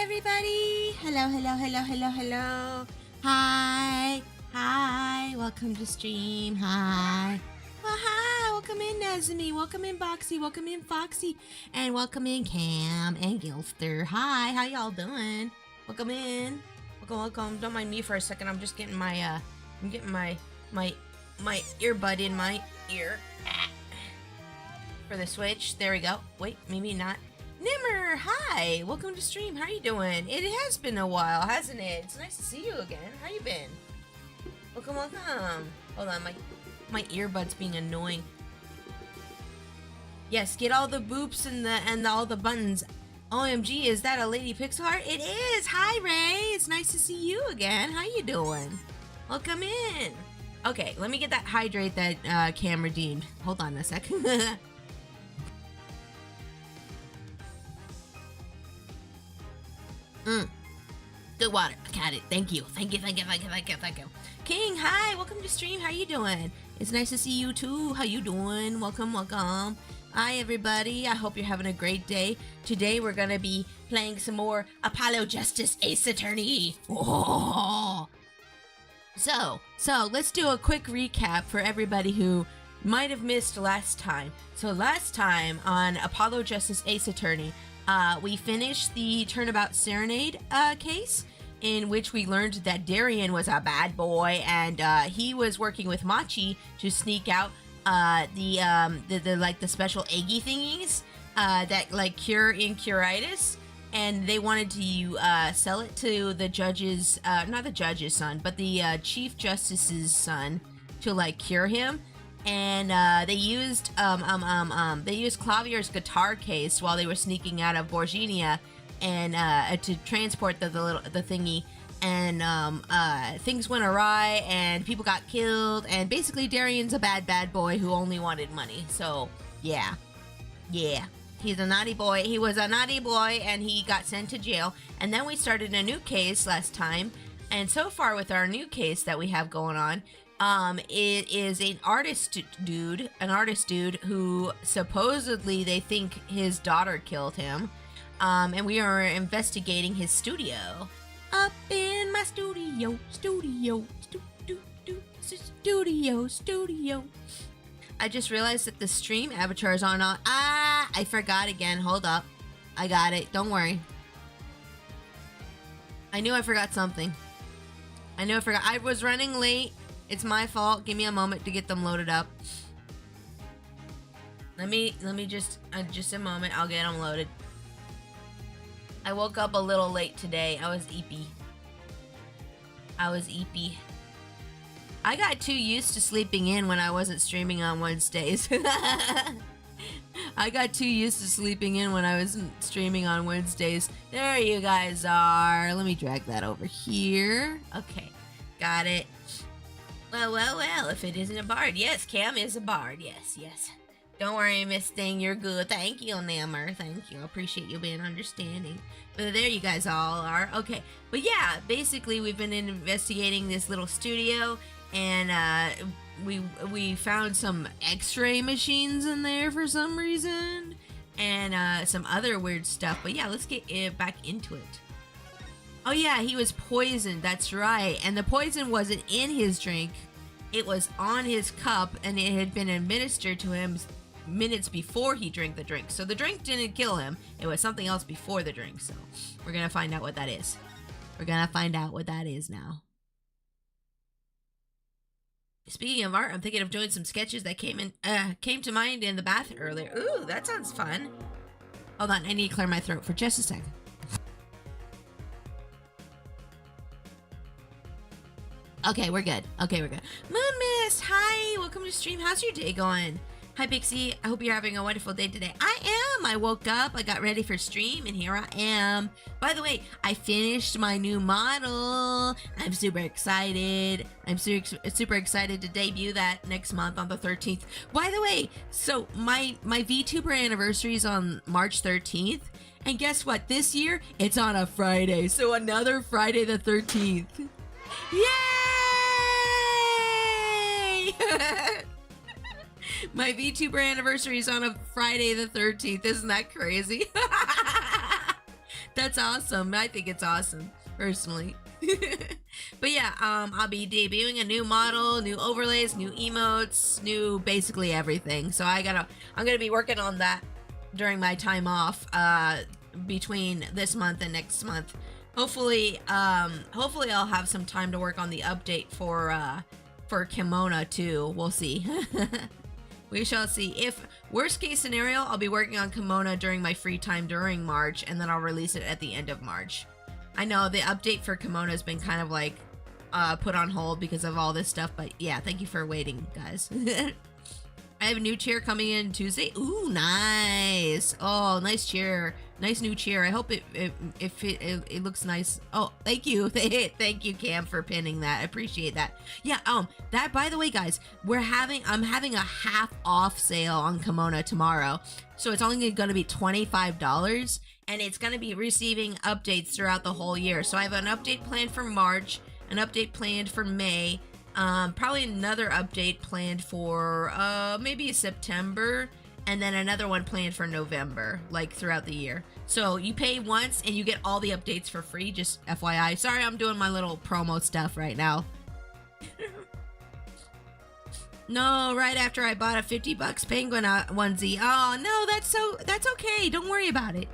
everybody! Hello, hello, hello, hello, hello. Hi, hi. Welcome to stream. Hi. Well, hi. Welcome in, Nezumi. Welcome in, Boxy. Welcome in, Foxy. And welcome in, Cam and Gilster. Hi, how y'all doing? Welcome in. Welcome, welcome. Don't mind me for a second. I'm just getting my my earbud in my ear for the Switch. There we go. Wait, maybe not. Nimmer, hi! Welcome to stream. How you doing? It has been a while, hasn't it? It's nice to see you again. How you been? Welcome, welcome. Hold on, my earbud's being annoying. Yes, get all the boops and all the buttons. OMG, is that a Lady Pixel Heart? It is! Hi, Ray! It's nice to see you again. How you doing? Welcome in. Okay, let me get that hydrate that Cam redeemed. Hold on a second. Good water. Got it. Thank you. Thank you, thank you, thank you, thank you, thank you. King, hi. Welcome to stream. How you doing? It's nice to see you too. How you doing? Welcome, welcome. Hi, everybody. I hope you're having a great day. Today, we're going to be playing some more Apollo Justice Ace Attorney. Oh. So, let's do a quick recap for everybody who might have missed last time. So last time on Apollo Justice Ace Attorney, we finished the Turnabout Serenade case, in which we learned that Darien was a bad boy, and he was working with Machi to sneak out the special eggy thingies that like cure incuritis, and they wanted to sell it to the judge's not the judge's son, but the Chief Justice's son to like cure him. And they used Clavier's guitar case while they were sneaking out of Borginia, and to transport the thingy, and things went awry and people got killed, and basically Darien's a bad boy who only wanted money. So yeah, he's a naughty boy. He was a naughty boy and he got sent to jail. And then we started a new case last time, and so far with our new case that we have going on, it is an artist dude who supposedly they think his daughter killed him. And we are investigating his studio. Up in my studio. I just realized that the stream avatar is on. I forgot again. Hold up. I got it. Don't worry. I knew I forgot something. I was running late. It's my fault. Give me a moment to get them loaded up. Let me just a moment. I'll get them loaded. I woke up a little late today. I was eepy. I got too used to sleeping in when I wasn't streaming on Wednesdays. I got too used to sleeping in when I wasn't streaming on Wednesdays. There you guys are. Let me drag that over here. Okay. Got it. Well, if it isn't a bard. Yes, Cam is a bard. Yes. Don't worry, Miss Thing, you're good. Thank you, Nammer. Thank you. I appreciate you being understanding. But there you guys all are. Okay. But yeah, basically we've been investigating this little studio, and we found some x-ray machines in there for some reason, and some other weird stuff. But yeah, let's get back into it. Oh yeah, he was poisoned, that's right. And the poison wasn't in his drink. It was on his cup, and it had been administered to him minutes before he drank the drink. So the drink didn't kill him. It was something else before the drink. So we're going to find out what that is. We're going to find out what that is now. Speaking of art, I'm thinking of doing some sketches that came to mind in the bath earlier. Ooh, that sounds fun. Hold on, I need to clear my throat for just a second. Okay, we're good. Moon Mist, hi! Welcome to stream. How's your day going? Hi, Pixie. I hope you're having a wonderful day today. I am! I woke up, I got ready for stream, and here I am. By the way, I finished my new model. I'm super excited. I'm super excited to debut that next month on the 13th. By the way, so my VTuber anniversary is on March 13th. And guess what? This year, it's on a Friday. So another Friday the 13th. Yay! My VTuber anniversary is on a Friday the 13th. Isn't that crazy? That's awesome. I think it's awesome, personally. But yeah, I'll be debuting a new model, new overlays, new emotes, new basically everything. So I'm gonna be working on that during my time off, between this month and next month. Hopefully I'll have some time to work on the update for Kimona too. We'll see. We shall see. If worst case scenario, I'll be working on Kimona during my free time during March, and then I'll release it at the end of March. I know the update for Kimona has been kind of like put on hold because of all this stuff, but yeah, thank you for waiting, guys. I have a new chair coming in Tuesday. Ooh, nice. Oh, nice chair. Nice new chair. I hope it looks nice. Oh, thank you. Thank you, Cam, for pinning that. I appreciate that. Yeah, that, by the way, guys, I'm having a half off sale on Kimona tomorrow. So it's only going to be $25, and it's going to be receiving updates throughout the whole year. So I have an update planned for March, an update planned for May, probably another update planned for maybe September, and then another one planned for November, like throughout the year. So you pay once and you get all the updates for free, just FYI. Sorry, I'm doing my little promo stuff right now. No, right after I bought a $50 penguin onesie. Oh no, that's okay. Don't worry about it.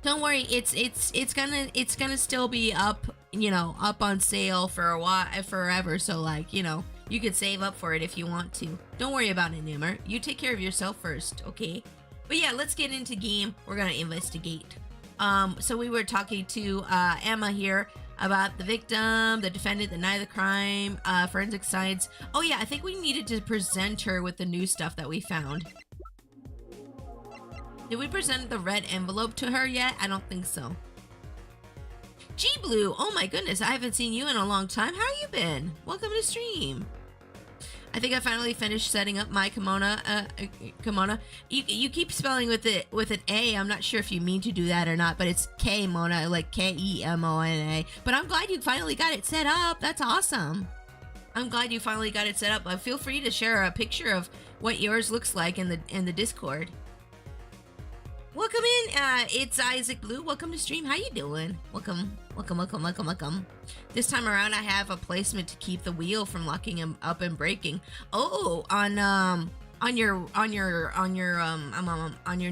Don't worry, it's gonna still be up, up on sale for a while, forever. So like, you could save up for it if you want to. Don't worry about it, Nimmer. You take care of yourself first, okay? But yeah, let's get into game. We're gonna investigate. So we were talking to Emma here about the victim, the defendant, the night of the crime, forensic science. Oh yeah, I think we needed to present her with the new stuff that we found. Did we present the red envelope to her yet? I don't think so. G-Blue, oh my goodness, I haven't seen you in a long time. How you been? Welcome to stream. I think I finally finished setting up my Kimona. You keep spelling with an A. I'm not sure if you mean to do that or not, but it's K-Mona, like K-E-M-O-N-A. But I'm glad you finally got it set up. That's awesome. I'm glad you finally got it set up. Feel free to share a picture of what yours looks like in the Discord. Welcome in, it's Isaac Blue. Welcome to stream. How you doing? Welcome. This time around, I have a placement to keep the wheel from locking him up and breaking. Oh, on your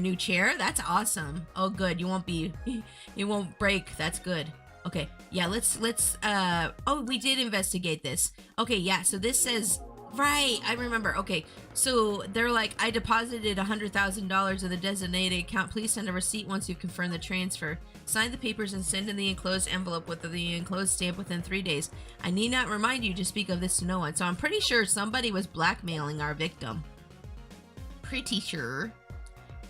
new chair. That's awesome. Oh, good. You won't break. That's good. Okay. Yeah. Let's. Oh, we did investigate this. Okay. Yeah. So this says. Right, I remember. Okay, so they're like, I deposited $100,000 of the designated account. Please send a receipt once you confirm the transfer. Sign the papers and send in the enclosed envelope with the enclosed stamp within 3 days. I need not remind you to speak of this to no one. So I'm pretty sure somebody was blackmailing our victim. Pretty sure.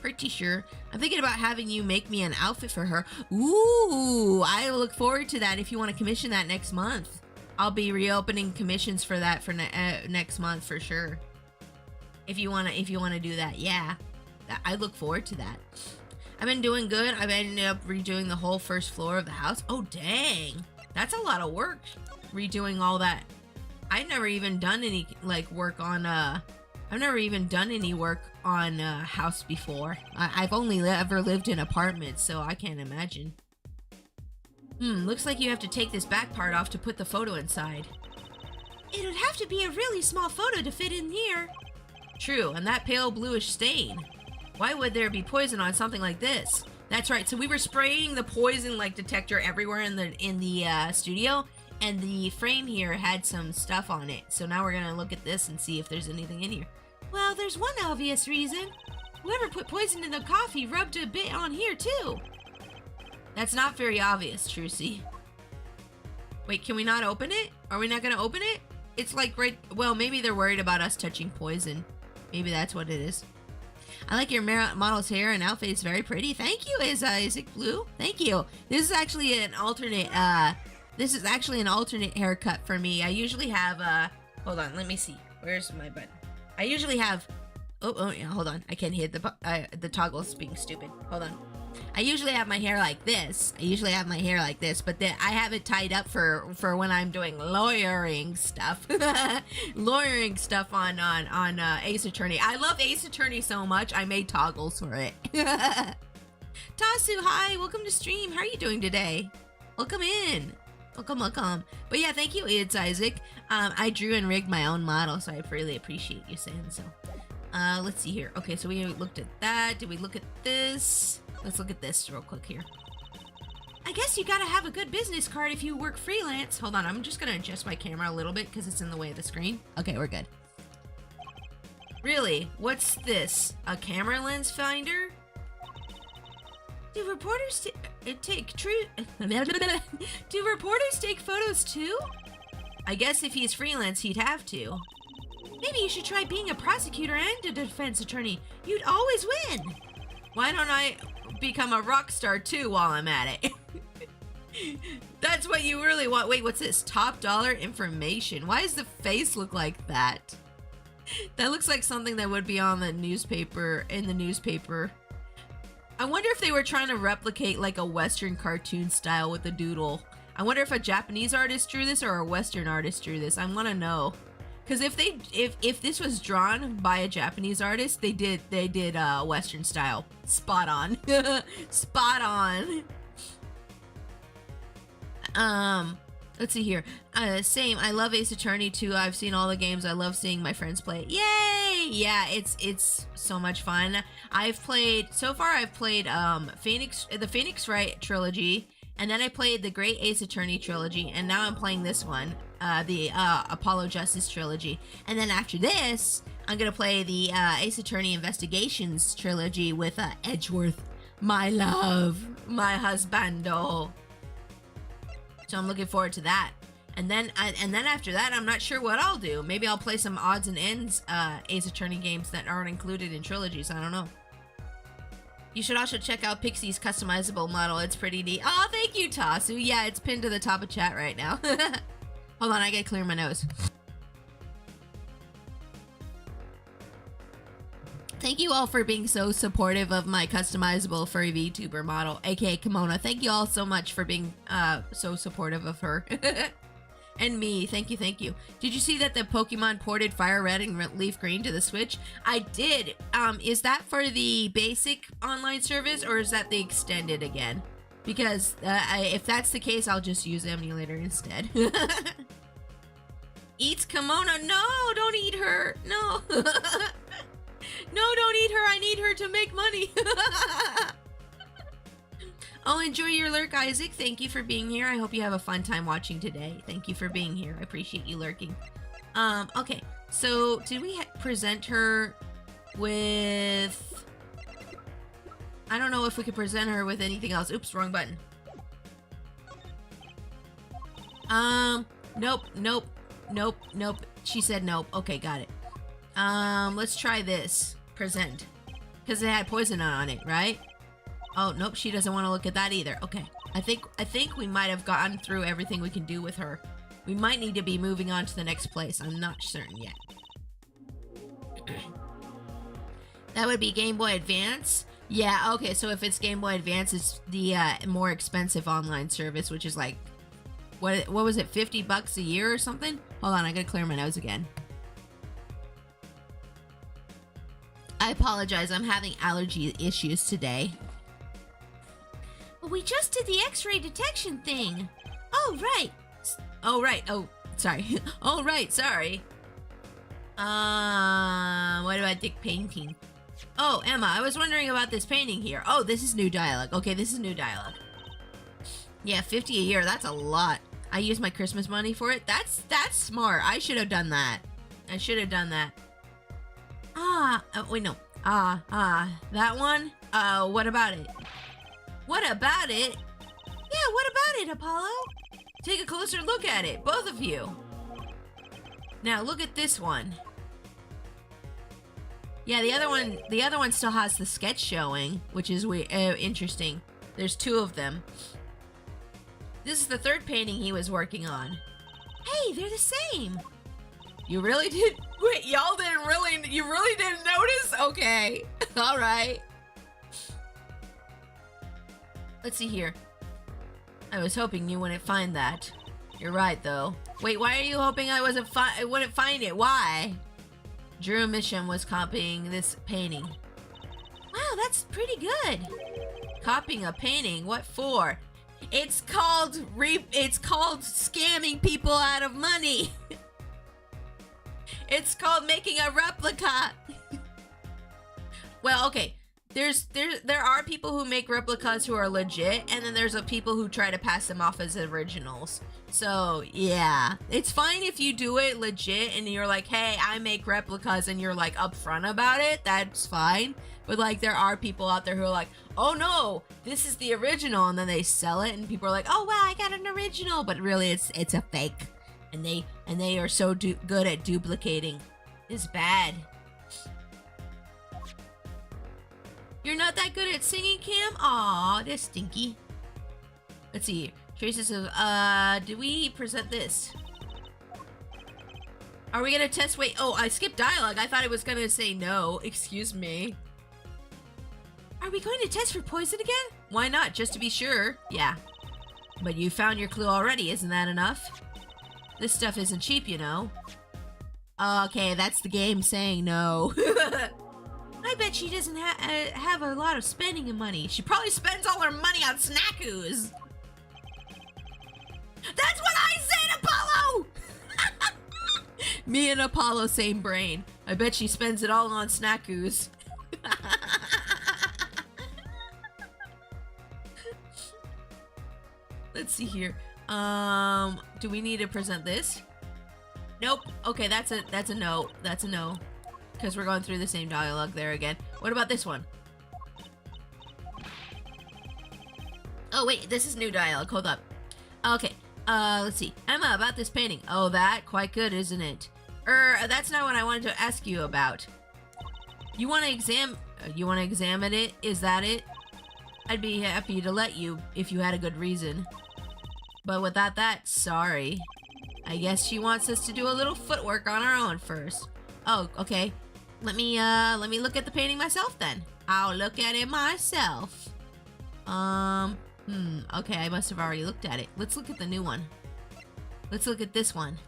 I'm thinking about having you make me an outfit for her. Ooh, I look forward to that if you want to commission that next month. I'll be reopening commissions for that for next month for sure. If you wanna do that, yeah, I look forward to that. I've been doing good. I've ended up redoing the whole first floor of the house. Oh dang, that's a lot of work, redoing all that. I've never even done any work on house before. I've only ever lived in apartments, so I can't imagine. Looks like you have to take this back part off to put the photo inside. It would have to be a really small photo to fit in here. True, and that pale bluish stain. Why would there be poison on something like this? That's right, so we were spraying the poison detector everywhere in the studio, and the frame here had some stuff on it. So now we're gonna look at this and see if there's anything in here. Well, there's one obvious reason. Whoever put poison in the coffee rubbed a bit on here too. That's not very obvious, Trucy. Wait, can we not open it? Are we not gonna open it? It's like right... Well, maybe they're worried about us touching poison. Maybe that's what it is. I like your model's hair and outfit. It's very pretty. Thank you, Isaac Blue. Thank you. This is actually an alternate... haircut for me. I usually have... Hold on, let me see. Where's my button? I usually have... Oh, yeah, hold on. I can't hear the toggle's being stupid. Hold on. I usually have my hair like this. But then I have it tied up for when I'm doing lawyering stuff. Lawyering stuff on Ace Attorney. I love Ace Attorney so much, I made toggles for it. Tasu, hi, welcome to stream. How are you doing today? Welcome in. Welcome. But yeah, thank you, It's Isaac. I drew and rigged my own model, so I really appreciate you saying so. Let's see here. Okay, so we looked at that. Did we look at this? Let's look at this real quick here. I guess you gotta have a good business card if you work freelance. Hold on, I'm just gonna adjust my camera a little bit because it's in the way of the screen. Okay, we're good. Really? What's this? A camera lens finder? Do reporters take Do reporters take photos too? I guess if he's freelance, he'd have to. Maybe you should try being a prosecutor and a defense attorney. You'd always win. Why don't I become a rock star too while I'm at it? That's what you really want. Wait, what's this? Top dollar information. Why does the face look like that? That looks like something that would be on the newspaper, in the newspaper. I wonder if they were trying to replicate like a Western cartoon style with the doodle. I wonder if a Japanese artist drew this or a Western artist drew this. I want to know. Because if this was drawn by a Japanese artist, they did Western style. Spot on. Spot on. Let's see here. Same. I love Ace Attorney too. I've seen all the games. I love seeing my friends play. Yay! Yeah, it's so much fun. I've played the Phoenix Wright trilogy, and then I played the Great Ace Attorney trilogy, and now I'm playing this one, the Apollo Justice trilogy. And then after this, I'm gonna play the Ace Attorney Investigations trilogy with Edgeworth, my love, my husbando. So I'm looking forward to that. And then after that, I'm not sure what I'll do. Maybe I'll play some odds and ends Ace Attorney games that aren't included in trilogies. I don't know. You should also check out Pixie's customizable model. It's pretty neat. Oh, thank you, Tasu. Yeah, it's pinned to the top of chat right now. Hold on, I gotta clear my nose. Thank you all for being so supportive of my customizable furry VTuber model, aka Kimona. Thank you all so much for being so supportive of her. And me, thank you. Did you see that the Pokemon ported Fire Red and Leaf Green to the Switch? I did. Is that for the basic online service or is that the extended again? Because if that's the case, I'll just use emulator instead. Eats Kimona. No, don't eat her. No. No, don't eat her. I need her to make money. Oh, enjoy your lurk, Isaac. Thank you for being here. I hope you have a fun time watching today. Thank you for being here. I appreciate you lurking. Okay. So, did we present her with... I don't know if we could present her with anything else. Oops, wrong button. Nope. She said nope. Okay, got it. Let's try this. Present. Because it had poison on it, right? Oh, nope, she doesn't want to look at that either. Okay. I think we might have gotten through everything we can do with her. We might need to be moving on to the next place. I'm not certain yet. That would be Game Boy Advance? Yeah, okay, so if it's Game Boy Advance, it's the more expensive online service, which is like, what was it, 50 bucks a year or something? Hold on, I gotta clear my nose again. I apologize, I'm having allergy issues today. Well, we just did the X-ray detection thing. Oh, right. Oh, sorry. Oh, right, sorry. What about Dick painting? Oh, Emma, I was wondering about this painting here. Oh, this is new dialogue. Okay, this is new dialogue. Yeah, 50 a year, that's a lot. I used my Christmas money for it. That's smart. I should have done that. Wait, no. That one? What about it? What about it? Yeah, what about it, Apollo? Take a closer look at it, both of you. Now, look at this one. Yeah, the other one still has the sketch showing, which is interesting. There's two of them. This is the third painting he was working on. Hey, they're the same. You really did? Wait, you really didn't notice? Okay, all right. Let's see here. I was hoping you wouldn't find that. You're right, though. Wait, why are you hoping I wouldn't find it? Why? Drew Mission was copying this painting. Wow, that's pretty good. Copying a painting? What for? It's called scamming people out of money. It's called making a replica. Well, okay. There are people who make replicas who are legit, and then there's people who try to pass them off as originals. So yeah, it's fine if you do it legit and you're like, hey, I make replicas, and you're like upfront about it. That's fine. But like, there are people out there who are like, oh no, this is the original, and then they sell it, and people are like, oh wow, I got an original, but really it's a fake, and they are so good at duplicating. It's bad. You're not that good at singing, Cam? Aw, that's stinky. Let's see. Tracy says, do we present this? Are we gonna test? Wait, oh, I skipped dialogue. I thought it was gonna say no. Excuse me. Are we going to test for poison again? Why not? Just to be sure. Yeah. But you found your clue already. Isn't that enough? This stuff isn't cheap, you know. Okay, that's the game saying no. I bet she doesn't have a lot of spending money. She probably spends all her money on snackoos. That's what I said, Apollo! Me and Apollo, same brain. I bet she spends it all on snackoos. Let's see here. Do we need to present this? Nope. Okay, that's a no. That's a no. Because we're going through the same dialogue there again. What about this one? Oh wait, this is new dialogue. Hold up. Okay. Let's see. Emma, about this painting. Oh, that? Quite good, isn't it? That's not what I wanted to ask you about. You want to examine it? Is that it? I'd be happy to let you if you had a good reason. But without that, sorry. I guess she wants us to do a little footwork on our own first. Oh, okay. Let me look at the painting myself then. I'll look at it myself. Okay, I must have already looked at it. Let's look at the new one. Let's look at this one.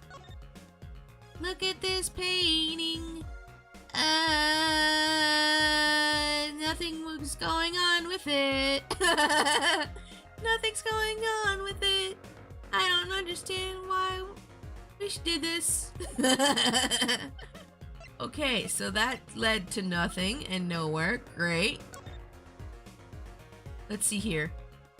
Look at this painting. Nothing was going on with it. Nothing's going on with it. I don't understand why we did this. Okay, so that led to nothing and nowhere. Great. Let's see here.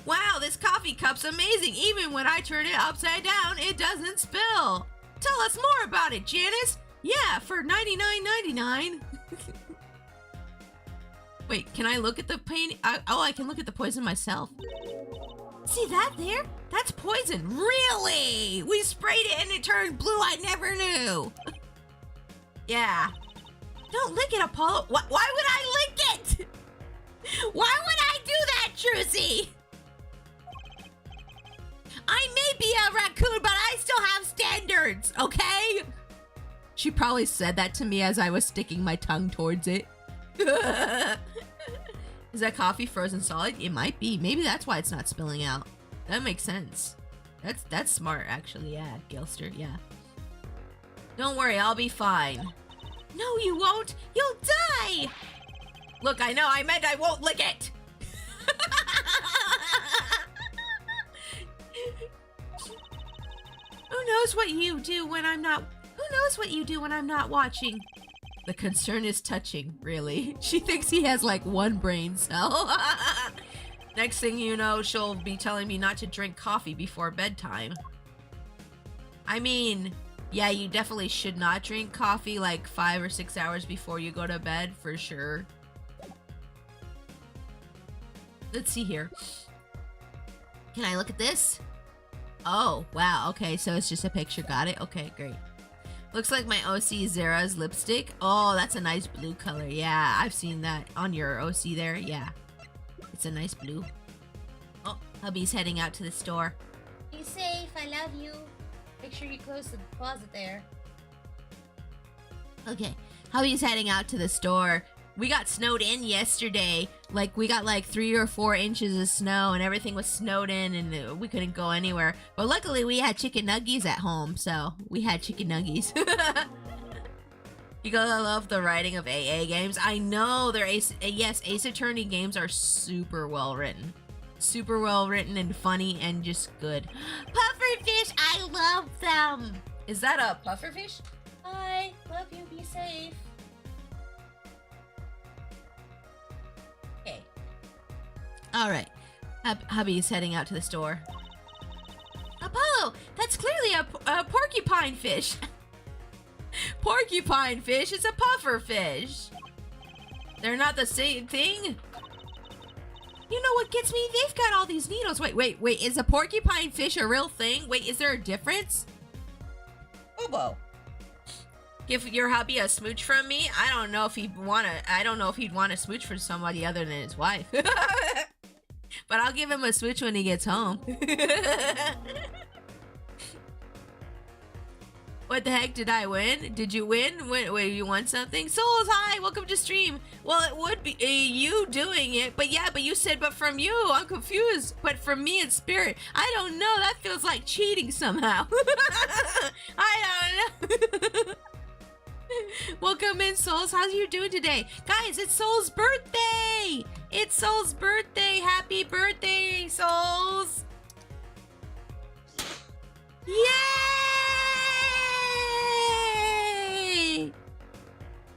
Wow, this coffee cup's amazing. Even when I turn it upside down, it doesn't spill. Tell us more about it, Janice. Yeah, for $99.99. Wait, can I look at the paint? I can look at the poison myself. See that there? That's poison. Really? We sprayed it and it turned blue. I never knew. Yeah. Don't lick it, Apollo. Why would I lick it? Why would I do that, Trucy? I may be a raccoon, but I still have standards, okay? She probably said that to me as I was sticking my tongue towards it. Is that coffee frozen solid? It might be. Maybe that's why it's not spilling out. That makes sense. That's smart, actually. Yeah, Gilster, yeah. Don't worry, I'll be fine. No, you won't. You'll die. Look, I know. I meant I won't lick it. Who knows what you do when I'm not... Who knows what you do when I'm not watching? The concern is touching, really. She thinks he has like one brain cell. Next thing you know, she'll be telling me not to drink coffee before bedtime. I mean, yeah, you definitely should not drink coffee like 5 or 6 hours before you go to bed, for sure. Let's see here. Can I look at this? Oh, wow. Okay, so it's just a picture. Got it? Okay, great. Looks like my OC Zara's lipstick. Oh, that's a nice blue color. Yeah, I've seen that on your OC there. Yeah, it's a nice blue. Oh, hubby's heading out to the store. Be safe. I love you. Make sure you close the closet there. Okay, hubby's heading out to the store. We got snowed in yesterday. Like, we got like 3 or 4 inches of snow and everything was snowed in and we couldn't go anywhere. But luckily we had chicken nuggies at home, so we had chicken nuggies. You gotta love the writing of AA games. I know they're Ace Attorney games are super well written. Super well written and funny and just good. Pufferfish, I love them. Is that a pufferfish? Hi, love you, be safe. Okay. All right. Hubby's heading out to the store. Apollo, that's clearly a porcupine fish. Porcupine fish is a puffer fish. They're not the same thing. You know what gets me? They've got all these needles. Wait. Is a porcupine fish a real thing? Wait, is there a difference? Obo. Give your hubby a smooch from me? I don't know if he'd want to smooch for somebody other than his wife. But I'll give him a smooch when he gets home. What the heck, did I win? Did you win? Wait, you won something? Souls, hi, welcome to stream. Well, it would be you doing it, but you said, but from you, I'm confused. But from me in spirit, I don't know, that feels like cheating somehow. I don't know. Welcome in, Souls, how's you doing today? Guys, it's Soul's birthday. It's Soul's birthday, happy birthday, Souls. Yay!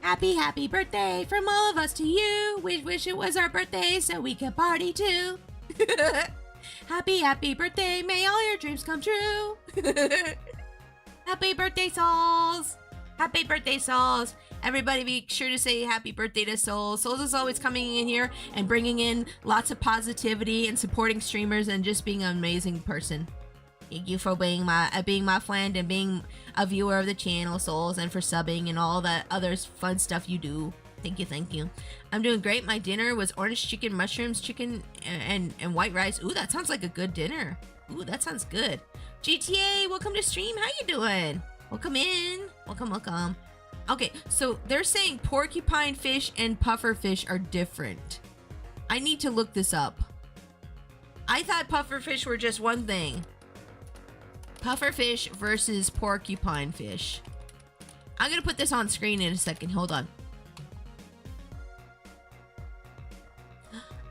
Happy birthday from all of us to you. We wish it was our birthday so we could party too. Happy birthday, may all your dreams come true. Happy birthday, Souls. Happy birthday, Souls. Everybody be sure to say happy birthday to Souls. Souls is always coming in here and bringing in lots of positivity and supporting streamers and just being an amazing person. Thank you for being my friend and being a viewer of the channel, Souls, and for subbing and all that other fun stuff you do. Thank you. I'm doing great. My dinner was orange chicken, mushrooms, chicken, and white rice. Ooh, that sounds like a good dinner. Ooh, that sounds good. GTA, welcome to stream. How you doing? Welcome in. Welcome. Okay, so they're saying porcupine fish and puffer fish are different. I need to look this up. I thought puffer fish were just one thing. Puffer fish versus porcupine fish. I'm gonna put this on screen in a second. Hold on.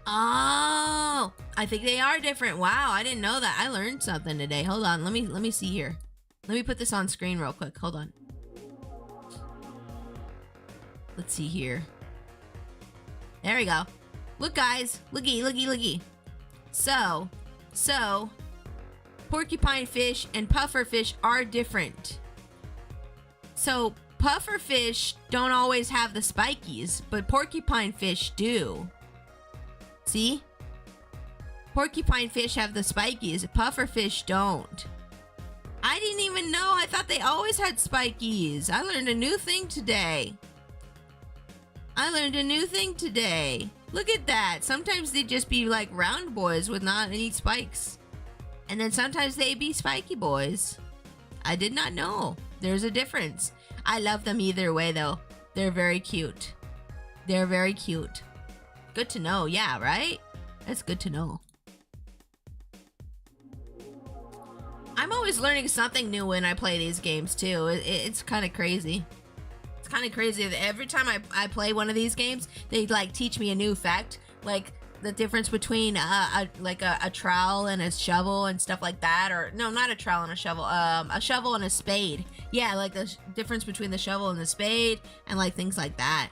Oh, I think they are different. Wow, I didn't know that. I learned something today. Hold on. Let me see here. Let me put this on screen real quick. Hold on. Let's see here. There we go. Look, guys. Looky. So, porcupine fish and puffer fish are different. So, puffer fish don't always have the spikies, but porcupine fish do. See? Porcupine fish have the spikies, puffer fish don't. I didn't even know. I thought they always had spikies. I learned a new thing today. Look at that. Sometimes they just be like round boys with not any spikes. And then sometimes they be spiky boys. I did not know. There's a difference. I love them either way though. They're very cute. Good to know. Yeah, right? That's good to know. I'm always learning something new when I play these games too. It's kind of crazy. It's kind of crazy that every time I play one of these games, they like teach me a new fact, like the difference between a trowel and a shovel and stuff like that. Or no, not a trowel and a shovel and a spade. Yeah, like the difference between the shovel and the spade and like things like that.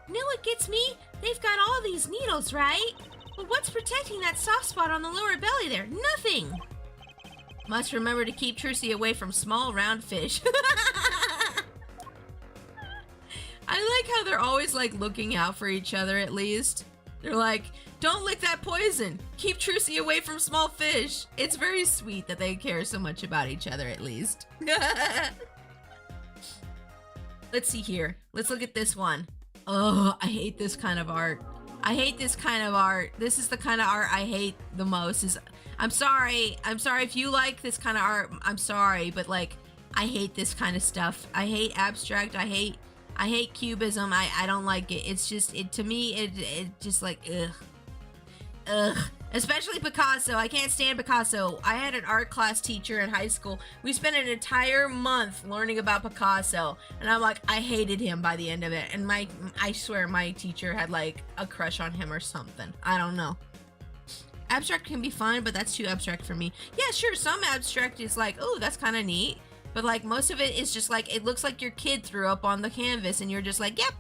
You know what gets me? They've got all these needles, right? But what's protecting that soft spot on the lower belly there? Nothing! Must remember to keep Trucy away from small, round fish. I like how they're always like looking out for each other at least. They're like, don't lick that poison! Keep Trucy away from small fish! It's very sweet that they care so much about each other at least. Let's see here. Let's look at this one. Oh, I hate this kind of art. This is the kind of art I hate the most. I'm sorry if you like this kind of art. I'm sorry, but like, I hate this kind of stuff. I hate abstract. I hate cubism. I don't like it. It's just, to me, it just like, ugh. Especially Picasso. I can't stand Picasso. I had an art class teacher in high school. We spent an entire month learning about Picasso. And I'm like, I hated him by the end of it. And I swear my teacher had like a crush on him or something. I don't know. Abstract can be fun, but that's too abstract for me. Yeah, sure, some abstract is like, oh, that's kind of neat. But like most of it is just like, it looks like your kid threw up on the canvas and you're just like, yep.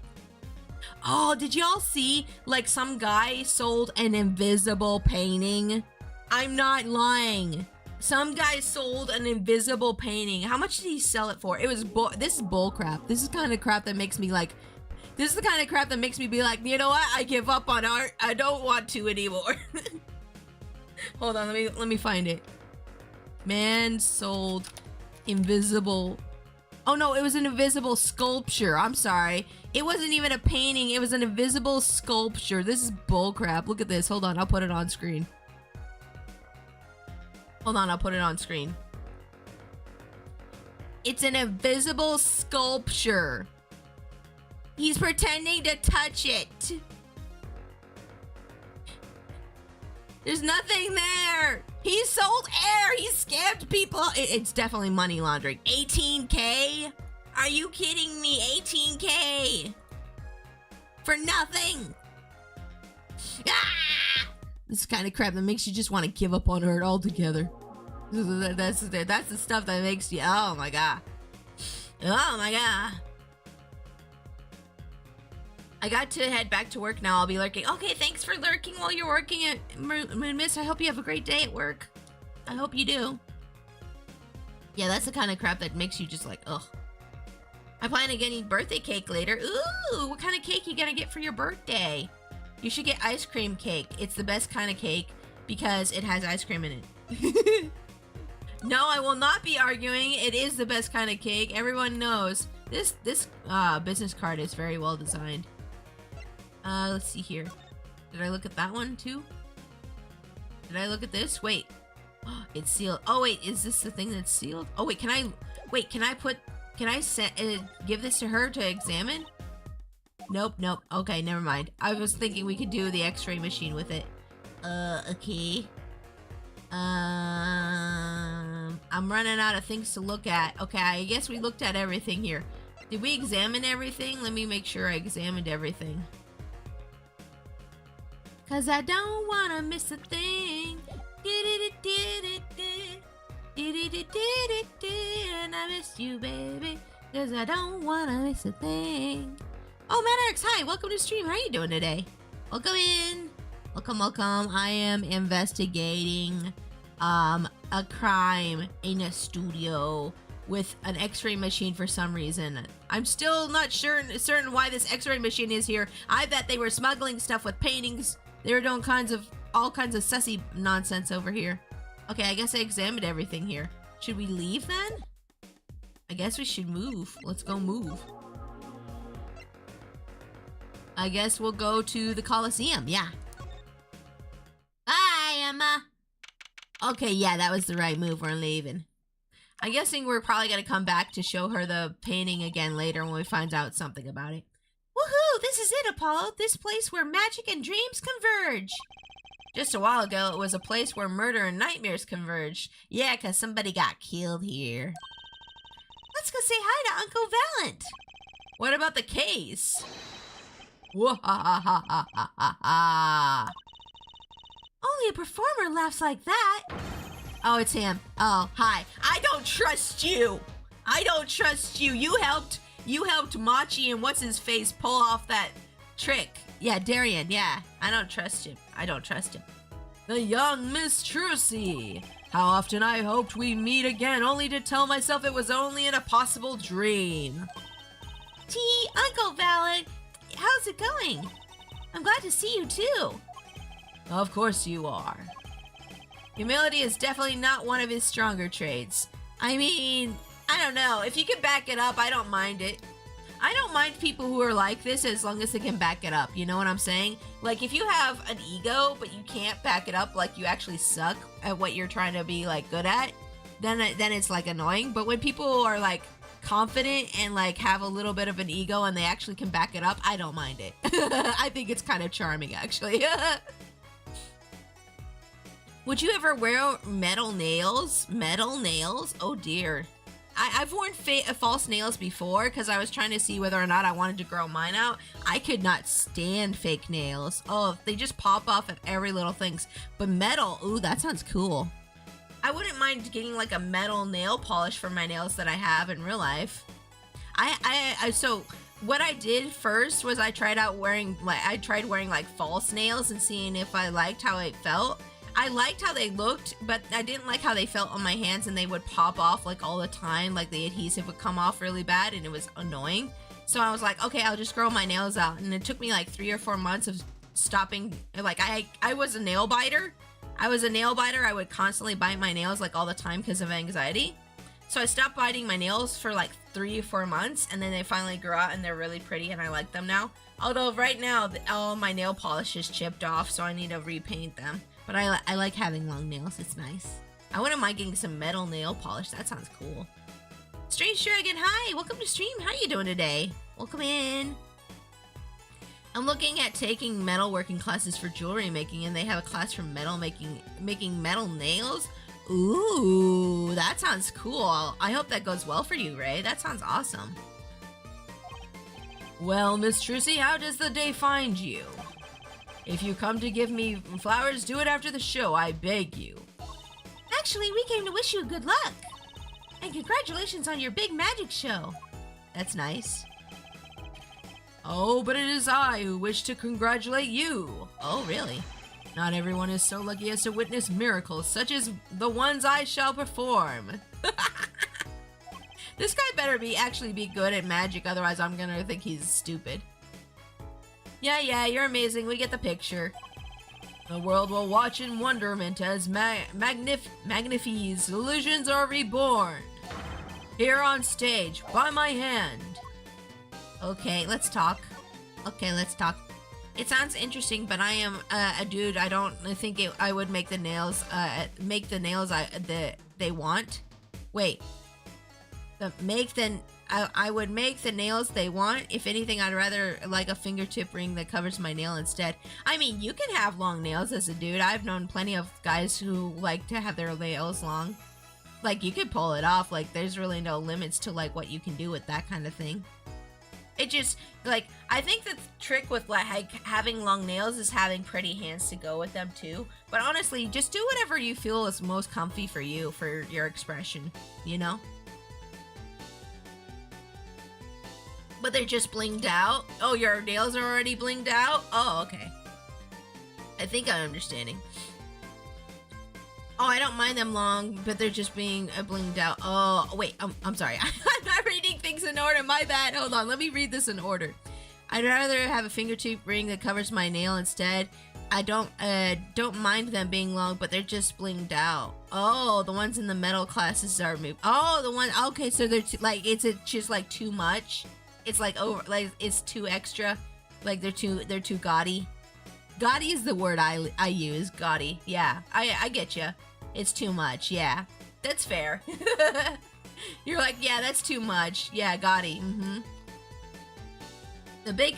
Oh, did y'all see like some guy sold an invisible painting? I'm not lying. Some guy sold an invisible painting. How much did he sell it for? It was this is bull crap. This is kind of crap that makes me like, this is the kind of crap that makes me be like, you know what? I give up on art. I don't want to anymore. Hold on, let me find it. Man sold invisible. Oh no, it was an invisible sculpture. I'm sorry. It wasn't even a painting. It was an invisible sculpture. This is bullcrap. Look at this. Hold on, I'll put it on screen. Hold on, I'll put it on screen. It's an invisible sculpture. He's pretending to touch it. There's nothing there. He sold air. He scammed people. It's definitely money laundering. 18K? Are you kidding me? 18K for nothing. Ah! This is kind of crap that makes you just want to give up on art altogether. That's the stuff that makes you, oh my god. Oh my god. I got to head back to work now. I'll be lurking. Okay, thanks for lurking while you're working at Moon Mist. I hope you have a great day at work. I hope you do. Yeah, that's the kind of crap that makes you just like, ugh. I plan on getting birthday cake later. Ooh, what kind of cake you gonna get for your birthday? You should get ice cream cake. It's the best kind of cake because it has ice cream in it. No, I will not be arguing. It is the best kind of cake. Everyone knows. This business card is very well designed. Let's see here. Did I look at that one too? Did I look at this? Wait. Oh, it's sealed. Oh wait, is this the thing that's sealed? Oh wait, can I give this to her to examine? Nope. Okay, never mind. I was thinking we could do the x-ray machine with it. Okay. I'm running out of things to look at. Okay, I guess we looked at everything here. Did we examine everything? Let me make sure I examined everything. Cause I don't wanna miss a thing. And I miss you, baby. Cause I don't wanna miss a thing. Oh, Manarx, hi, welcome to stream. How are you doing today? Welcome in. Welcome. I am investigating a crime in a studio with an x-ray machine for some reason. I'm still not certain why this x-ray machine is here. I bet they were smuggling stuff with paintings. They were doing all kinds of sussy nonsense over here. Okay, I guess I examined everything here. Should we leave then? I guess we should move. Let's go move. I guess we'll go to the Coliseum, yeah. Bye, Emma. Okay, yeah, that was the right move. We're leaving. I'm guessing we're probably going to come back to show her the painting again later when we find out something about it. Woohoo! This is it, Apollo. This place where magic and dreams converge. Just a while ago, it was a place where murder and nightmares converged. Yeah, because somebody got killed here. Let's go say hi to Uncle Valent. What about the case? Wah-ha-ha-ha-ha-ha-ha. Only a performer laughs like that. Oh, it's him. Oh, hi. I don't trust you. You helped Machi and what's-his-face pull off that trick. Yeah, Darian, yeah. I don't trust him. The young Miss Trucy. How often I hoped we'd meet again, only to tell myself it was only in a possible dream. Gee, Uncle Valent, how's it going? I'm glad to see you too. Of course you are. Humility is definitely not one of his stronger traits. I mean, I don't know. If you can back it up, I don't mind it. I don't mind people who are like this as long as they can back it up. You know what I'm saying? Like, if you have an ego, but you can't back it up, like you actually suck at what you're trying to be, like, good at, then it's, like, annoying. But when people are, like, confident and, like, have a little bit of an ego and they actually can back it up, I don't mind it. I think it's kind of charming, actually. Would you ever wear metal nails? Metal nails? Oh dear. I've worn false nails before because I was trying to see whether or not I wanted to grow mine out. I could not stand fake nails. Oh, they just pop off at every little thing. But metal, ooh, that sounds cool. I wouldn't mind getting like a metal nail polish for my nails that I have in real life. So what I did first was I tried wearing like false nails and seeing if I liked how it felt. I liked how they looked, but I didn't like how they felt on my hands, and they would pop off like all the time. Like the adhesive would come off really bad and it was annoying. So I was like, okay, I'll just grow my nails out. And it took me like 3 or 4 months of stopping. Like I was a nail biter. I would constantly bite my nails like all the time because of anxiety. So I stopped biting my nails for like 3 or 4 months, and then they finally grew out and they're really pretty and I like them now. Although right now all my nail polish is chipped off, so I need to repaint them. But I like having long nails. It's nice. I wouldn't mind getting some metal nail polish. That sounds cool. Strange Dragon, hi! Welcome to stream. How you doing today? Welcome in. I'm looking at taking metalworking classes for jewelry making, and they have a class for making metal nails. Ooh, that sounds cool. I hope that goes well for you, Ray. That sounds awesome. Well, Miss Trucy, how does the day find you? If you come to give me flowers, do it after the show, I beg you. Actually, we came to wish you good luck. And congratulations on your big magic show. That's nice. Oh, but it is I who wish to congratulate you. Oh, really? Not everyone is so lucky as to witness miracles such as the ones I shall perform. This guy better actually be good at magic, otherwise I'm gonna think he's stupid. Yeah, you're amazing. We get the picture. The world will watch in wonderment as Magnifi's illusions are reborn. Here on stage, by my hand. Okay, let's talk. It sounds interesting, but I am a dude. I don't think I would make the nails. They want. Wait. I would make the nails they want. If anything, I'd rather like a fingertip ring that covers my nail instead. I mean, you can have long nails as a dude. I've known plenty of guys who like to have their nails long. Like, you could pull it off. Like, there's really no limits to like what you can do with that kind of thing. It just, like, I think the trick with like having long nails is having pretty hands to go with them too. But honestly, just do whatever you feel is most comfy for you, for your expression, you know? But they're just blinged out? Oh, your nails are already blinged out? Oh, okay. I think I'm understanding. Oh, I don't mind them long, but they're just being blinged out. Oh, wait, I'm sorry. I'm not reading things in order. My bad. Hold on. Let me read this in order. I'd rather have a fingertip ring that covers my nail instead. I don't mind them being long, but they're just blinged out. Oh, the ones in the metal classes are moved. Oh, the one. Okay, so they're it's just like too much. It's like over, like it's too extra. Like they're too gaudy. Gaudy is the word I use. Gaudy. Yeah, I get you. It's too much. Yeah, that's fair. You're like, yeah, that's too much. Yeah, gaudy. Mm-hmm.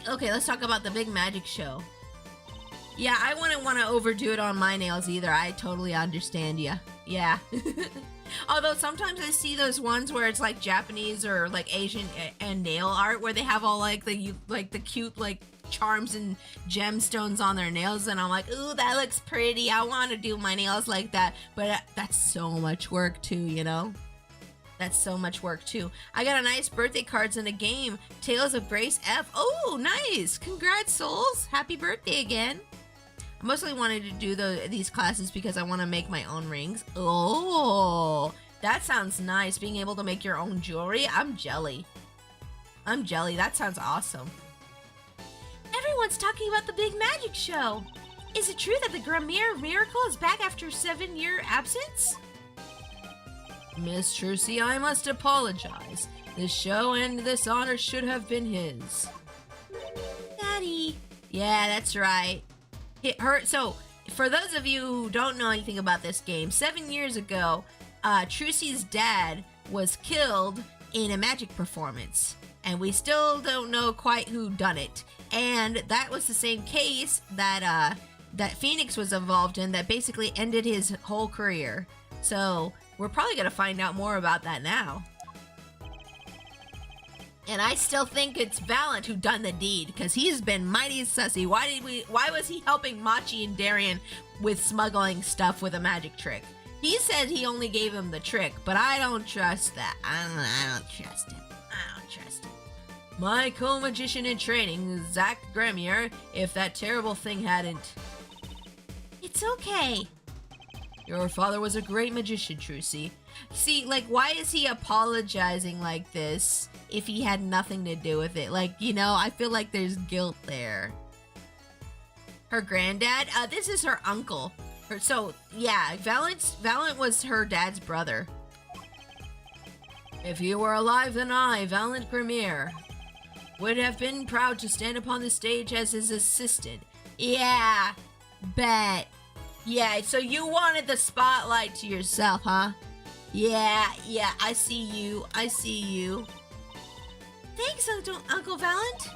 Okay, let's talk about the big magic show. Yeah, I wouldn't want to overdo it on my nails either. I totally understand you. Yeah. Although sometimes I see those ones where it's like Japanese or like Asian and nail art where they have all like the cute like charms and gemstones on their nails, and I'm like, ooh, that looks pretty. I want to do my nails like that, but that's so much work too, you know? That's so much work too. I got a nice birthday cards in a game. Tales of Grace F. Oh, nice. Congrats, souls. Happy birthday again. I mostly wanted to do these classes because I want to make my own rings. Oh, that sounds nice. Being able to make your own jewelry. I'm jelly. That sounds awesome. Everyone's talking about the big magic show. Is it true that the Gramir Miracle is back after a 7-year absence? Miss Trucy, I must apologize. This show and this honor should have been his. Daddy. Yeah, that's right. So, for those of you who don't know anything about this game, 7 years ago, Trucy's dad was killed in a magic performance, and we still don't know quite who done it. And that was the same case that that Phoenix was involved in that basically ended his whole career. So we're probably gonna find out more about that now. And I still think it's Valiant who done the deed, because he's been mighty sussy. Why was he helping Machi and Darien with smuggling stuff with a magic trick? He said he only gave him the trick, but I don't trust that. I don't trust him. I don't trust him. My co-magician in training, Zach Gremier, if that terrible thing hadn't... It's okay. Your father was a great magician, Trucy. See, like, why is he apologizing like this if he had nothing to do with it? Like, you know, I feel like there's guilt there. Her granddad? This is her uncle. Yeah, Valiant was her dad's brother. If you were alive, then I, Valiant Gremier, would have been proud to stand upon the stage as his assistant. Yeah, bet. Yeah, so you wanted the spotlight to yourself, huh? Yeah, I see you. Thanks, Uncle Valiant.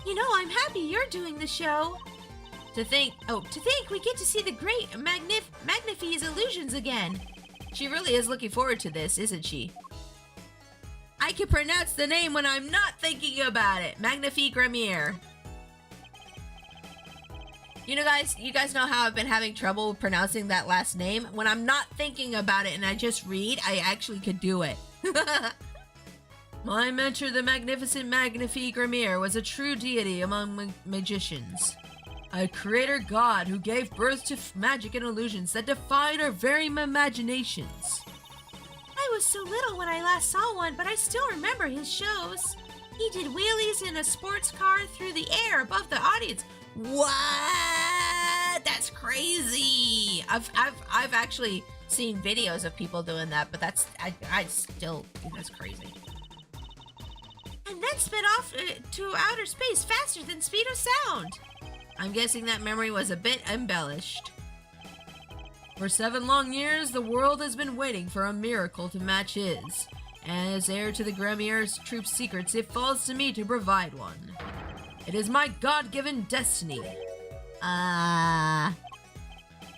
You know, I'm happy you're doing the show. To think we get to see the great Magnifie's illusions again. She really is looking forward to this, isn't she? I can pronounce the name when I'm not thinking about it. Magnifie Gremier. You guys know how I've been having trouble pronouncing that last name? When I'm not thinking about it and I just read, I actually could do it. My mentor, the magnificent Magnifie Gremier, was a true deity among magicians. A creator god who gave birth to magic and illusions that defied our very imaginations. I was so little when I last saw one, but I still remember his shows. He did wheelies in a sports car through the air above the audience. What? That's crazy. I've actually seen videos of people doing that, but I still think that's crazy. And then sped off to outer space faster than speed of sound. I'm guessing that memory was a bit embellished. For 7 long years, the world has been waiting for a miracle to match his. As heir to the Gremier's troop's secrets, it falls to me to provide one. It is my God-given destiny.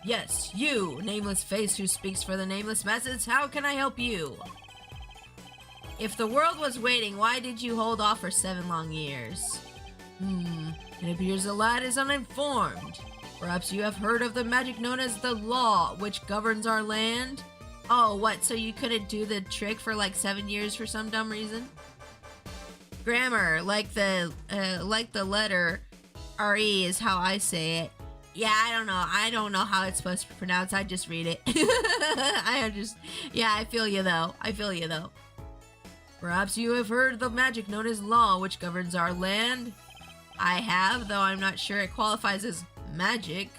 Yes, you, nameless face who speaks for the nameless masses, how can I help you? If the world was waiting, why did you hold off for 7 long years? It appears the lad is uninformed. Perhaps you have heard of the magic known as the law, which governs our land? Oh, what, so you couldn't do the trick for like 7 years for some dumb reason? Grammar, like the letter R-E is how I say it. Yeah, I don't know how it's supposed to be pronounced. I just read it. I feel you though. Perhaps you have heard the magic known as law, which governs our land? I have, though I'm not sure it qualifies as magic.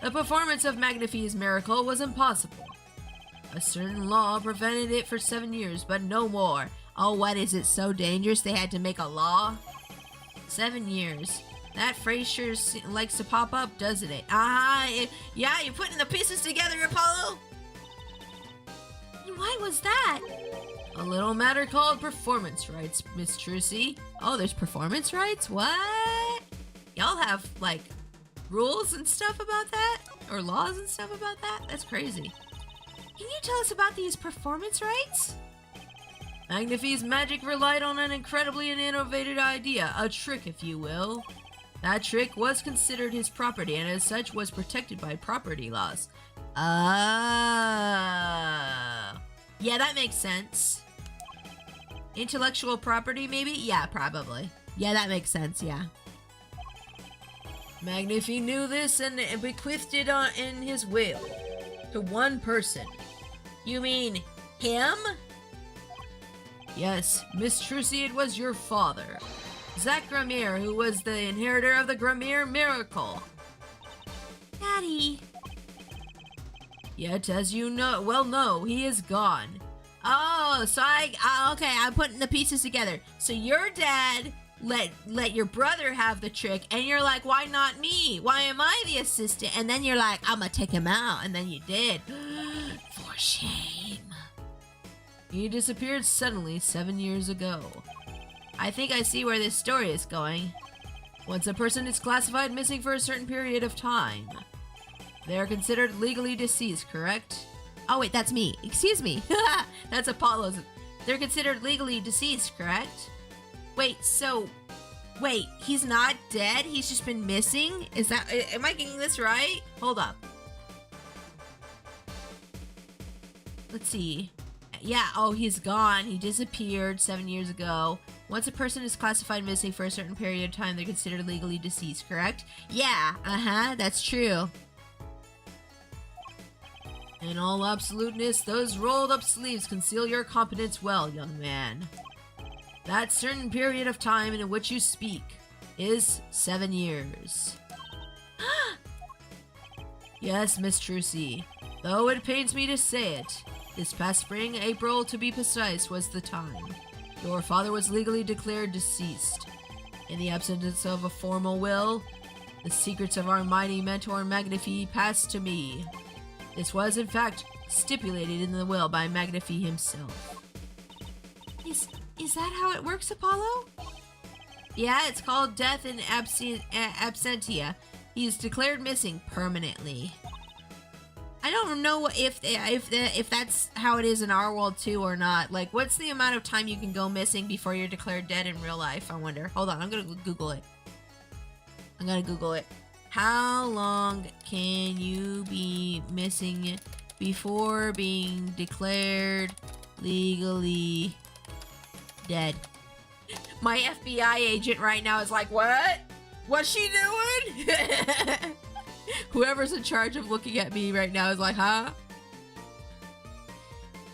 The performance of Magnifie's miracle was impossible. A certain law prevented it for 7 years, but no more. Oh, what, is it so dangerous they had to make a law? 7 years. That phrase sure likes to pop up, doesn't it? Yeah, you're putting the pieces together, Apollo. Why was that? A little matter called performance rights, Miss Trucy. Oh, there's performance rights? What? Y'all have, like, rules and stuff about that? Or laws and stuff about that? That's crazy. Can you tell us about these performance rights? Magnifie's magic relied on an incredibly innovative idea, a trick, if you will. That trick was considered his property, and as such was protected by property laws. Yeah, that makes sense. Intellectual property, maybe? Yeah, probably. Yeah, that makes sense, yeah. Magnifie knew this and bequeathed it in his will to one person. You mean him? Yes, Miss Trucy, it was your father, Zach Gremier, who was the inheritor of the Gremier miracle. Daddy. Yet, as you know, he is gone. Oh, so okay, I'm putting the pieces together. So your dad let your brother have the trick, and you're like, why not me? Why am I the assistant? And then you're like, I'm gonna take him out, and then you did. For shame. He disappeared suddenly 7 years ago. I think I see where this story is going. Once a person is classified missing for a certain period of time, they are considered legally deceased, correct? Oh wait, that's me. Excuse me. That's Apollo's. They're considered legally deceased, correct? Wait, he's not dead? He's just been missing? Am I getting this right? Hold up. Let's see. Yeah, oh, he's gone. He disappeared 7 years ago. Once a person is classified missing for a certain period of time, they're considered legally deceased, correct? Yeah, that's true. In all absoluteness, those rolled up sleeves conceal your competence well, young man. That certain period of time in which you speak is 7 years. Yes, Miss Trucy. Though it pains me to say it, this past spring, April to be precise, was the time. Your father was legally declared deceased. In the absence of a formal will, the secrets of our mighty mentor Magnifi passed to me. This was, in fact, stipulated in the will by Magnifi himself. Is that how it works, Apollo? Yeah, it's called death in absentia. He's declared missing permanently. I don't know if that's how it is in our world too or not. Like, what's the amount of time you can go missing before you're declared dead in real life? I wonder. Hold on, I'm gonna Google it. How long can you be missing before being declared legally dead? My FBI agent right now is like, what? What's she doing? Whoever's in charge of looking at me right now is like, huh?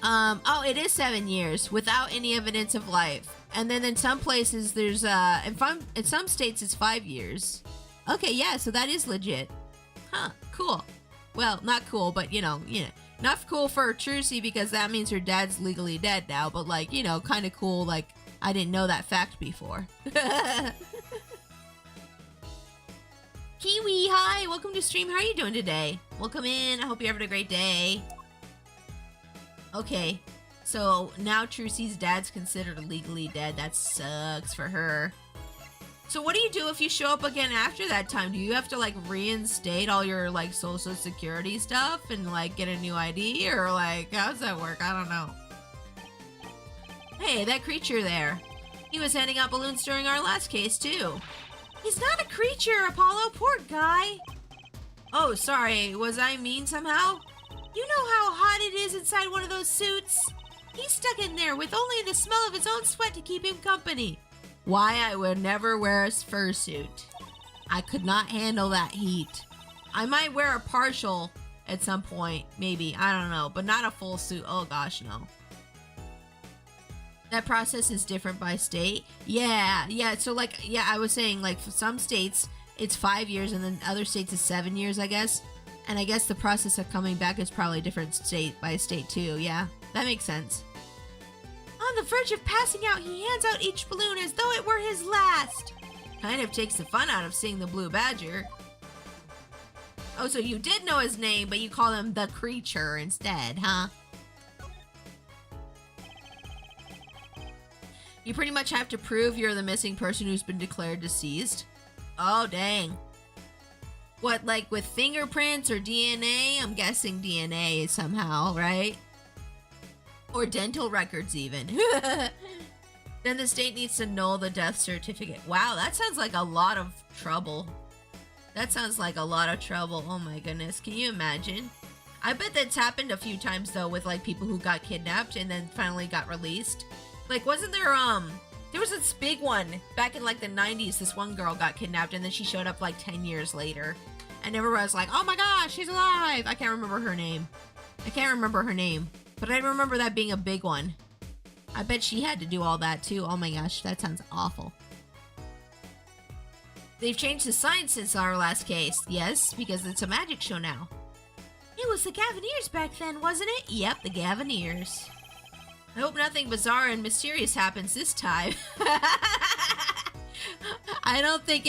Oh, it is 7 years without any evidence of life. And then in some places there's, in some states it's 5 years. Okay, yeah, so that is legit. Huh, cool. Well, not cool, but you know, not cool for Trucy because that means her dad's legally dead now, but like, kind of cool, like, I didn't know that fact before. Kiwi, hi, welcome to stream. How are you doing today? Welcome in. I hope you're having a great day. Okay, so now Trucy's dad's considered legally dead. That sucks for her. So what do you do if you show up again after that time? Do you have to like reinstate all your like social security stuff and like get a new ID, or like how does that work? I don't know. Hey, that creature there. He was handing out balloons during our last case too. He's not a creature, Apollo. Poor guy. Oh, sorry. Was I mean somehow? You know how hot it is inside one of those suits? He's stuck in there with only the smell of his own sweat to keep him company. Why I would never wear a fursuit. I could not handle that heat. I might wear a partial at some point, maybe. I don't know, but not a full suit. Oh gosh, no. That process is different by state. Yeah. So like, yeah, I was saying like for some states it's 5 years and then other states is 7 years, I guess. And I guess the process of coming back is probably different state by state too. Yeah, that makes sense. On the verge of passing out, he hands out each balloon as though it were his last. Kind of takes the fun out of seeing the blue badger. Oh, so you did know his name, but you call him the creature instead, huh? You pretty much have to prove you're the missing person who's been declared deceased. Oh, dang. What, like with fingerprints or DNA? I'm guessing DNA somehow, right? Or dental records even. Then the state needs to null the death certificate. Wow, that sounds like a lot of trouble. Oh my goodness, can you imagine? I bet that's happened a few times though with like people who got kidnapped and then finally got released. Like, wasn't there, there was this big one back in like the 90s. This one girl got kidnapped and then she showed up like 10 years later. And everyone was like, oh my gosh, she's alive. I can't remember her name. But I remember that being a big one. I bet she had to do all that too. Oh my gosh, that sounds awful. They've changed the sign since our last case. Yes, because it's a magic show now. It was the Gavineers back then, wasn't it? Yep, the Gavineers. I hope nothing bizarre and mysterious happens this time. I don't think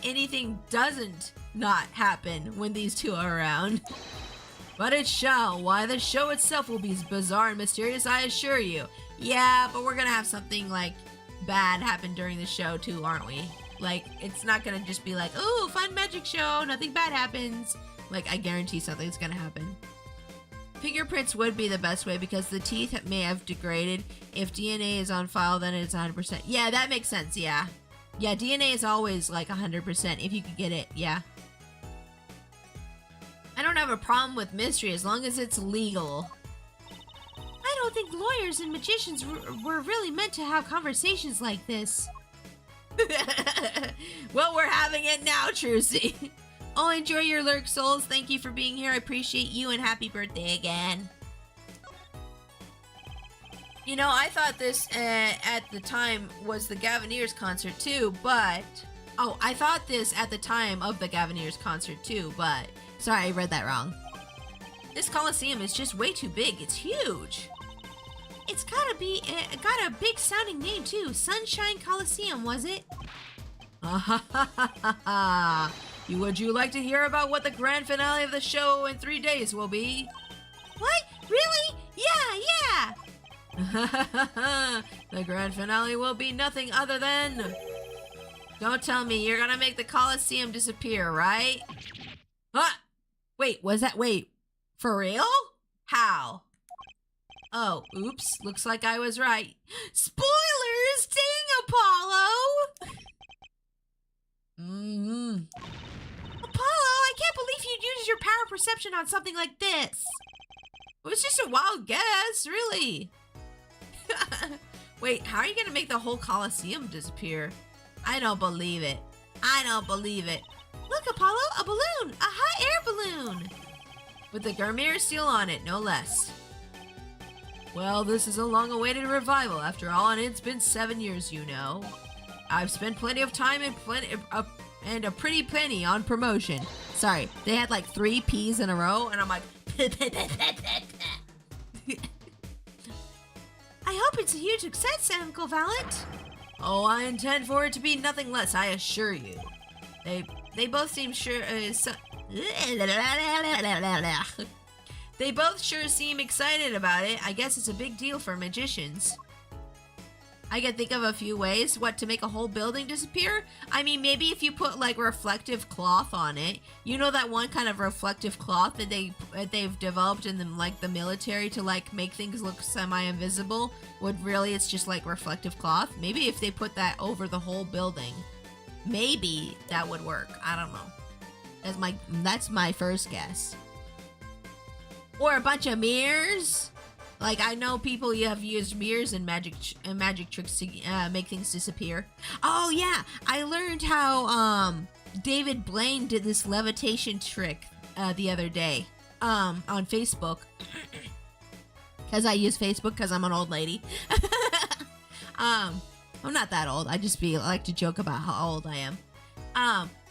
anything doesn't not happen when these two are around. But it shall. Why, the show itself will be bizarre and mysterious, I assure you. Yeah, but we're gonna have something like bad happen during the show too, aren't we? Like, it's not gonna just be like, oh, fun magic show, nothing bad happens. Like, I guarantee something's gonna happen. Fingerprints would be the best way because the teeth may have degraded. If DNA is on file, then it's 100%. Yeah, that makes sense, yeah. Yeah, DNA is always like 100% if you could get it, yeah. I don't have a problem with mystery as long as it's legal. I don't think lawyers and magicians were really meant to have conversations like this. Well, we're having it now, Trucy. Oh, enjoy your lurk, souls. Thank you for being here. I appreciate you and happy birthday again. You know, I thought this at the time was the Gaviniers concert too, but... Oh, I thought this at the time of the Gaviniers concert too, but... Sorry, I read that wrong. This Coliseum is just way too big. It's huge. It's got a big sounding name too. Sunshine Coliseum, was it? Would you like to hear about what the grand finale of the show in 3 days will be? What? Really? Yeah. The grand finale will be nothing other than... Don't tell me you're gonna make the Coliseum disappear, right? Huh? Wait, wait, for real? How? Oh, oops, looks like I was right. Spoilers! Dang, Apollo! Apollo, I can't believe you'd use your power perception on something like this. It was just a wild guess, really. Wait, how are you gonna make the whole Coliseum disappear? I don't believe it. Look, Apollo, a balloon! A hot air balloon! With the Garmir seal on it, no less. Well, this is a long-awaited revival after all, and it's been 7 years, you know. I've spent plenty of time and a pretty penny on promotion. Sorry, they had like 3 P's in a row, and I'm like... I hope it's a huge success, Uncle Valet. Oh, I intend for it to be nothing less, I assure you. They both seem sure... They both sure seem excited about it. I guess it's a big deal for magicians. I can think of a few ways to make a whole building disappear. I mean, maybe if you put like reflective cloth on it. You know that one kind of reflective cloth that they've developed in the military to like make things look semi-invisible. When really it's just like reflective cloth. Maybe if they put that over the whole building, maybe that would work. I don't know. That's my first guess. Or a bunch of mirrors. Like, I know people have used mirrors and magic tricks to make things disappear. Oh, yeah. I learned how David Blaine did this levitation trick the other day on Facebook. Because I use Facebook because I'm an old lady. I'm not that old. I like to joke about how old I am.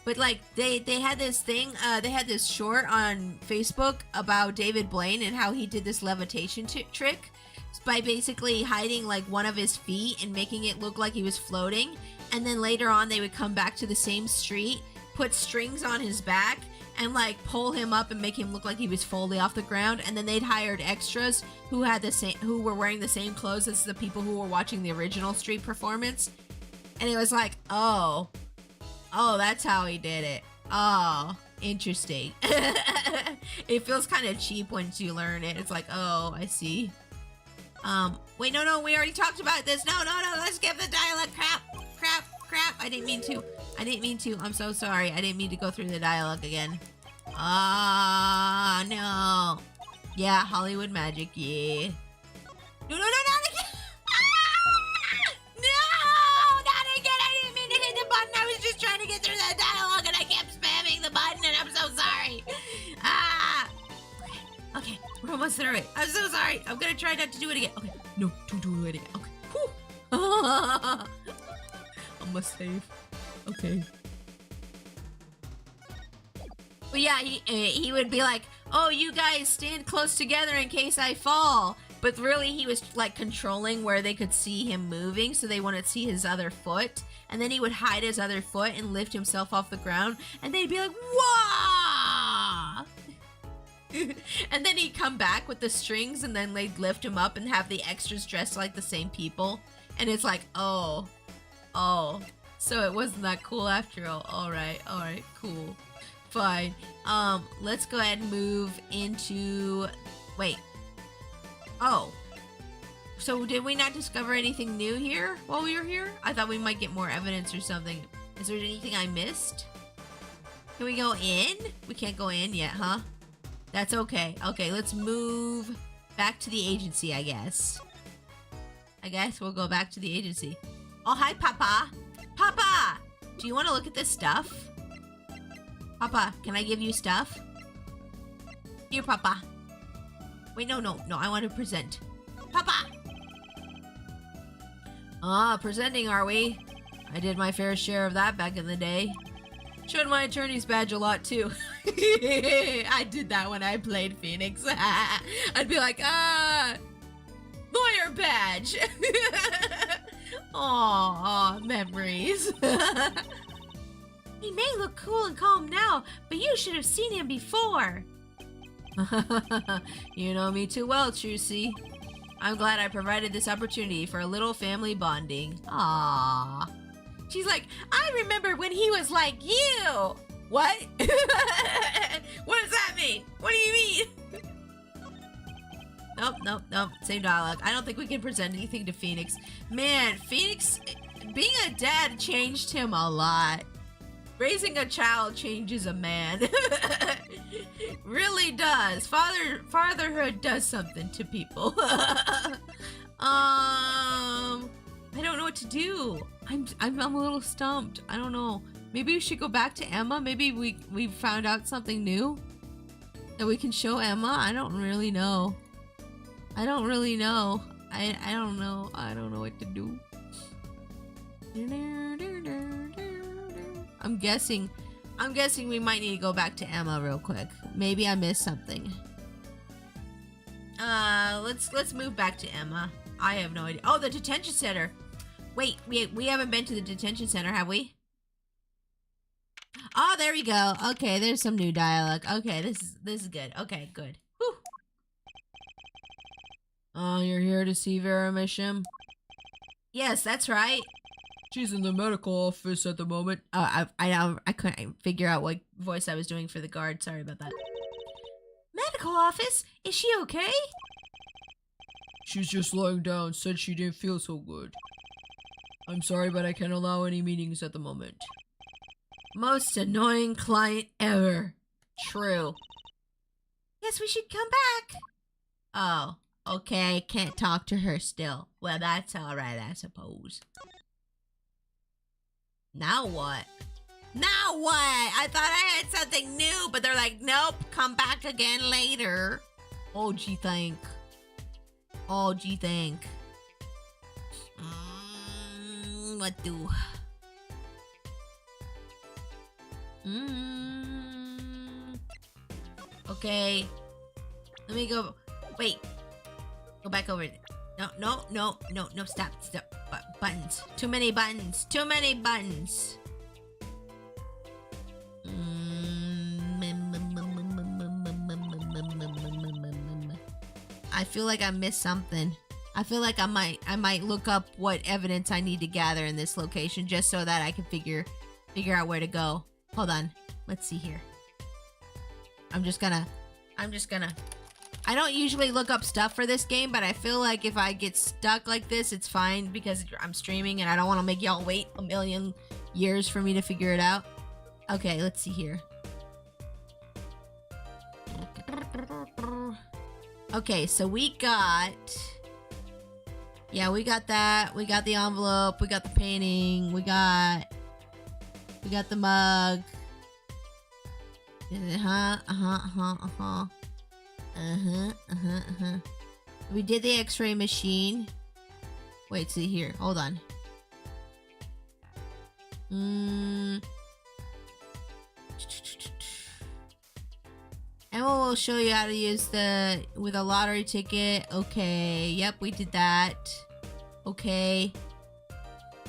But like they had this thing, they had this short on Facebook about David Blaine and how he did this levitation trick by basically hiding like one of his feet and making it look like he was floating. And then later on they would come back to the same street, put strings on his back and like pull him up and make him look like he was fully off the ground. And then they'd hired extras who were wearing the same clothes as the people who were watching the original street performance. And it was like, oh, that's how he did it. Oh, interesting. It feels kind of cheap once you learn it. It's like, oh, I see. Wait, no, we already talked about this. No, let's skip the dialogue. Crap. I didn't mean to. I'm so sorry. I didn't mean to go through the dialogue again. No. Yeah, Hollywood magic, yeah. No, not again. Trying to get through that dialogue and I kept spamming the button and I'm so sorry. Okay, we're almost through it. I'm so sorry. I'm gonna try not to do it again. Okay, no, don't do it again. Okay, whew. I must save. Okay. But yeah, he would be like, oh, you guys stand close together in case I fall. But really, he was like controlling where they could see him moving so they wouldn't see his other foot. And then he would hide his other foot and lift himself off the ground. And they'd be like, whoa! And then he'd come back with the strings and then they'd lift him up and have the extras dressed like the same people. And it's like, oh. So it wasn't that cool after all. Alright, cool. Fine. Let's go ahead and move into... Wait. Oh. So did we not discover anything new here while we were here? I thought we might get more evidence or something. Is there anything I missed? Can we go in? We can't go in yet, huh? That's okay. Okay, let's move back to the agency, I guess. I guess we'll go back to the agency. Oh, hi, Papa. Papa! Do you want to look at this stuff? Papa, can I give you stuff? Here, Papa. Wait, no. I want to present. Papa! Ah, presenting, are we? I did my fair share of that back in the day. Showed my attorney's badge a lot, too. I did that when I played Phoenix. I'd be like, lawyer badge. Aw, memories. He may look cool and calm now, but you should have seen him before. You know me too well, Trucy. I'm glad I provided this opportunity for a little family bonding. Aww. She's like, I remember when he was like you. What? What does that mean? What do you mean? Nope. Same dialogue. I don't think we can present anything to Phoenix. Man, Phoenix, being a dad changed him a lot. Raising a child changes a man. Really does. Fatherhood does something to people. I don't know what to do. I'm a little stumped. I don't know. Maybe we should go back to Emma. Maybe we found out something new that we can show Emma. I don't really know. I don't know. I don't know. I don't know what to do. I'm guessing we might need to go back to Emma real quick. Maybe I missed something. Let's move back to Emma. I have no idea. Oh, the detention center. Wait, we haven't been to the detention center, have we? Oh, there we go. Okay, there's some new dialogue. Okay, this is good. Okay, good. Whew. Oh, you're here to see Vera Mishim? Yes, that's right. She's in the medical office at the moment. I couldn't figure out what voice I was doing for the guard. Sorry about that. Medical office? Is she okay? She's just lying down. Said she didn't feel so good. I'm sorry, but I can't allow any meetings at the moment. Most annoying client ever. True. Guess we should come back. Oh, okay. Can't talk to her still. Well, that's alright, I suppose. Now what? Now what? I thought I had something new, but they're like, nope, come back again later. Oh, gee, think. What do? Okay. Let me go. Wait. Go back over. No, stop. Buttons. Too many buttons. I feel like I missed something. I feel like I might look up what evidence I need to gather in this location just so that I can figure out where to go. Hold on. Let's see here. I'm just gonna I don't usually look up stuff for this game, but I feel like if I get stuck like this, it's fine because I'm streaming and I don't want to make y'all wait a million years for me to figure it out. Okay, let's see here. Okay, so we got that. We got the envelope. We got the painting. We got the mug. We did the X-ray machine. Wait, see here. Hold on. Emma will show you how to use with a lottery ticket. Okay. Yep, we did that. Okay.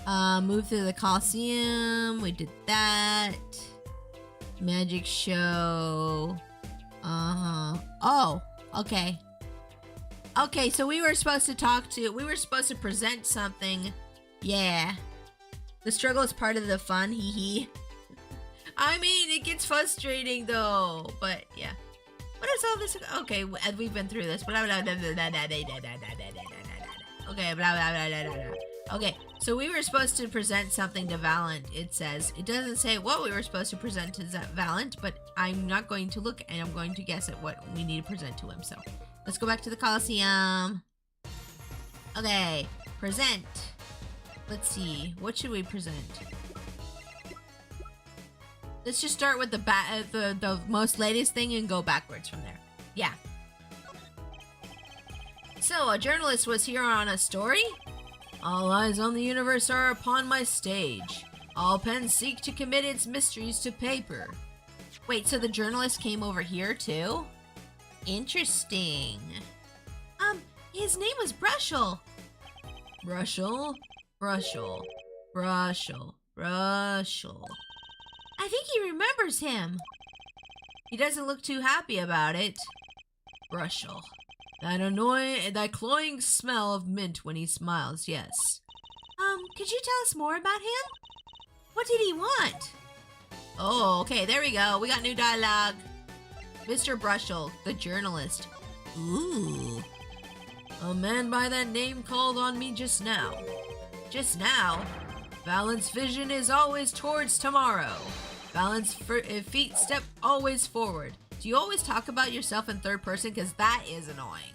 Move through the Coliseum. We did that. Magic show. Oh, okay. Okay, so we were supposed to present something. Yeah. The struggle is part of the fun, hee hee. I mean, it gets frustrating though, but yeah. What is all this? Okay, we've been through this. Blah, blah, blah, blah, blah, blah, blah, blah, blah. Okay, blah, blah, blah, blah, blah, blah. Okay, so we were supposed to present something to Valent, it says. It doesn't say what we were supposed to present to Valent, but I'm not going to look, and I'm going to guess at what we need to present to him. So, let's go back to the Coliseum. Okay, present. Let's see, what should we present? Let's just start with the most latest thing and go backwards from there. Yeah. So, a journalist was here on a story? All eyes on the universe are upon my stage. All pens seek to commit its mysteries to paper. Wait, so the journalist came over here too? Interesting. His name was Brushel. Brushel? Brushel. Brushel. Brushel. I think he remembers him. He doesn't look too happy about it. Brushel. That cloying smell of mint when he smiles, yes. Could you tell us more about him? What did he want? Oh, okay, there we go. We got new dialogue. Mr. Brushel, the journalist. Ooh. A man by that name called on me just now. Just now? Valent's vision is always towards tomorrow. Valent's feet step always forward. Do you always talk about yourself in third person? Because that is annoying.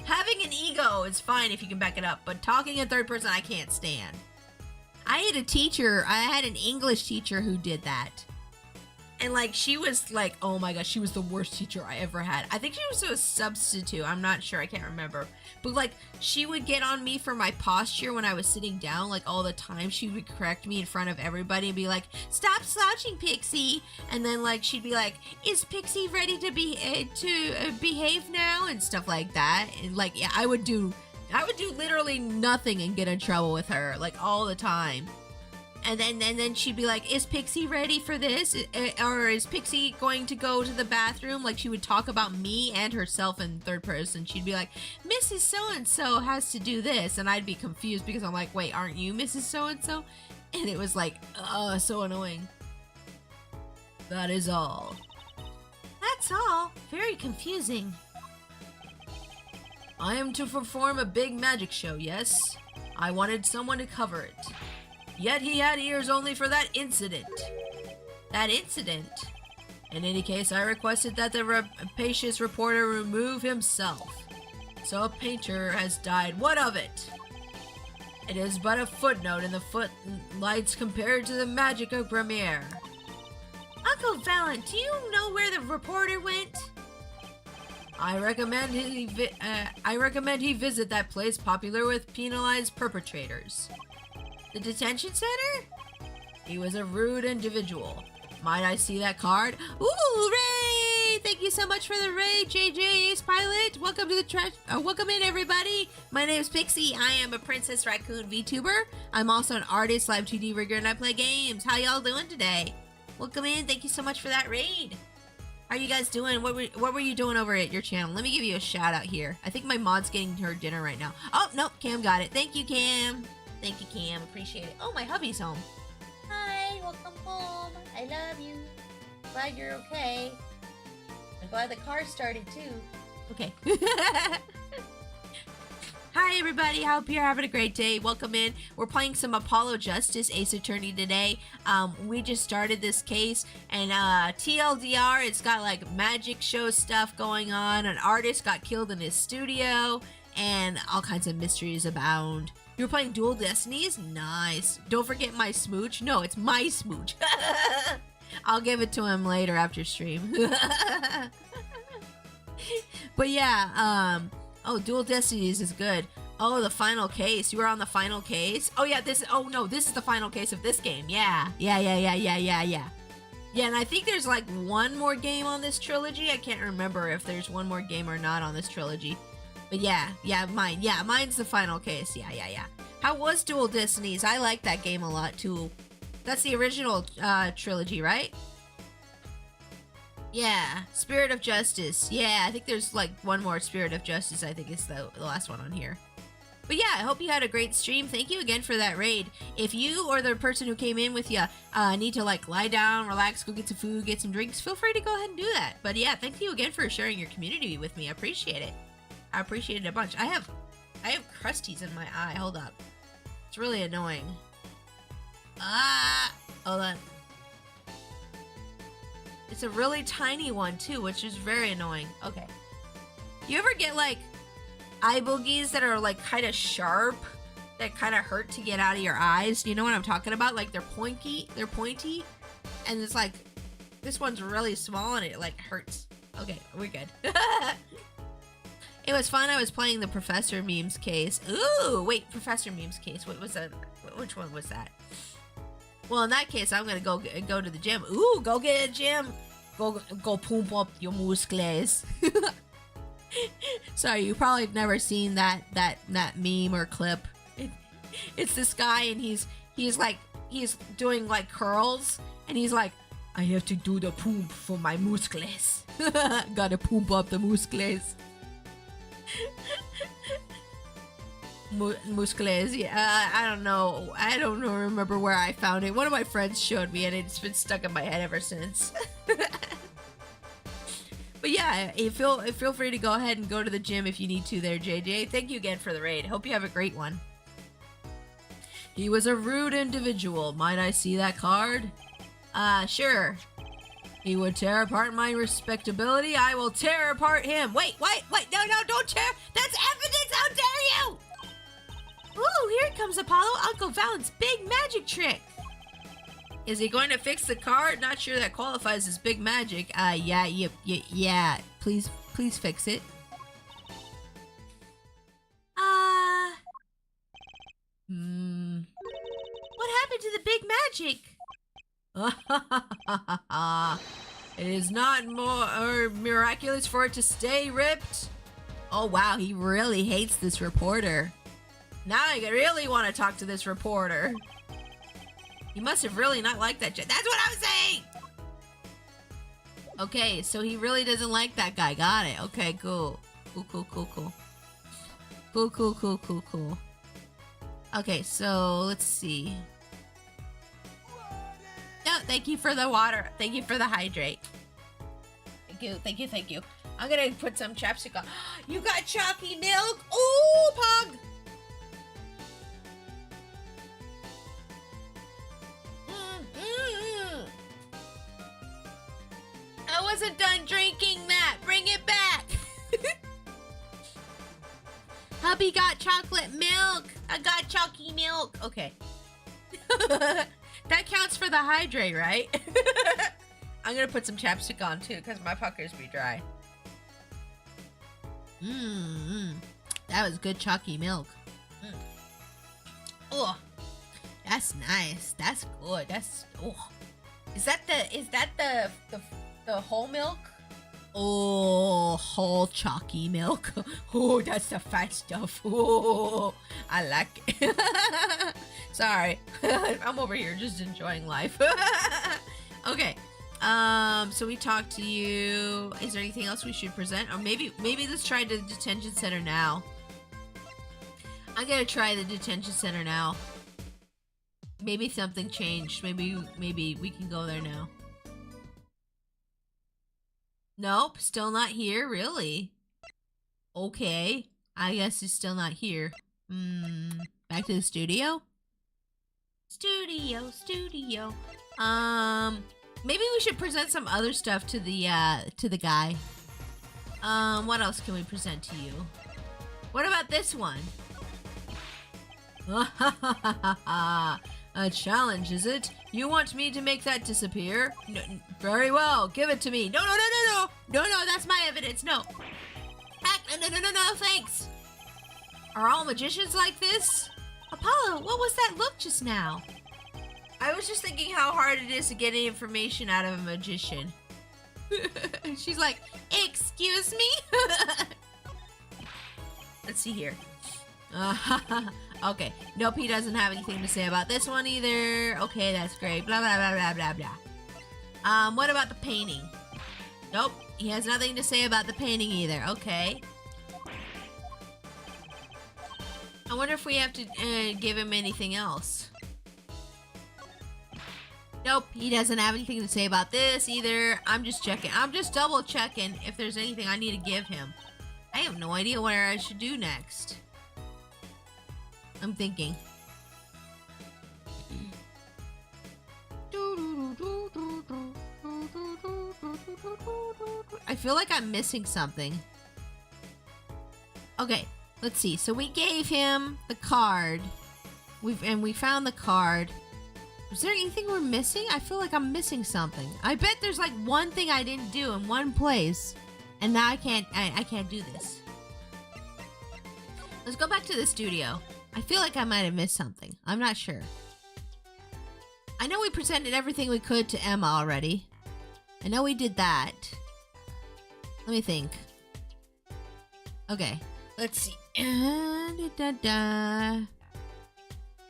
Having an ego is fine if you can back it up, but talking in third person I can't stand. I had an English teacher who did that. And like, she was like, oh my gosh, she was the worst teacher I ever had. I think she was a substitute. I'm not sure. I can't remember. But like, she would get on me for my posture when I was sitting down, like all the time. She would correct me in front of everybody and be like, stop slouching, Pixie. And then like, she'd be like, is Pixie ready to behave now? And stuff like that. And like, yeah, I would do literally nothing and get in trouble with her, like all the time. And then she'd be like, is Pixie ready for this? Or is Pixie going to go to the bathroom? Like, she would talk about me and herself in third person. She'd be like, Mrs. So-and-so has to do this. And I'd be confused because I'm like, wait, aren't you Mrs. So-and-so? And it was like, so annoying. That is all. That's all. Very confusing. I am to perform a big magic show, yes? I wanted someone to cover it. Yet he had ears only for that incident. That incident? In any case, I requested that the rapacious reporter remove himself. So a painter has died. What of it? It is but a footnote in the footlights compared to the magic of Premiere. Uncle Valent, do you know where the reporter went? I recommend he visit that place popular with penalized perpetrators. The detention center? He was a rude individual. Might I see that card? Ooh, Ray! Thank you so much for the raid, JJ Ace Pilot. Welcome to the welcome in, everybody. My name is Pixie. I am a Princess Raccoon VTuber. I'm also an artist, live 2D rigger, and I play games. How y'all doing today? Welcome in. Thank you so much for that raid. How are you guys doing? What were you doing over at your channel? Let me give you a shout out here. I think my mod's getting her dinner right now. Oh, nope, Cam got it. Thank you, Cam. Thank you, Cam. Appreciate it. Oh, my hubby's home. Hi, welcome home. I love you. Glad you're okay. I'm glad the car started too. Okay. Hi, everybody. I hope you're having a great day. Welcome in. We're playing some Apollo Justice Ace Attorney today. We just started this case, and TLDR, it's got like magic show stuff going on. An artist got killed in his studio, and all kinds of mysteries abound. You were playing Dual Destinies? Nice. Don't forget my smooch. No, it's my smooch. I'll give it to him later after stream. But yeah, oh, Dual Destinies is good. Oh, the final case. You were on the final case? Oh yeah, this is the final case of this game. Yeah, and I think there's like one more game on this trilogy. I can't remember if there's one more game or not on this trilogy. But mine's the final case. Yeah. How was Dual Destinies? I like that game a lot too. That's the original trilogy, right? Yeah, Spirit of Justice. Yeah, I think there's like one more Spirit of Justice. I think is the last one on here. But yeah, I hope you had a great stream. Thank you again for that raid. If you or the person who came in with you need to like lie down, relax, go get some food, get some drinks, feel free to go ahead and do that. But yeah, thank you again for sharing your community with me. I appreciate it. I appreciate it a bunch. I have crusties in my eye. Hold up. It's really annoying. Hold on. It's a really tiny one too, which is very annoying. Okay. You ever get like eye boogies that are like kind of sharp, that kind of hurt to get out of your eyes? You know what I'm talking about? Like they're pointy, and it's like this one's really small and it like hurts. Okay, we're good. It was fun. I was playing the Professor Memes case. Ooh, wait, Professor Memes case. What was that? Which one was that? Well, in that case, I'm gonna go to the gym. Ooh, go get a gym. Go pump up your muscles. Sorry, you probably have never seen that meme or clip. It's this guy and he's doing like curls and he's like, I have to do the pump for my muscles. Gotta pump up the muscles. Muscles, yeah. I don't know. Remember where I found it. One of my friends showed me and it's been stuck in my head ever since. But yeah, feel free to go ahead and go to the gym if you need to there, JJ. Thank you again for the raid. Hope you have a great one. He was a rude individual. Might I see that card? Sure. He would tear apart my respectability. I will tear apart him. Wait. No, don't tear. That's evidence. How dare you? Ooh, here comes Apollo. Uncle Valen's big magic trick. Is he going to fix the card? Not sure that qualifies as big magic. Yeah. Please fix it. What happened to the big magic? It is not more miraculous for it to stay ripped. Oh wow, he really hates this reporter. Now I really want to talk to this reporter. He must have really not liked that. That's what I was saying! Okay, so he really doesn't like that guy. Got it. Okay, cool. Cool. Okay, so let's see. No, thank you for the water. Thank you for the hydrate. Thank you. I'm gonna put some chapstick on. You got chalky milk? Ooh, Pug! I wasn't done drinking that. Bring it back. Hubby got chocolate milk. I got chalky milk. Okay. That counts for the hydrate, right? I'm gonna put some chapstick on too, because my puckers be dry. That was good chalky milk. Oh, that's nice. That's good. That's Is that the whole milk? Oh, whole chalky milk. Oh, that's the fat stuff. Oh, I like it. Sorry. I'm over here just enjoying life. Okay. So we talked to you. Is there anything else we should present? Or maybe let's try the detention center now. I'm gonna try the detention center now. Maybe something changed. Maybe we can go there now. Nope, still not here, really? Okay, I guess he's still not here. Back to the studio? Studio. Maybe we should present some other stuff to the guy. What else can we present to you? What about this one? A challenge, is it? You want me to make that disappear? No, very well, give it to me. No, that's my evidence, no. Heck, no, thanks. Are all magicians like this? Apollo, what was that look just now? I was just thinking how hard it is to get any information out of a magician. She's like, excuse me? Let's see here. Okay, nope, he doesn't have anything to say about this one either. Okay, that's great. Blah, blah, blah, blah, blah, blah. What about the painting? Nope, he has nothing to say about the painting either. Okay. wonder if we have to give him anything else. Nope, he doesn't have anything to say about this either. I'm just checking. I'm just double checking if there's anything I need to give him. I have no idea what I should do next. I'm thinking. I feel like I'm missing something. Okay, let's see. So we gave him the card. We found the card. Is there anything we're missing? I feel like I'm missing something. I bet there's like one thing I didn't do in one place. And now I can't do this. Let's go back to the studio. I feel like I might have missed something. I'm not sure. I know we presented everything we could to Emma already. I know we did that. Let me think. Okay, let's see.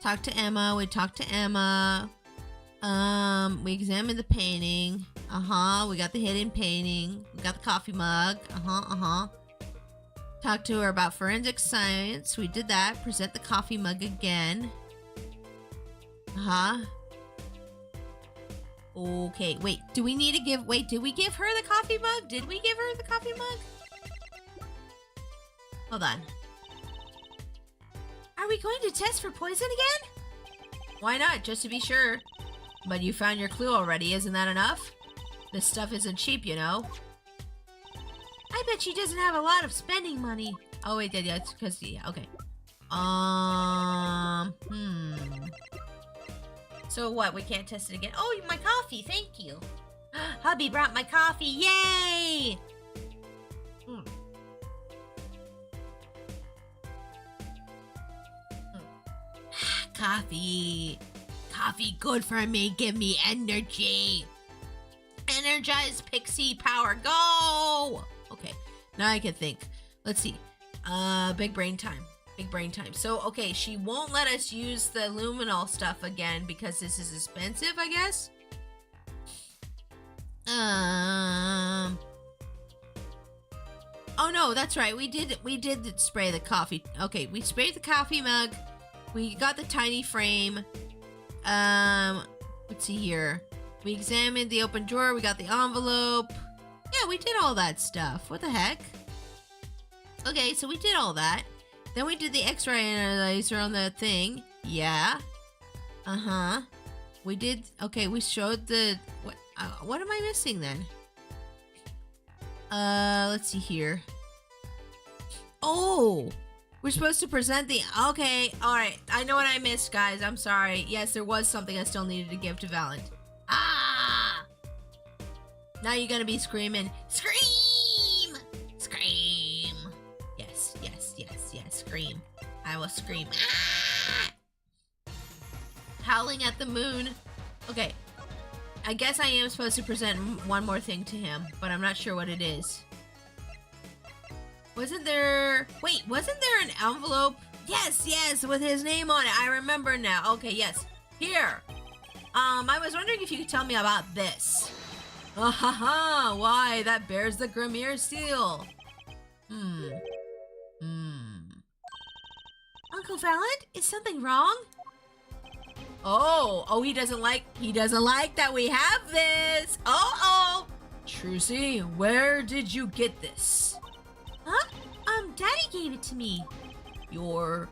Talk to Emma. We talked to Emma. We examined the painting. We got the hidden painting. We got the coffee mug. Talked to her about forensic science. We did that. Present the coffee mug again. Okay, wait. Do we need to give... Wait, did we give her the coffee mug? Did we give her the coffee mug? Hold on. Are we going to test for poison again? Why not, just to be sure. But you found your clue already, isn't that enough? This stuff isn't cheap, you know. I bet she doesn't have a lot of spending money. Oh, wait, yeah, it's because... Yeah, okay. So what, we can't test it again? Oh, my coffee, thank you. Hubby brought my coffee, yay! Coffee. Coffee good for me, give me energy. Energize pixie power, go! Okay, now I can think. Let's see. Big brain time. Big brain time. So, okay, she won't let us use the luminol stuff again because this is expensive, I guess. Oh no, that's right. We did spray the coffee. Okay, we sprayed the coffee mug. We got the tiny frame. Let's see here. We examined the open drawer. We got the envelope. Yeah, we did all that stuff. What the heck? Okay, so we did all that. Then we did the X-ray analyzer on the thing. Yeah. We did... Okay, we showed the... What am I missing then? Let's see here. Oh! We're supposed to present the... Okay, alright. I know what I missed, guys. I'm sorry. Yes, there was something I still needed to give to Valent. Ah! Now you're gonna be screaming. Scream! Scream! Yes, yes, yes, yes. Scream. I will scream. Ah! Howling at the moon. Okay. I guess I am supposed to present one more thing to him, but I'm not sure what it is. Wasn't there... Wait, wasn't there an envelope? Yes, yes, with his name on it. I remember now. Okay, yes. Here. I was wondering if you could tell me about this. Why, that bears the Grimmier seal. Uncle Valent, is something wrong? Oh, he doesn't like that we have this. Trucy, where did you get this? Huh? Daddy gave it to me. Your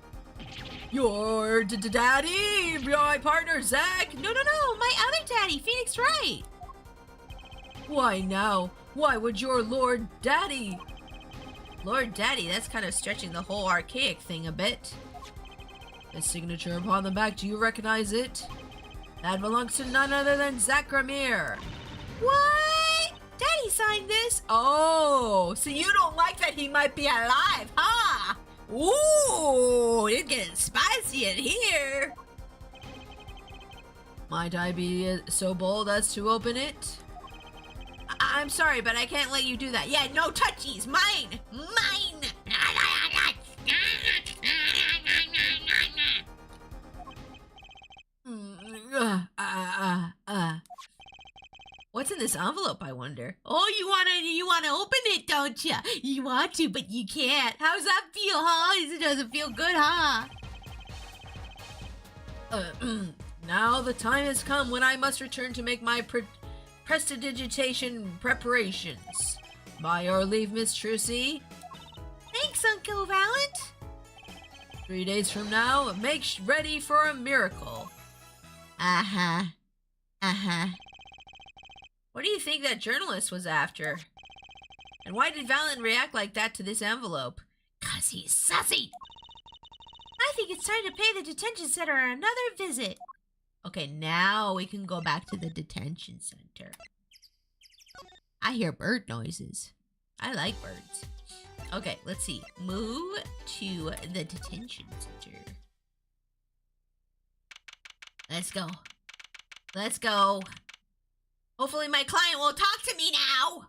daddy? My partner, Zach? No, my other daddy, Phoenix Wright. Why now? Why would your Lord Daddy? Lord Daddy, that's kind of stretching the whole archaic thing a bit. The signature upon the back, do you recognize it? That belongs to none other than Zach Grimmier. What? Daddy signed this? Oh, so you don't like that he might be alive, huh? Ooh, it's getting spicy in here. Might I be so bold as to open it? I'm sorry, but I can't let you do that. Yeah, no touchies. Mine. Mine. What's in this envelope, I wonder? Oh, you wanna open it, don't you? You want to, but you can't. How's that feel, huh? It doesn't feel good, huh? Now the time has come when I must return to make my prestidigitation preparations. By your leave, Miss Trucy. Thanks, Uncle Valent. 3 days from now, make ready for a miracle. Uh-huh. What do you think that journalist was after? And why did Valent react like that to this envelope? 'Cause he's sassy. I think it's time to pay the detention center another visit. Okay, now we can go back to the detention center. I hear bird noises. I like birds. Okay, let's see. Move to the detention center. Let's go. Let's go. Hopefully my client will talk to me now.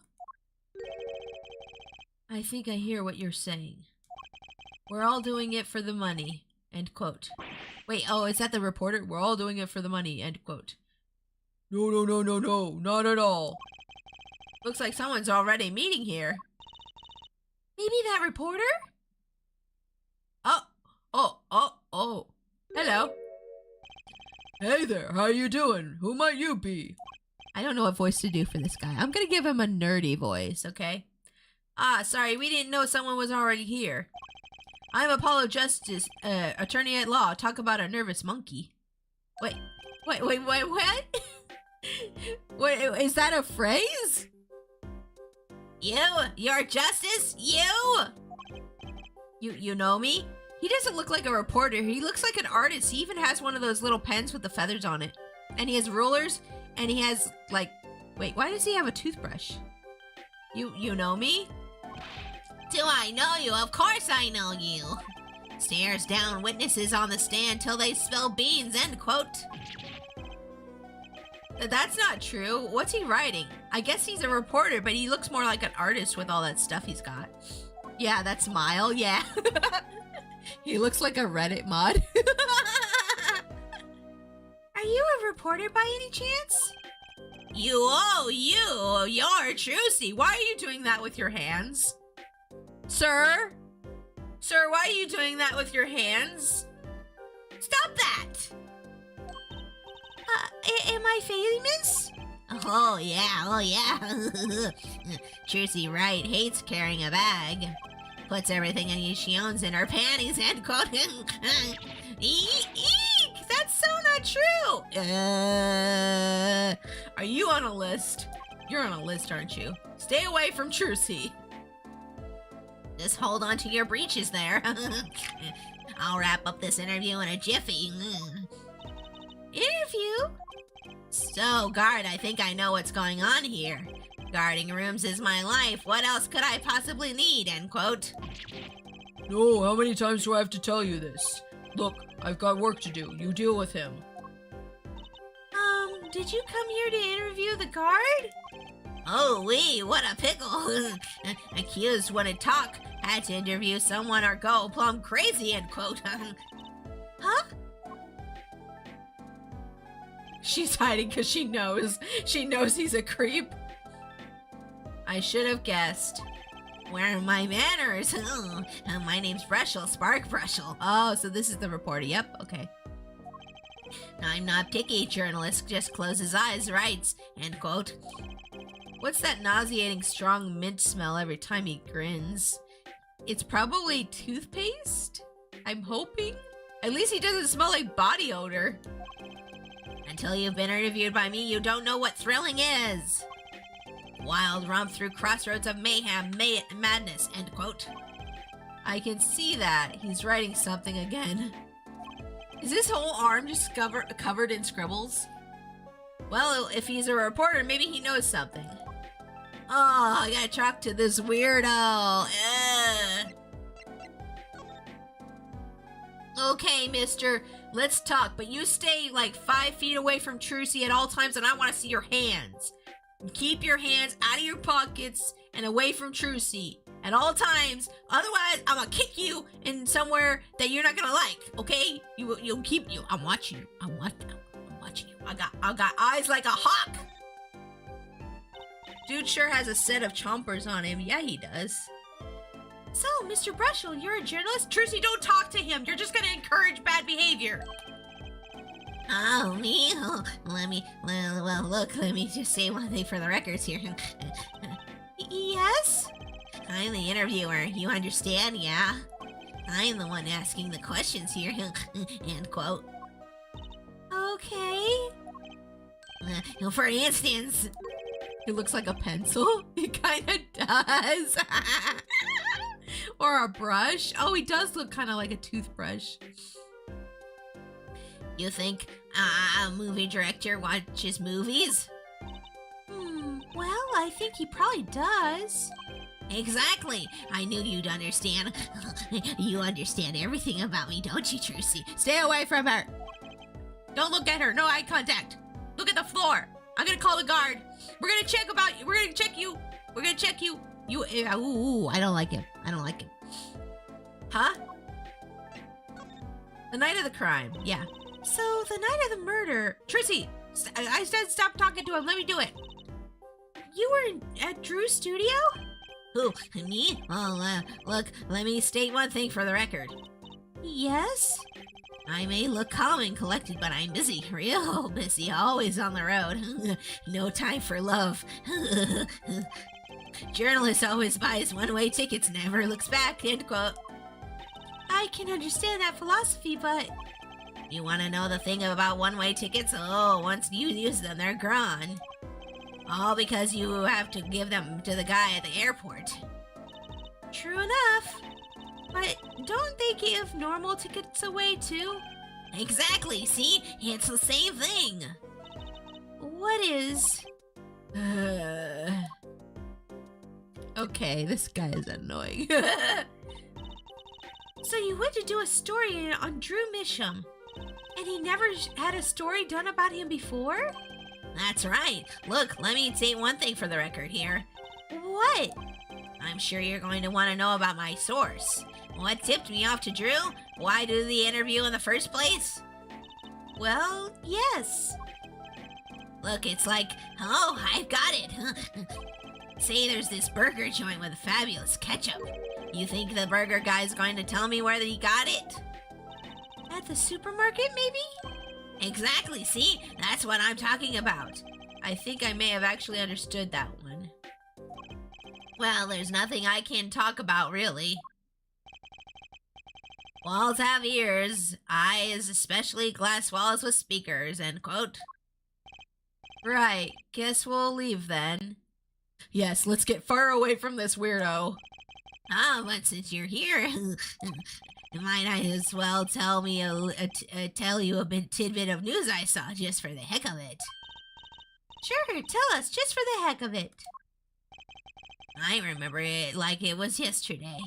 I think I hear what you're saying. We're all doing it for the money. End quote. Wait, oh, is that the reporter? We're all doing it for the money. End quote. No, not at all. Looks like someone's already meeting here. Maybe that reporter? Oh. Hello. Hey there, how you doing? Who might you be? I don't know what voice to do for this guy. I'm gonna give him a nerdy voice, okay? Sorry, we didn't know someone was already here. I'm Apollo Justice, attorney at law. Talk about a nervous monkey. Wait, what? Wait, is that a phrase? You're Justice? You know me? He doesn't look like a reporter. He looks like an artist. He even has one of those little pens with the feathers on it. And he has rulers, and he has, like... Wait, why does he have a toothbrush? You know me? Do I know you? Of course I know you. Stares down witnesses on the stand till they spill beans, end quote. That's not true. What's he writing? I guess he's a reporter, but he looks more like an artist with all that stuff he's got. Yeah, that smile, yeah. He looks like a Reddit mod. Are you a reporter by any chance? You're Trucy. Why are you doing that with your hands? Sir, why are you doing that with your hands? Stop that! Am I famous? Oh yeah. Trucy Wright hates carrying a bag. Puts everything she owns in her panties, end quote. Eek! That's so not true! Are you on a list? You're on a list, aren't you? Stay away from Trucy. Just hold on to your breeches there. I'll wrap up this interview in a jiffy. Interview? So, guard, I think I know what's going on here. Guarding rooms is my life. What else could I possibly need, end quote. No, how many times do I have to tell you this? Look, I've got work to do. You deal with him. Did you come here to interview the guard? Oh, wee, what a pickle. Accused wouldn't talk. Had to interview someone or go plumb crazy, end quote. Huh? She's hiding because she knows he's a creep. I should have guessed. Where are my manners? My name's Brushel, Spark Brushel. Oh, so this is the reporter. Yep, okay. I'm not picky, journalist. Just close his eyes, writes, end quote. What's that nauseating strong mint smell every time he grins? It's probably toothpaste? I'm hoping? At least he doesn't smell like body odor. Until you've been interviewed by me, you don't know what thrilling is. Wild romp through crossroads of mayhem, madness, end quote. I can see that. He's writing something again. Is his whole arm just covered in scribbles? Well, if he's a reporter, maybe he knows something. Oh, I gotta talk to this weirdo. Okay, mister, let's talk, but you stay like 5 feet away from Trucy at all times, and I want to see your hands. Keep your hands out of your pockets and away from Trucy at all times. Otherwise, I'm gonna kick you in somewhere that you're not gonna like. Okay? You'll keep you. I'm watching you. I'm watching you. I got eyes like a hawk. Dude sure has a set of chompers on him. Yeah, he does. So, Mr. Brushel, you're a journalist? Trucy, don't talk to him. You're just gonna encourage bad behavior. Oh, me? Oh, well, look, let me just say one thing for the records here. Yes? I'm the interviewer, you understand, yeah? I'm the one asking the questions here, end quote. Okay. For instance, It looks like a pencil. It kind of does. Or a brush. Oh, he does look kind of like a toothbrush. you think a movie director watches movies? Well, I think he probably does. Exactly. I knew you'd understand. You understand everything about me, don't you, Trucy? Stay away from her. Don't look at her. No eye contact. Look at the floor. I'm gonna call the guard. We're gonna check about you. We're gonna check you. We're gonna check you. Ooh, I don't like him. I don't like him. Huh? The night of the crime. Yeah. So the night of the murder. Trissy, I said stop talking to him. Let me do it. You were at Drew's studio? Who, me? Oh, look, let me state one thing for the record. Yes? I may look calm and collected, but I'm busy, real busy, always on the road. No time for love. Journalist always buys one-way tickets, never looks back, end quote. I can understand that philosophy, but... You want to know the thing about one-way tickets? Oh, once you use them, they're gone. All because you have to give them to the guy at the airport. True enough. But don't they give normal tickets away too? Exactly, see? It's the same thing. What is... Okay, this guy is annoying. So you went to do a story on Drew Misham, and he never had a story done about him before? That's right. Look, let me say one thing for the record here. What? I'm sure you're going to want to know about my source. What tipped me off to Drew? Why do the interview in the first place? Well, yes. Look, it's like, oh, I've got it. Say there's this burger joint with fabulous ketchup. You think the burger guy's going to tell me where he got it? At the supermarket, maybe? Exactly, see? That's what I'm talking about. I think I may have actually understood that one. Well, there's nothing I can talk about, really. Walls have ears, eyes, especially glass walls with speakers, end quote. Right, guess we'll leave then. Yes, let's get far away from this weirdo. Ah, but since you're here, might I as well tell you a tidbit of news I saw just for the heck of it. Sure, tell us, just for the heck of it. I remember it like it was yesterday.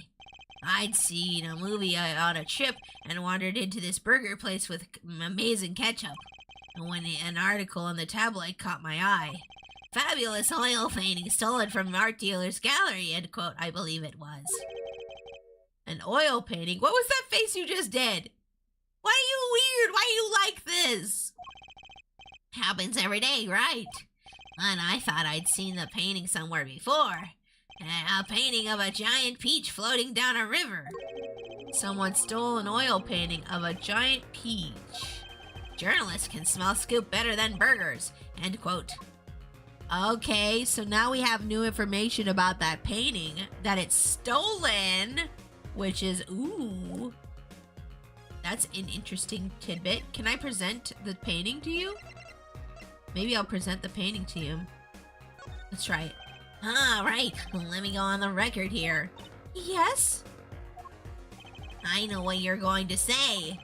I'd seen a movie on a trip and wandered into this burger place with amazing ketchup. And when an article in the tabloid caught my eye. Fabulous oil painting stolen from art dealer's gallery, end quote, I believe it was. An oil painting? What was that face you just did? Why are you weird? Why are you like this? Happens every day, right? And I thought I'd seen the painting somewhere before. A painting of a giant peach floating down a river. Someone stole an oil painting of a giant peach. Journalists can smell scoop better than burgers, end quote. Okay, so now we have new information about that painting, that it's stolen, which is, ooh, that's an interesting tidbit. Can I present the painting to you? Maybe I'll present the painting to you. Let's try it. All right, let me go on the record here. Yes? I know what you're going to say.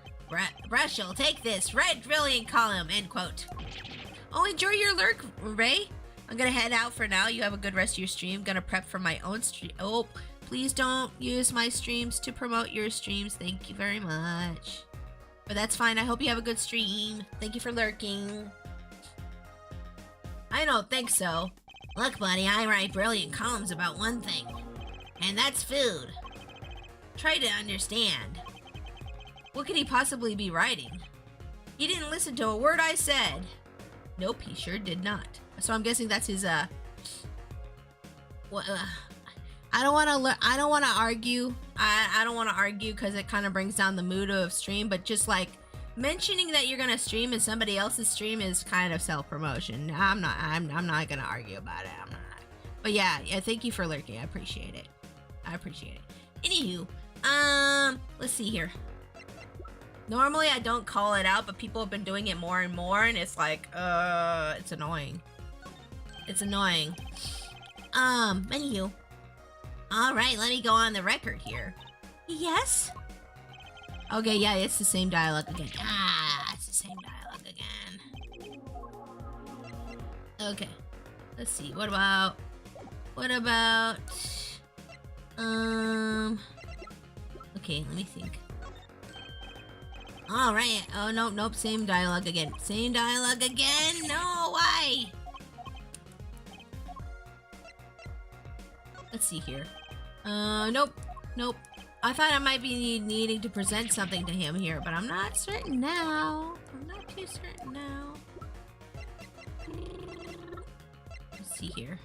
Brush'll take this red brilliant column, end quote. Oh, enjoy your lurk, Ray. I'm gonna head out for now. You have a good rest of your stream. Gonna prep for my own stream. Oh, please don't use my streams to promote your streams. Thank you very much. But that's fine. I hope you have a good stream. Thank you for lurking. I don't think so. Look, buddy, I write brilliant columns about one thing, and that's food. Try to understand. What could he possibly be writing? He didn't listen to a word I said. Nope, he sure did not. So I'm guessing that's his, I don't want to argue. I don't want to argue because it kind of brings down the mood of stream, but just like mentioning that you're gonna stream in somebody else's stream is kind of self-promotion. I'm not gonna argue about it. I'm not. But yeah, thank you for lurking. I appreciate it. Anywho, let's see here. Normally I don't call it out, but people have been doing it more and more, and it's like, it's annoying. Anywho. Alright, let me go on the record here. Yes? Okay, yeah, it's the same dialogue again. It's the same dialogue again. Okay. Let's see, what about... Okay, let me think. Alright, oh, nope, same dialogue again. No, why? Let's see here. Nope. I thought I might be needing to present something to him here, but I'm not certain now. I'm not too certain now. Let's see here.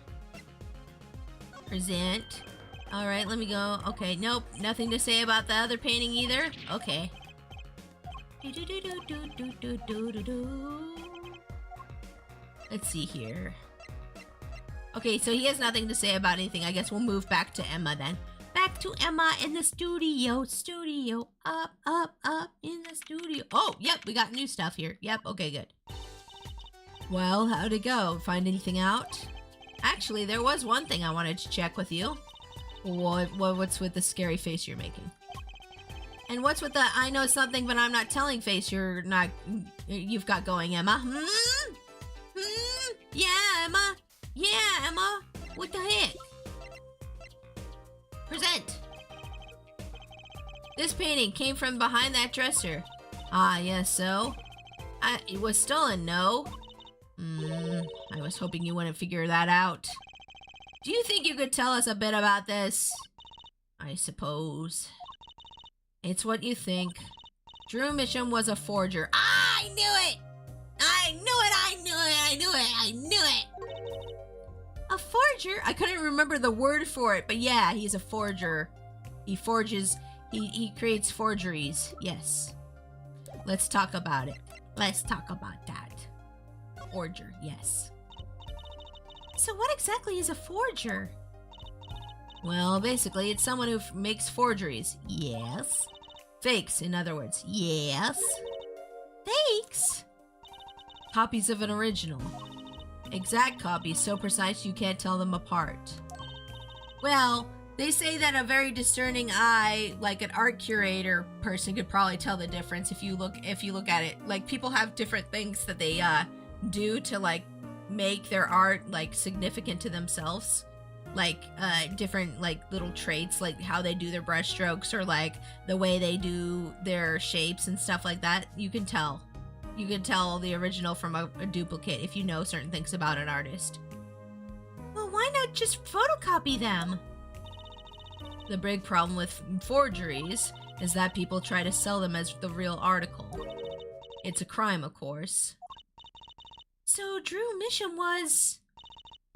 Present. Alright, let me go. Okay, nope. Nothing to say about the other painting either. Okay. Let's see here. Okay, so he has nothing to say about anything. I guess we'll move back to Emma then. Back to Emma in the studio. Up in the studio. Oh, yep, we got new stuff here. Yep, okay, good. Well, how'd it go? Find anything out? Actually, there was one thing I wanted to check with you. What's with the scary face you're making? And what's with the I know something but I'm not telling face you've got going, Emma? Yeah, Emma. Yeah, Emma. What the heck? Present. This painting came from behind that dresser. Ah, yes, so? It was stolen, no? I was hoping you wouldn't figure that out. Do you think you could tell us a bit about this? I suppose. It's what you think. Drew Mitchum was a forger. I knew it! I knew it! A forger? I couldn't remember the word for it, but yeah, he's a forger. He forges, he creates forgeries, yes. Let's talk about it. Let's talk about that. Forger, yes. So what exactly is a forger? Well, basically, it's someone who makes forgeries. Yes. Fakes, in other words. Yes. Fakes? Copies of an original. Exact copies, so precise you can't tell them apart. Well, they say that a very discerning eye, like an art curator person, could probably tell the difference if you look at it. Like, people have different things that they do to like make their art like significant to themselves. Like different like little traits, like how they do their brush strokes or like the way they do their shapes and stuff like that. You can tell the original from a duplicate if you know certain things about an artist. Well, why not just photocopy them? The big problem with forgeries is that people try to sell them as the real article. It's a crime, of course. So Drew Mitchum was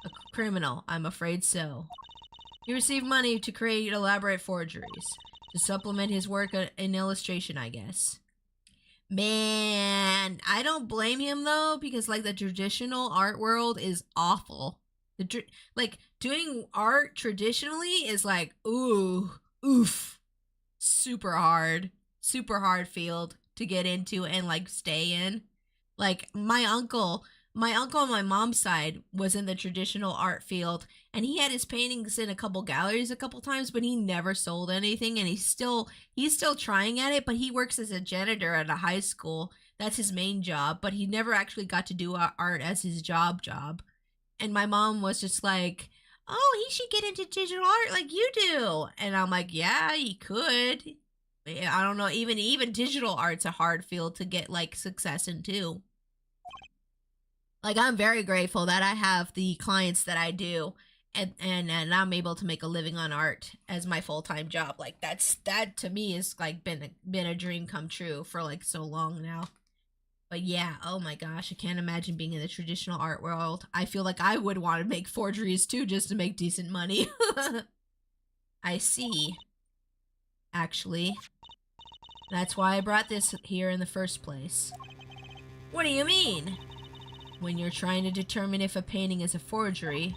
a criminal, I'm afraid so. He received money to create elaborate forgeries, to supplement his work in illustration, I guess. Man, I don't blame him though, because like the traditional art world is awful. Like doing art traditionally is like, oof, super hard field to get into and like stay in. Like my uncle on my mom's side was in the traditional art field, and he had his paintings in a couple galleries a couple times, but he never sold anything, and he's still trying at it, but he works as a janitor at a high school. That's his main job, but he never actually got to do art as his job. And my mom was just like, oh, he should get into digital art like you do. And I'm like, yeah, he could. I don't know, even digital art's a hard field to get like success in too. Like, I'm very grateful that I have the clients that I do, and I'm able to make a living on art as my full-time job. Like, that to me is like been a dream come true for like so long now. But yeah, oh my gosh, I can't imagine being in the traditional art world. I feel like I would want to make forgeries too, just to make decent money. I see. Actually, That's why I brought this here in the first place. What do you mean? When you're trying to determine if a painting is a forgery,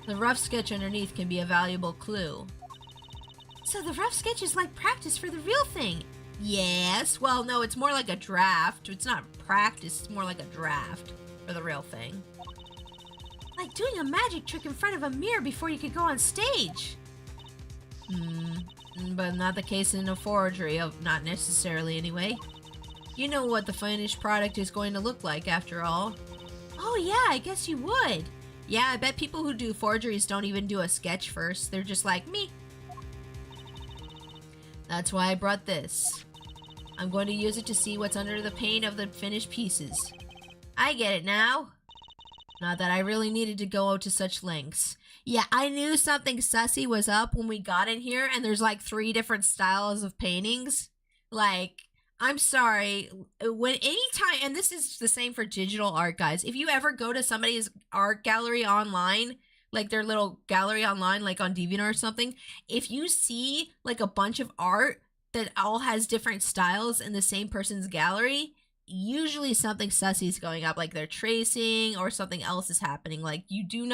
the rough sketch underneath can be a valuable clue. So the rough sketch is like practice for the real thing? Yes. Well, no, it's more like a draft. It's not practice, it's more like a draft for the real thing. Like doing a magic trick in front of a mirror before you could go on stage. But not the case in a forgery, not necessarily anyway. You know what the finished product is going to look like after all. Oh yeah, I guess you would. Yeah, I bet people who do forgeries don't even do a sketch first. They're just like me. That's why I brought this. I'm going to use it to see what's under the paint of the finished pieces. I get it now. Not that I really needed to go to such lengths. Yeah, I knew something sussy was up when we got in here, and there's like 3 different styles of paintings. Like, I'm sorry, anytime, and this is the same for digital art, guys. If you ever go to somebody's art gallery online, like their little gallery online, like on DeviantArt or something, if you see like a bunch of art that all has different styles in the same person's gallery, usually something sussy is going up, like they're tracing or something else is happening. Like usually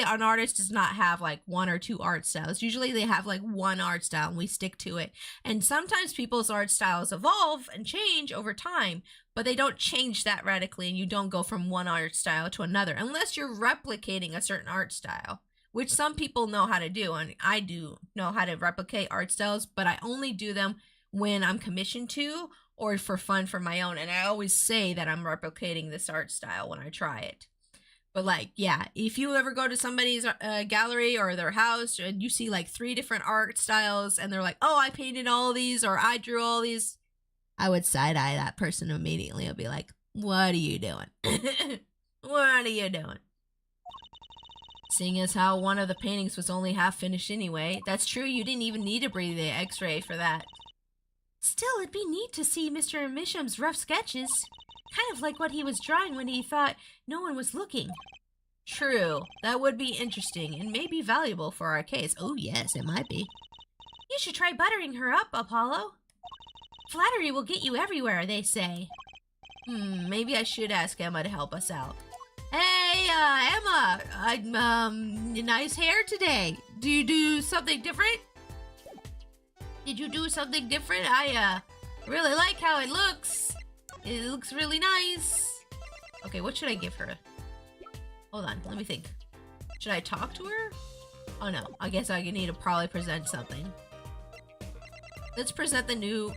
an artist does not have like 1 or 2 art styles. Usually they have like 1 art style and we stick to it. And sometimes people's art styles evolve and change over time, but they don't change that radically, and you don't go from 1 art style to another unless you're replicating a certain art style, which some people know how to do. And I do know how to replicate art styles, but I only do them when I'm commissioned to or for fun for my own. And I always say that I'm replicating this art style when I try it. But like, yeah, if you ever go to somebody's gallery or their house and you see like 3 different art styles and they're like, oh, I painted all these or I drew all these, I would side-eye that person immediately. I'd be like, what are you doing? What are you doing? Seeing as how one of the paintings was only half finished anyway. That's true, you didn't even need to breathe the x-ray for that. Still, it'd be neat to see Mr. Misham's rough sketches. Kind of like what he was drawing when he thought no one was looking. True, that would be interesting and maybe valuable for our case. Oh yes, it might be. You should try buttering her up, Apollo. Flattery will get you everywhere, they say. Maybe I should ask Emma to help us out. Hey, Emma, nice hair today. Do you do something different? Did you do something different? I, really like how it looks. It looks really nice. Okay, what should I give her? Hold on, let me think. Should I talk to her? Oh no, I guess I need to probably present something. Let's present the new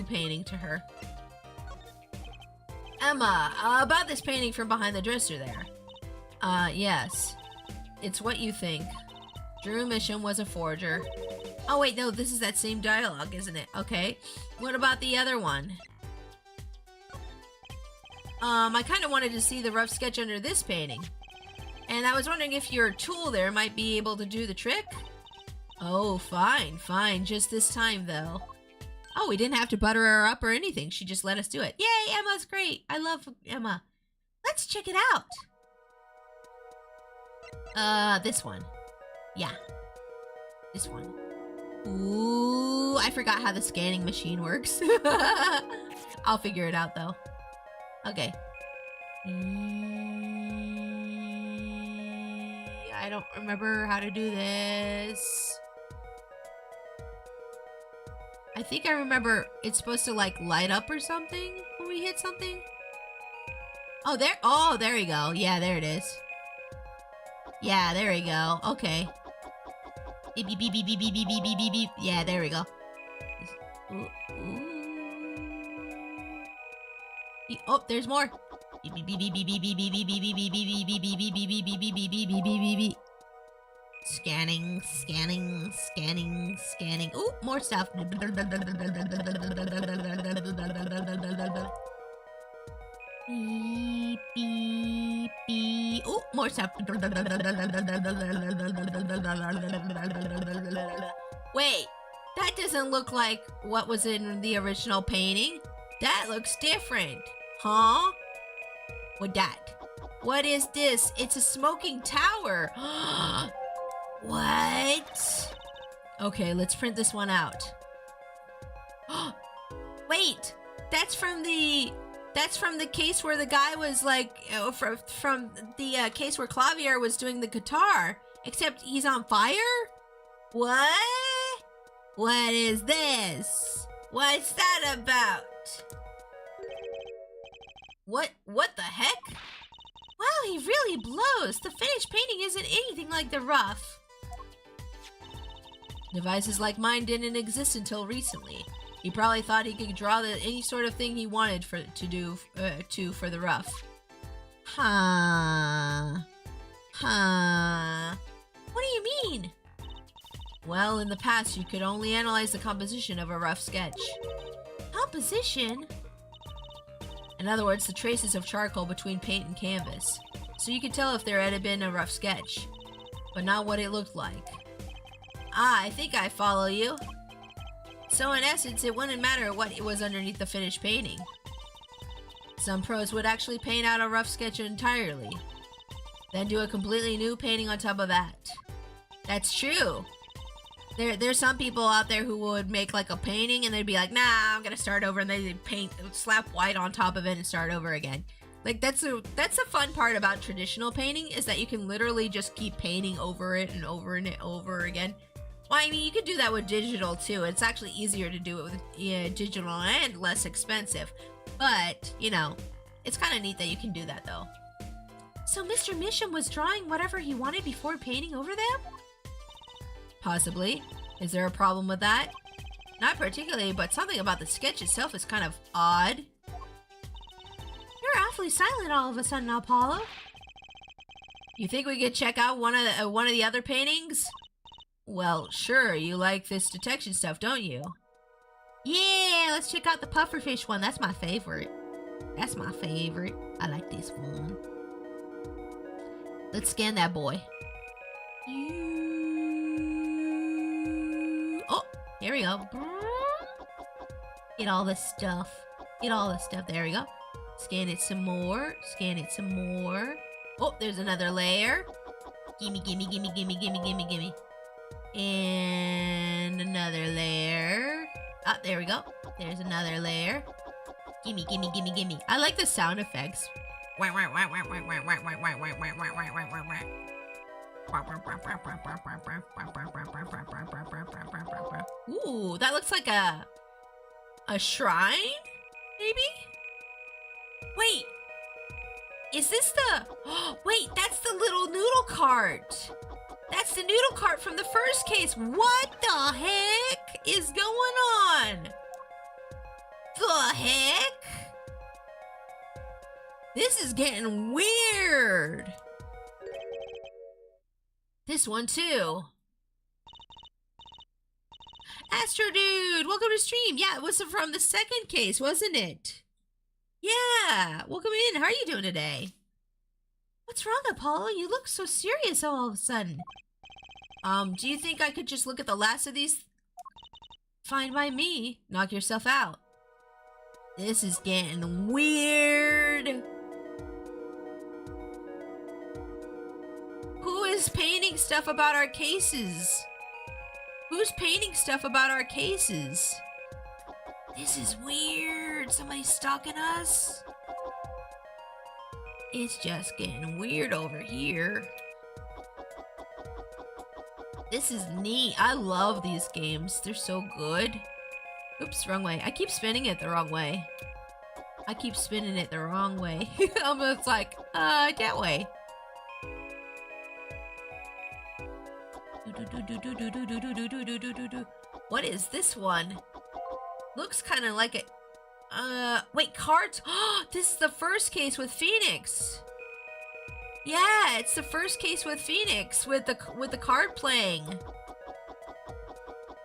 painting to her. Emma, about this painting from behind the dresser there. Yes. It's what you think. Drew Misham was a forger. Oh wait, no, this is that same dialogue, isn't it? Okay. What about the other one? I kind of wanted to see the rough sketch under this painting. And I was wondering if your tool there might be able to do the trick? Oh, fine, fine. Just this time, though. Oh, we didn't have to butter her up or anything. She just let us do it. Yay, Emma's great. I love Emma. Let's check it out. This one. Yeah. This one. Ooh, I forgot how the scanning machine works. I'll figure it out, though. Okay. I don't remember how to do this. I think I remember it's supposed to like light up or something when we hit something. Oh, there you go. Yeah, there it is. Yeah, there we go. Okay. Beep, beep, beep, beep, beep, beep, beep, beep, beep, beep, beep. Yeah, there we go. Ooh, ooh. Oh, there's more. Scanning, scanning, scanning, scanning. Ooh, more stuff. Beep, beep, beep. Ooh, more stuff. Wait, that doesn't look like what was in the original painting. That looks different. Huh? What is this? It's a smoking tower. What? Okay, let's print this one out. Wait, that's from the case where the guy was like, from the case where Clavier was doing the guitar. Except he's on fire? What? What is this? What's that about? What the heck? Wow, he really blows. The finished painting isn't anything like the rough. Devices like mine didn't exist until recently. He probably thought he could draw any sort of thing he wanted for the rough. Huh. What do you mean? Well, in the past, you could only analyze the composition of a rough sketch. Composition? In other words, the traces of charcoal between paint and canvas. So you could tell if there had been a rough sketch, but not what it looked like. Ah, I think I follow you. So in essence, it wouldn't matter what it was underneath the finished painting. Some pros would actually paint out a rough sketch entirely, then do a completely new painting on top of that. That's true. There's some people out there who would make like a painting and they'd be like, nah, I'm gonna start over, and they'd slap white on top of it and start over again. Like that's a fun part about traditional painting, is that you can literally just keep painting over it and over and over again. Well, I mean, you could do that with digital too. It's actually easier to do it with digital and less expensive. But, you know, it's kind of neat that you can do that though. So Mr. Misham was drawing whatever he wanted before painting over them? Possibly. Is there a problem with that? Not particularly, but something about the sketch itself is kind of odd. You're awfully silent all of a sudden, Apollo. You think we could check out one of the other paintings? Well, sure. You like this detection stuff, don't you? Yeah, let's check out the pufferfish one. That's my favorite. I like this one. Let's scan that boy. Oh, here we go. Get all the stuff. There we go. Scan it some more. Oh, there's another layer. Gimme. And another layer. Ah, there we go. There's another layer. Gimme. I like the sound effects. Ooh, that looks like a shrine, maybe? Wait, is this the... Wait, that's the little noodle cart. That's the noodle cart from the first case. What the heck is going on? The heck? This is getting weird. This one too. Astro Dude, welcome to stream. Yeah, it was from the second case, wasn't it? Yeah, welcome in. How are you doing today? What's wrong, Apollo? You look so serious all of a sudden. Do you think I could just look at the last of these? Fine by me. Knock yourself out. This is getting weird. Who is painting stuff about our cases? Who's painting stuff about our cases? This is weird. Somebody's stalking us? It's just getting weird over here. This is neat. I love these games. They're so good. Oops, wrong way. I keep spinning it the wrong way. I'm just like, that way. What is this one? Looks kind of like a... wait, cards? This is the first case with Phoenix. Yeah, it's the first case with Phoenix with the card playing.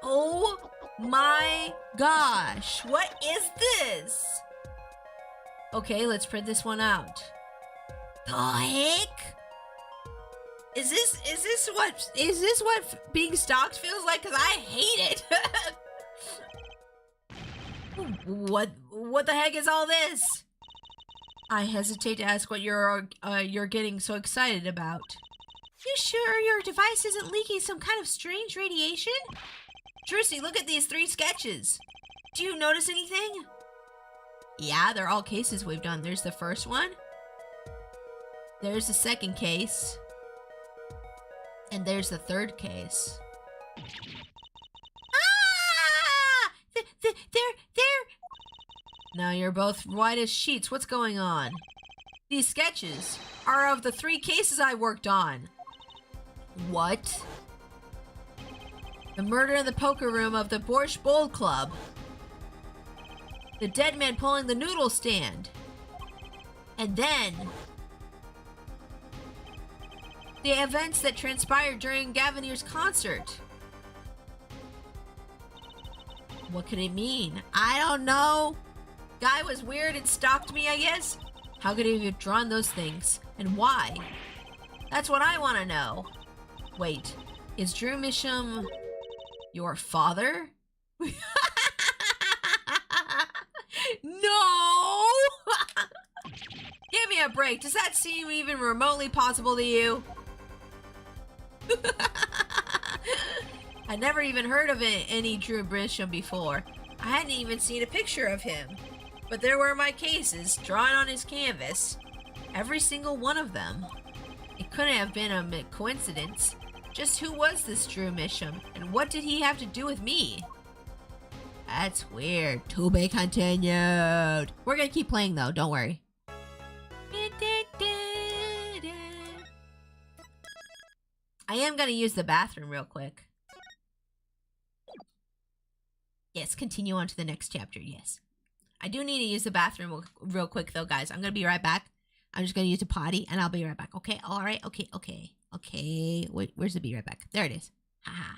Oh my gosh, what is this? Okay, let's print this one out. The heck? Is this what being stalked feels like? Cause I hate it. What the heck is all this? I hesitate to ask what you're getting so excited about. You sure your device isn't leaking some kind of strange radiation? Trusty, look at these 3 sketches. Do you notice anything? Yeah, they're all cases we've done. There's the first one. There's the second case. And there's the third case. Ah! They're... Now you're both white as sheets. What's going on? These sketches are of the 3 cases I worked on. What? The murder in the poker room of the Borscht Bowl Club. The dead man pulling the noodle stand. And then the events that transpired during Gavinier's concert. What could it mean? I don't know. Guy was weird and stalked me, I guess. How could he have drawn those things? And why? That's what I want to know. Wait, is Drew Misham your father? No! Give me a break. Does that seem even remotely possible to you? I never even heard of any Drew Misham before. I hadn't even seen a picture of him. But there were my cases, drawn on his canvas. Every single one of them. It couldn't have been a coincidence. Just who was this Drew Misham, and what did he have to do with me? That's weird. To be continued. We're gonna keep playing though, don't worry. I am gonna use the bathroom real quick. Yes, continue on to the next chapter, yes. I do need to use the bathroom real quick though, guys. I'm gonna be right back. I'm just gonna use a potty and I'll be right back. Okay, alright, okay. Wait, where's the be right back? There it is. Haha.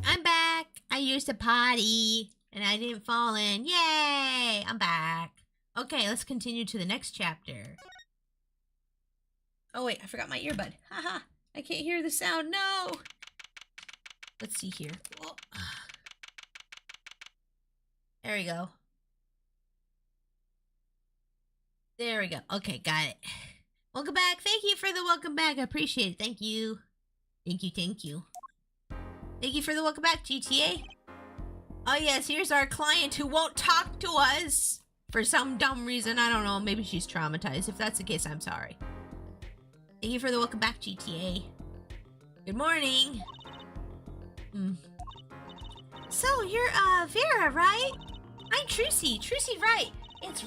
I'm back. I used a potty and I didn't fall in. Yay! I'm back. Okay, let's continue to the next chapter. Oh wait, I forgot my earbud. Haha, I can't hear the sound. No! Let's see here. Whoa. There we go. There we go. Okay, got it. Welcome back. Thank you for the welcome back. I appreciate it. Thank you. Thank you, thank you. Thank you for the welcome back, GTA. Oh yes, here's our client who won't talk to us for some dumb reason. I don't know, maybe she's traumatized. If that's the case, I'm sorry. Thank you for the welcome back, GTA. Good morning. So, you're, Vera, right? I'm Trucy. Trucy, right. It's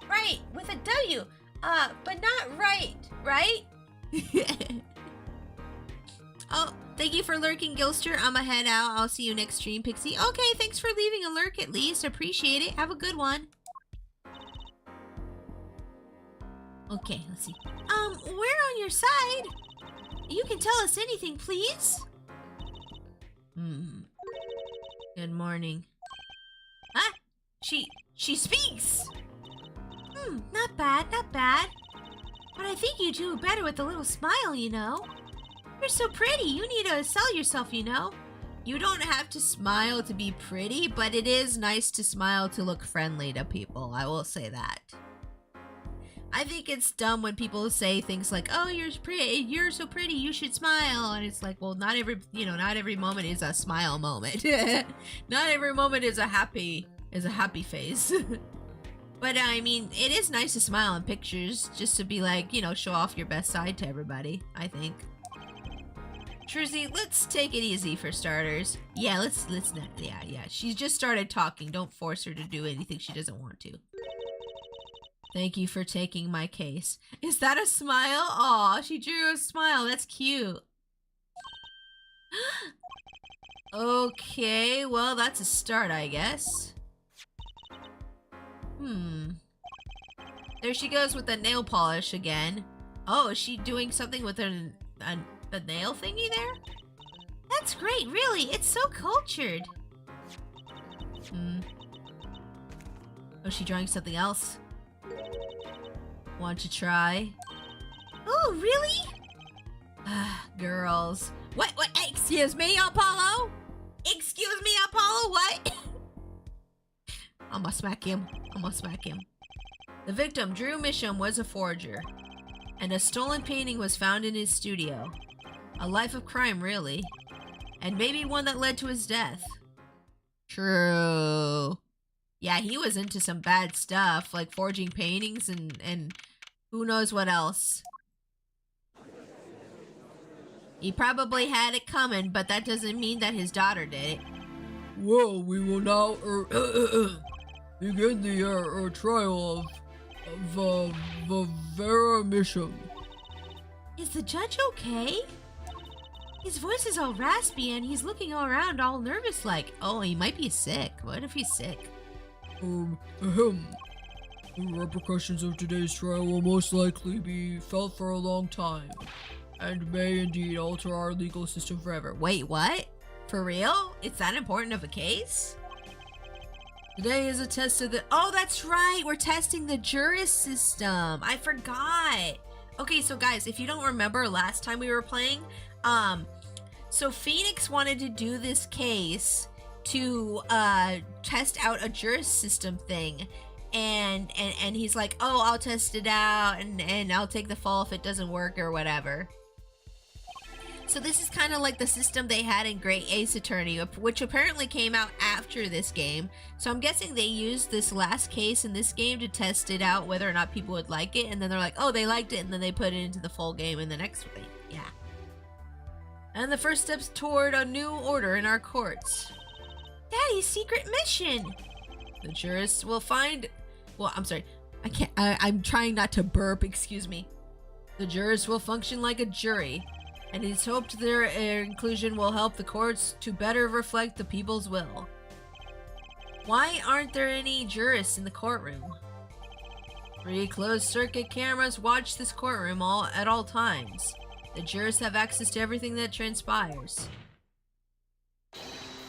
right, with a W. But not right, right? Oh, thank you for lurking, Gilster. I'ma head out. I'll see you next stream, Pixie. Okay, thanks for leaving a lurk at least. Appreciate it. Have a good one. Okay, let's see. We're on your side. You can tell us anything, please. Good morning. Huh? She speaks. Not bad, not bad. But I think you do better with a little smile, you know. You're so pretty. You need to sell yourself, you know. You don't have to smile to be pretty, but it is nice to smile to look friendly to people. I will say that. I think it's dumb when people say things like, "Oh, you're pretty. You're so pretty. You should smile." And it's like, well, not every moment is a smile moment. Not every moment is a happy face. But I mean, it is nice to smile in pictures, just to be like, show off your best side to everybody, I think. Truzy, let's take it easy for starters. Yeah, let's not. Yeah. She's just started talking. Don't force her to do anything she doesn't want to. Thank you for taking my case. Is that a smile? Aw, she drew a smile. That's cute. Okay, well, that's a start, I guess. There she goes with the nail polish again. Oh, is she doing something with a nail thingy there? That's great, really. It's so cultured. Oh, is she drawing something else? Want to try? Oh, really? Girls. What? Excuse me, Apollo? Excuse me, Apollo? What? I'm gonna smack him. The victim, Drew Misham, was a forger, and a stolen painting was found in his studio. A life of crime, really. And maybe one that led to his death. True. Yeah, he was into some bad stuff, like forging paintings and who knows what else. He probably had it coming, but that doesn't mean that his daughter did it. Well, we will now begin the trial of Vera Misham. Is the judge okay? His voice is all raspy and he's looking all around all nervous like. Oh, he might be sick. What if he's sick? The repercussions of today's trial will most likely be felt for a long time, and may indeed alter our legal system forever. Wait, what? For real? It's that important of a case? Today is a test of the... Oh, that's right! We're testing the juris system! I forgot! Okay, so guys, if you don't remember last time we were playing, so Phoenix wanted to do this case to test out a juris system thing, and he's like, oh, I'll test it out and I'll take the fall if it doesn't work or whatever. So this is kind of like the system they had in Great Ace Attorney, which apparently came out after this game. So I'm guessing they used this last case in this game to test it out, whether or not people would like it, and then they're like, oh, they liked it, and then they put it into the full game in the next one. Yeah. And the first steps toward a new order in our courts. Daddy's secret mission! The jurists will find... Well, I'm sorry. I'm trying not to burp, excuse me. The jurists will function like a jury, and it's hoped their inclusion will help the courts to better reflect the people's will. Why aren't there any jurists in the courtroom? 3 closed-circuit cameras watch this courtroom at all times. The jurists have access to everything that transpires.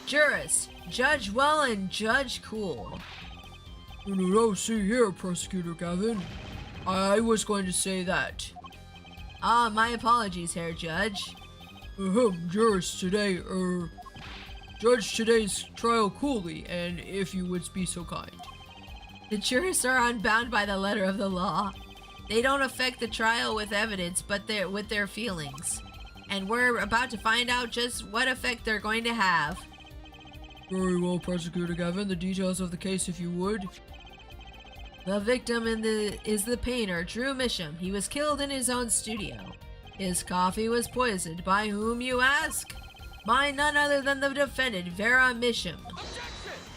Jurists, judge well and judge cool. No, see here, Prosecutor Gavin. I was going to say that. Ah, my apologies, Herr Judge. Jurors today, judge today's trial coolly, and if you would be so kind. The jurists are unbound by the letter of the law. They don't affect the trial with evidence, but with their feelings. And we're about to find out just what effect they're going to have. Very well, Prosecutor Gavin. The details of the case, if you would. The victim is the painter, Drew Misham. He was killed in his own studio. His coffee was poisoned. By whom, you ask? By none other than the defendant, Vera Misham.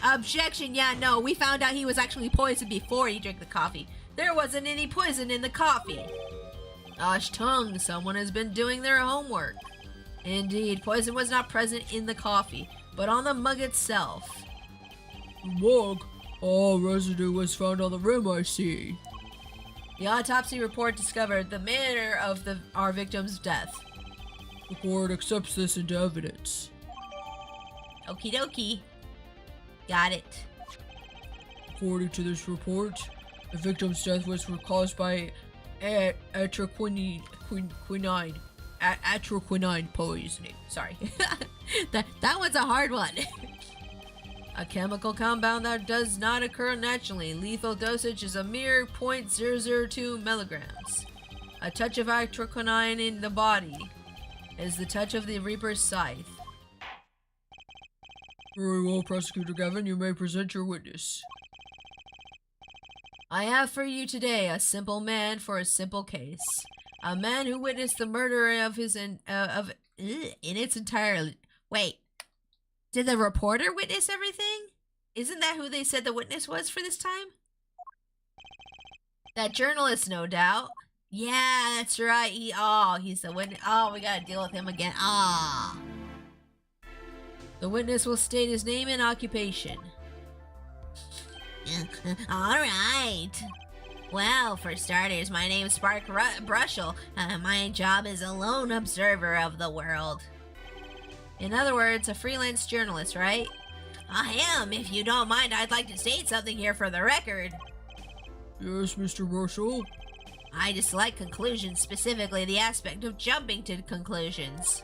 Objection! Yeah, no, we found out he was actually poisoned before he drank the coffee. There wasn't any poison in the coffee. Gosh tongue, someone has been doing their homework. Indeed, poison was not present in the coffee, but on the mug itself. The mug? Oh, residue was found on the rim, I see. The autopsy report discovered the manner of our victim's death. The court accepts this into evidence. Okie dokie. Got it. According to this report, the victim's death was caused by atroquinine poisoning. Sorry. that one's a hard one. A chemical compound that does not occur naturally. Lethal dosage is a mere 0.002 milligrams. A touch of atroquinine in the body is the touch of the Reaper's scythe. Very well, Prosecutor Gavin, you may present your witness. I have for you today a simple man for a simple case. A man who witnessed the murder of his in its entirety. Wait, did the reporter witness everything? Isn't that who they said the witness was for this time? That journalist, no doubt. Yeah, that's right. He's the witness. Oh, we gotta deal with him again. The witness will state his name and occupation. All right. Well, for starters, my name's Spark Brushel. My job is a lone observer of the world. In other words, a freelance journalist, right? I am. If you don't mind, I'd like to state something here for the record. Yes, Mr. Brushel? I dislike conclusions, specifically the aspect of jumping to conclusions.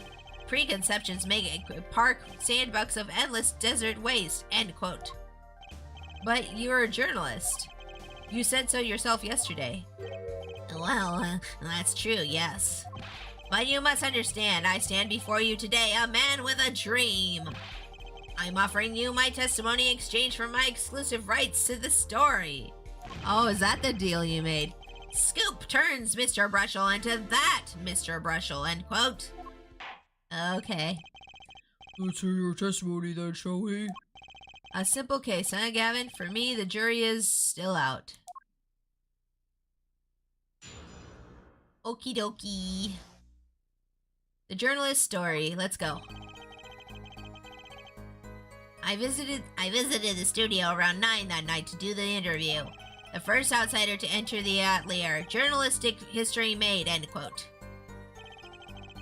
Preconceptions make a park sandbox of endless desert waste, end quote. But you're a journalist. You said so yourself yesterday. Well, that's true, yes. But you must understand, I stand before you today, a man with a dream. I'm offering you my testimony in exchange for my exclusive rights to the story. Oh, is that the deal you made? Scoop turns Mr. Brushel into that Mr. Brushel, end quote. Okay. Let's hear your testimony then, shall we? A simple case, huh, Gavin? For me, the jury is still out. Okie dokie. The journalist's story. Let's go. I visited the studio around 9 that night to do the interview. The first outsider to enter the atelier. Journalistic history made, end quote.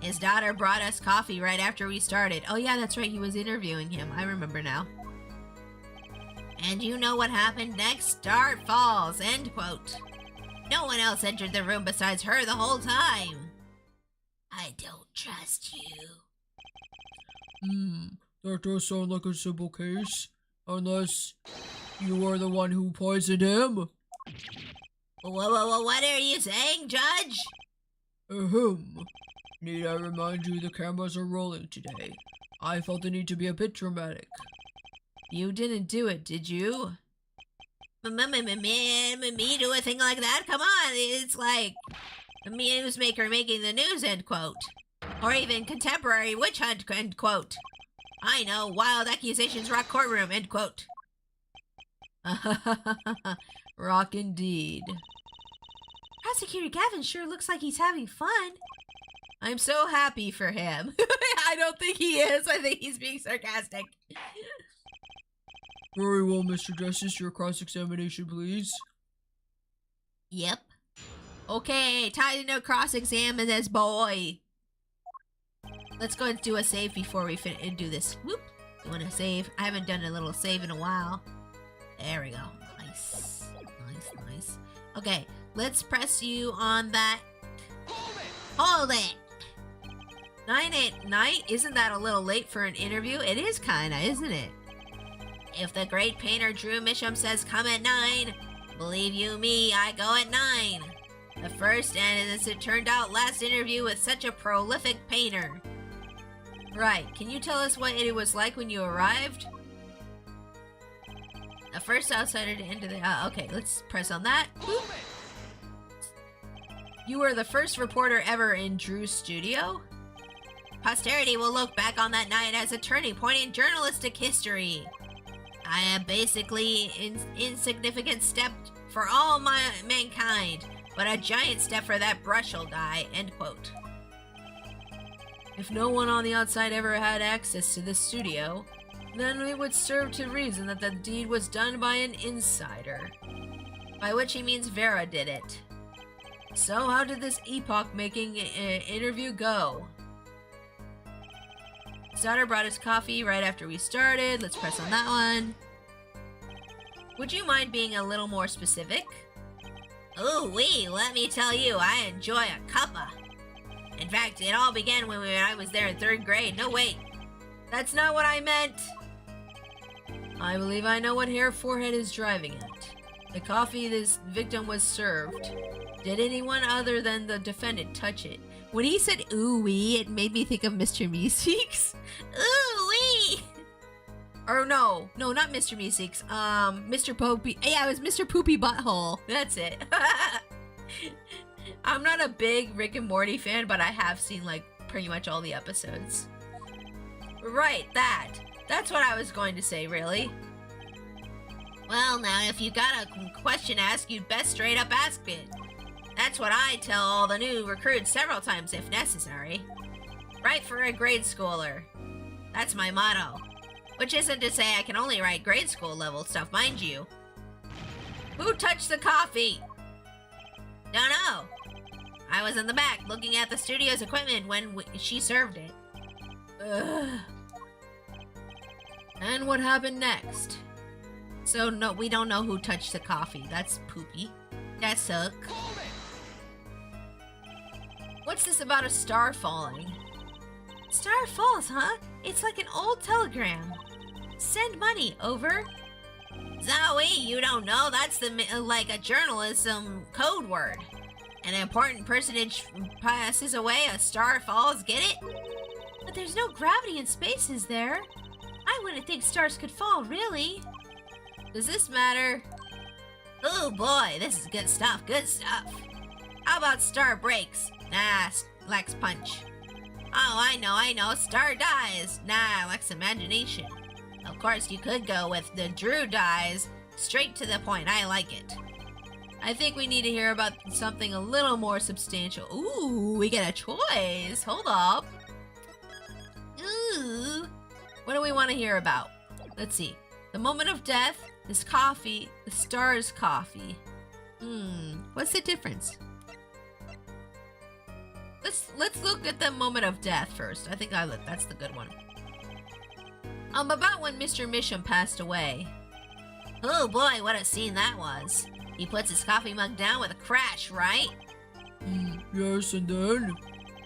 His daughter brought us coffee right after we started. Oh yeah, that's right. He was interviewing him. I remember now. And you know what happened next? Start falls, end quote. No one else entered the room besides her the whole time. I don't trust you. That does sound like a simple case. Unless you are the one who poisoned him. What are you saying, Judge? Ahem. Need I remind you the cameras are rolling today? I felt the need to be a bit dramatic. You didn't do it, did you? Me do a thing like that? Come on, it's like a newsmaker making the news, end quote. Or even contemporary witch hunt, end quote. I know, wild accusations rock courtroom, end quote. Rock indeed. Prosecutor Gavin sure looks like he's having fun. I'm so happy for him. I don't think he is. I think he's being sarcastic. Very well, Mr. Justice. Your cross-examination, please. Yep. Okay, time to cross-examine this boy. Let's go and do a save before we do this. Whoop. You want to save? I haven't done a little save in a while. There we go. Nice. Nice. Okay, let's press you on that. Hold it! 9 at night? Isn't that a little late for an interview? It is kinda, isn't it? If the great painter Drew Misham says come at 9, believe you me, I go at 9. The first and, as it turned out, last interview with such a prolific painter. Right, can you tell us what it was like when you arrived? The first outsider to enter the... okay, let's press on that. You were the first reporter ever in Drew's studio? Posterity will look back on that night as a turning point in journalistic history. I am basically insignificant step for all mankind, but a giant step for that brushel guy, end quote. If no one on the outside ever had access to this studio, then it would serve to reason that the deed was done by an insider. By which he means Vera did it. So how did this epoch-making interview go? Starter brought us coffee right after we started. Let's press on that one. Would you mind being a little more specific? Ooh wee, let me tell you, I enjoy a cuppa. In fact, it all began when I was there in 3rd grade. No, wait. That's not what I meant. I believe I know what Hair Forehead is driving at. The coffee this victim was served. Did anyone other than the defendant touch it? When he said ooh wee, it made me think of Mr. Meeseeks. Ooh wee! Or no, not Mr. Meeseeks. Mr. Poopy. Yeah, it was Mr. Poopy Butthole. That's it. I'm not a big Rick and Morty fan, but I have seen like pretty much all the episodes. Right, that's what I was going to say, really. Well, now, if you got a question to ask, you'd best straight up ask it. That's what I tell all the new recruits several times if necessary. Write for a grade schooler. That's my motto. Which isn't to say I can only write grade school level stuff, mind you. Who touched the coffee? Don't know. I was in the back looking at the studio's equipment when she served it. Ugh. And what happened next? So no, we don't know who touched the coffee. That's poopy. That suck. What's this about a star falling? Star falls, huh? It's like an old telegram. Send money, over. Zoe, you don't know? That's like a journalism code word. An important personage passes away, a star falls, get it? But there's no gravity in space, is there? I wouldn't think stars could fall, really. Does this matter? Oh boy, this is good stuff, good stuff. How about star breaks? Nah, lacks punch. Oh, I know, star dies. Nah, lacks imagination. Of course, you could go with the Drew dies. Straight to the point, I like it. I think we need to hear about something a little more substantial. Ooh, we get a choice. Hold up. Ooh. What do we want to hear about? Let's see. The moment of death, this coffee, the star's coffee. What's the difference? Let's look at the moment of death first. I think that's the good one. About when Mr. Misham passed away. Oh boy, what a scene that was. He puts his coffee mug down with a crash, right? Yes, and then?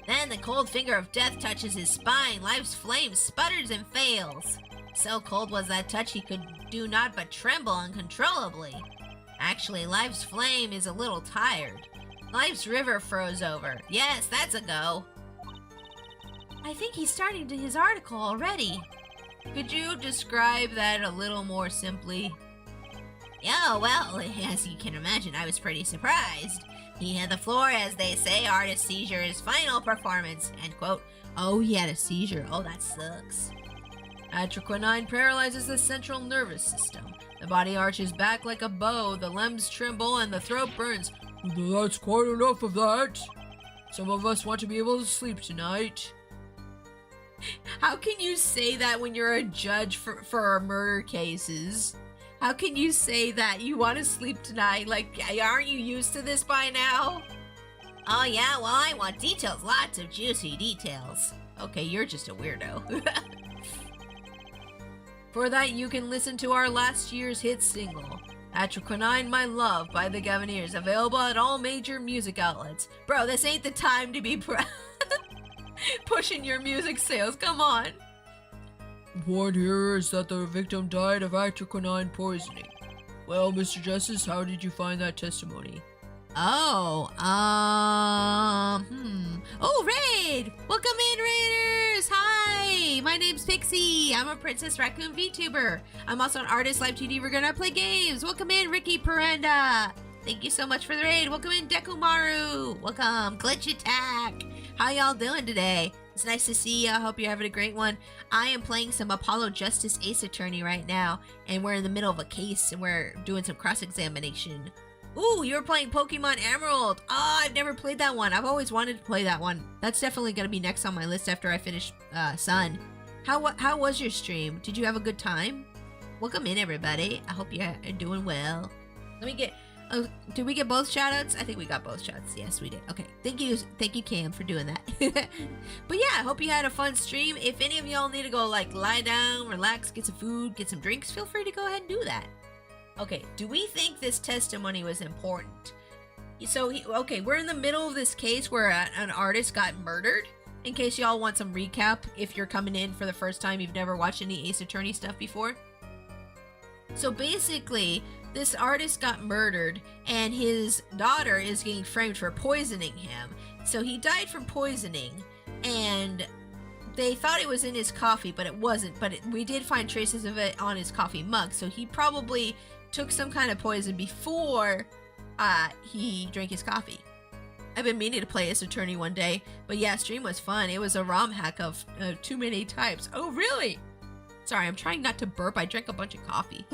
Then the cold finger of death touches his spine. Life's flame sputters and fails. So cold was that touch he could do naught but tremble uncontrollably. Actually, Life's flame is a little tired. Life's river froze over. Yes, that's a go. I think he's starting to his article already. Could you describe that a little more simply? Yeah, well, as you can imagine, I was pretty surprised. He hit the floor, as they say, artist seizure is final performance, end quote. Oh, he had a seizure. Oh, that sucks. Atroquinine paralyzes the central nervous system. The body arches back like a bow, the limbs tremble, and the throat burns. That's quite enough of that. Some of us want to be able to sleep tonight. How can you say that when you're a judge for murder cases? How can you say that? You want to sleep tonight? Like, aren't you used to this by now? Oh yeah, well I want details, lots of juicy details. Okay, you're just a weirdo. For that, you can listen to our last year's hit single, Atroquinine My Love by the Gaviniers, available at all major music outlets. Bro, this ain't the time to be pushing your music sales, come on. The point here is that the victim died of atroquinine poisoning. Well, Mr. Justice, how did you find that testimony? Oh, Raid! Welcome in, Raiders! Hi! My name's Pixie. I'm a Princess Raccoon VTuber. I'm also an artist, live 2D. We're gonna play games. Welcome in, Ricky Perenda. Thank you so much for the raid. Welcome in, Dekumaru. Welcome, Glitch Attack. How y'all doing today? It's nice to see you. I hope you're having a great one. I am playing some Apollo Justice Ace Attorney right now, and we're in the middle of a case, and we're doing some cross-examination. Ooh, you were playing Pokemon Emerald. Oh, I've never played that one. I've always wanted to play that one. That's definitely going to be next on my list after I finish Sun. How was your stream? Did you have a good time? Welcome in, everybody. I hope you're doing well. Let me get... Oh, did we get both shoutouts? I think we got both shoutouts. Yes, we did. Okay, thank you, Cam, for doing that. But yeah, I hope you had a fun stream. If any of y'all need to go like lie down, relax, get some food, get some drinks, feel free to go ahead and do that. Okay, do we think this testimony was important? So, okay, we're in the middle of this case where an artist got murdered. In case y'all want some recap, if you're coming in for the first time, you've never watched any Ace Attorney stuff before. So basically, this artist got murdered, and his daughter is getting framed for poisoning him. So he died from poisoning, and they thought it was in his coffee, but it wasn't. But we did find traces of it on his coffee mug, so he probably took some kind of poison before he drank his coffee. I've been meaning to play Ace Attorney one day, but yeah, stream was fun. It was a ROM hack of too many types. Oh, really? Sorry, I'm trying not to burp. I drank a bunch of coffee.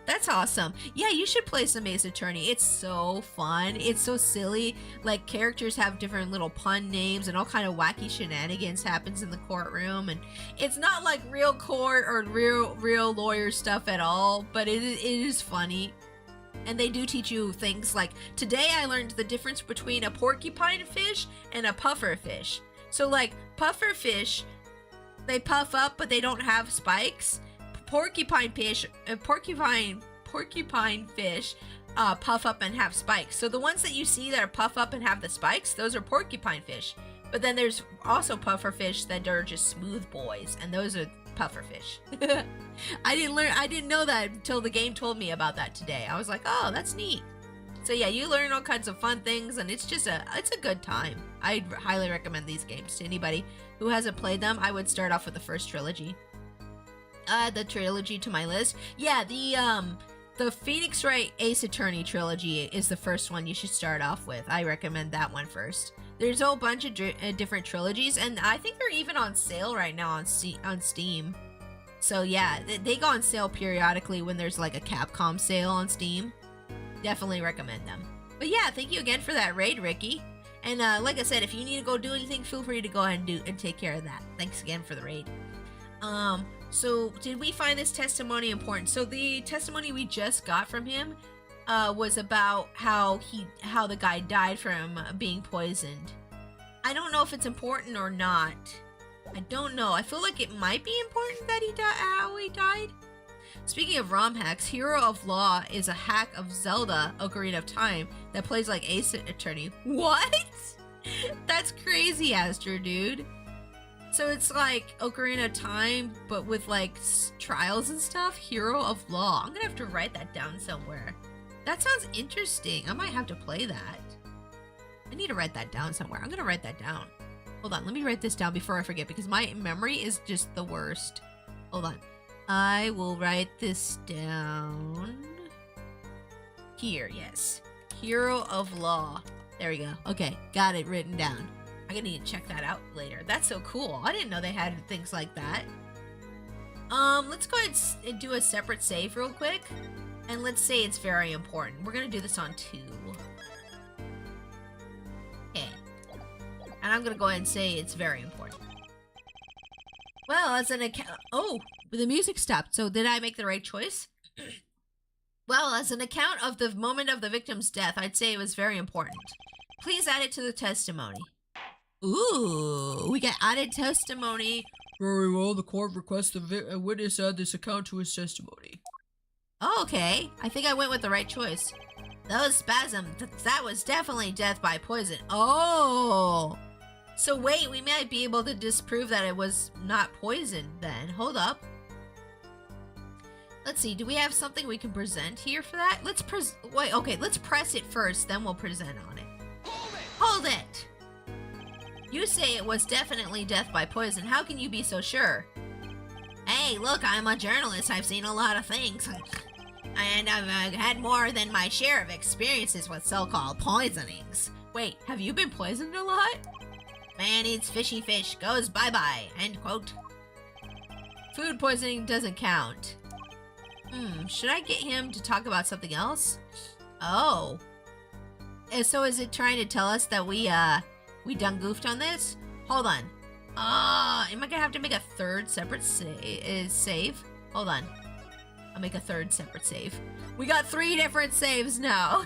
That's awesome. Yeah, you should play some Ace Attorney. It's so fun. It's so silly. Like, characters have different little pun names and all kind of wacky shenanigans happens in the courtroom. And it's not like real court or real lawyer stuff at all, but it is funny. And they do teach you things like, today I learned the difference between a porcupine fish and a puffer fish. So like, puffer fish, they puff up, but they don't have spikes. Porcupine fish puff up and have spikes. So the ones that you see that are puff up and have the spikes, those are porcupine fish. But then there's also puffer fish that are just smooth boys, and those are puffer fish. I didn't know that until the game told me about that today. I was like, oh, that's neat. So yeah, you learn all kinds of fun things, and it's a good time. I'd highly recommend these games to anybody who hasn't played them. I would start off with the first trilogy. The trilogy to my list. Yeah, the Phoenix Wright Ace Attorney trilogy is the first one you should start off with. I recommend that one first. There's a whole bunch of different trilogies, and I think they're even on sale right now on Steam. So yeah, they go on sale periodically when there's like a Capcom sale on Steam. Definitely recommend them. But yeah, thank you again for that raid, Ricky. And like I said, if you need to go do anything, feel free to go ahead and take care of that. Thanks again for the raid. So did we find this testimony important? So the testimony we just got from him was about how the guy died from being poisoned. I don't know if it's important or not. I don't know. I feel like it might be important that how he died. Speaking of ROM hacks, Hero of Law is a hack of Zelda Ocarina of Time that plays like Ace Attorney. What? That's crazy, Astro dude. So it's like Ocarina of Time, but with like trials and stuff. Hero of Law. I'm gonna have to write that down somewhere. That sounds interesting. I might have to play that. I need to write that down somewhere. I'm gonna write that down. Hold on, let me write this down before I forget, because my memory is just the worst. Hold on. I will write this down. Here, yes. Hero of Law. There we go. Okay, got it written down. I'm gonna need to check that out later. That's so cool. I didn't know they had things like that. Let's go ahead and do a separate save real quick. And let's say it's very important. We're gonna do this on 2. Okay. And I'm gonna go ahead and say it's very important. Well, as an account... Oh, the music stopped. So did I make the right choice? Well, as an account of the moment of the victim's death, I'd say it was very important. Please add it to the testimony. Ooh, we got added testimony. Very well, the court requests a witness add this account to his testimony. Oh, okay. I think I went with the right choice. Those spasms, that was definitely death by poison. Oh! So wait, we might be able to disprove that it was not poisoned then. Hold up. Let's see, do we have something we can present here for that? Let's press it first, then we'll present on it. Hold it! You say it was definitely death by poison. How can you be so sure? Hey, look, I'm a journalist. I've seen a lot of things. And I've had more than my share of experiences with so-called poisonings. Wait, have you been poisoned a lot? Man eats fishy fish, goes bye-bye, end quote. Food poisoning doesn't count. Should I get him to talk about something else? Oh. And so is it trying to tell us that we done goofed on this? Hold on. Am I gonna have to make a third separate save? Hold on. I'll make a third separate save. We got 3 different saves now.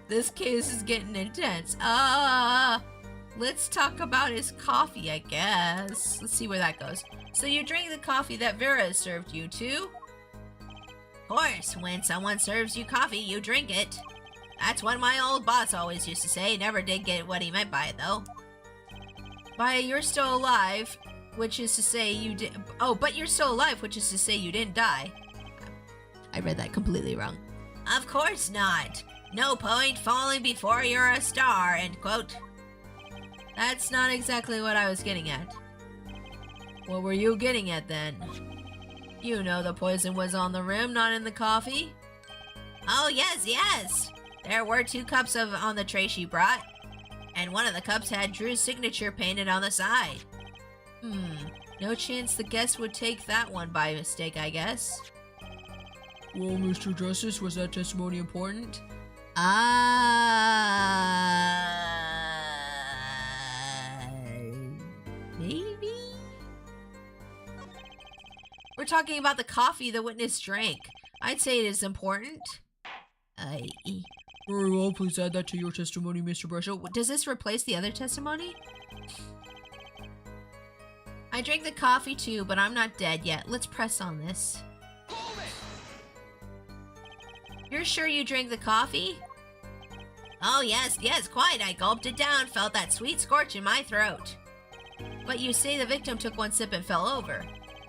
This case is getting intense. Let's talk about his coffee, I guess. Let's see where that goes. So you drink the coffee that Vera served you too? Of course, when someone serves you coffee, you drink it. That's what my old boss always used to say. Never did get what he meant by it, though. By you're still alive, which is to say you did. Oh, but you're still alive, which is to say you didn't die. I read that completely wrong. Of course not. No point falling before you're a star, end quote. That's not exactly what I was getting at. What were you getting at then? You know the poison was on the rim, not in the coffee. Oh, yes. There were 2 cups on the tray she brought. And one of the cups had Drew's signature painted on the side. No chance the guest would take that one by mistake, I guess. Well, Mr. Justice, was that testimony important? Maybe? We're talking about the coffee the witness drank. I'd say it is important. Very well, please add that to your testimony, Mr. Brushel. Does this replace the other testimony? I drank the coffee too, but I'm not dead yet. Let's press on this. You're sure you drank the coffee? Oh, yes, quite. I gulped it down, felt that sweet scorch in my throat. But you say the victim took one sip and fell over.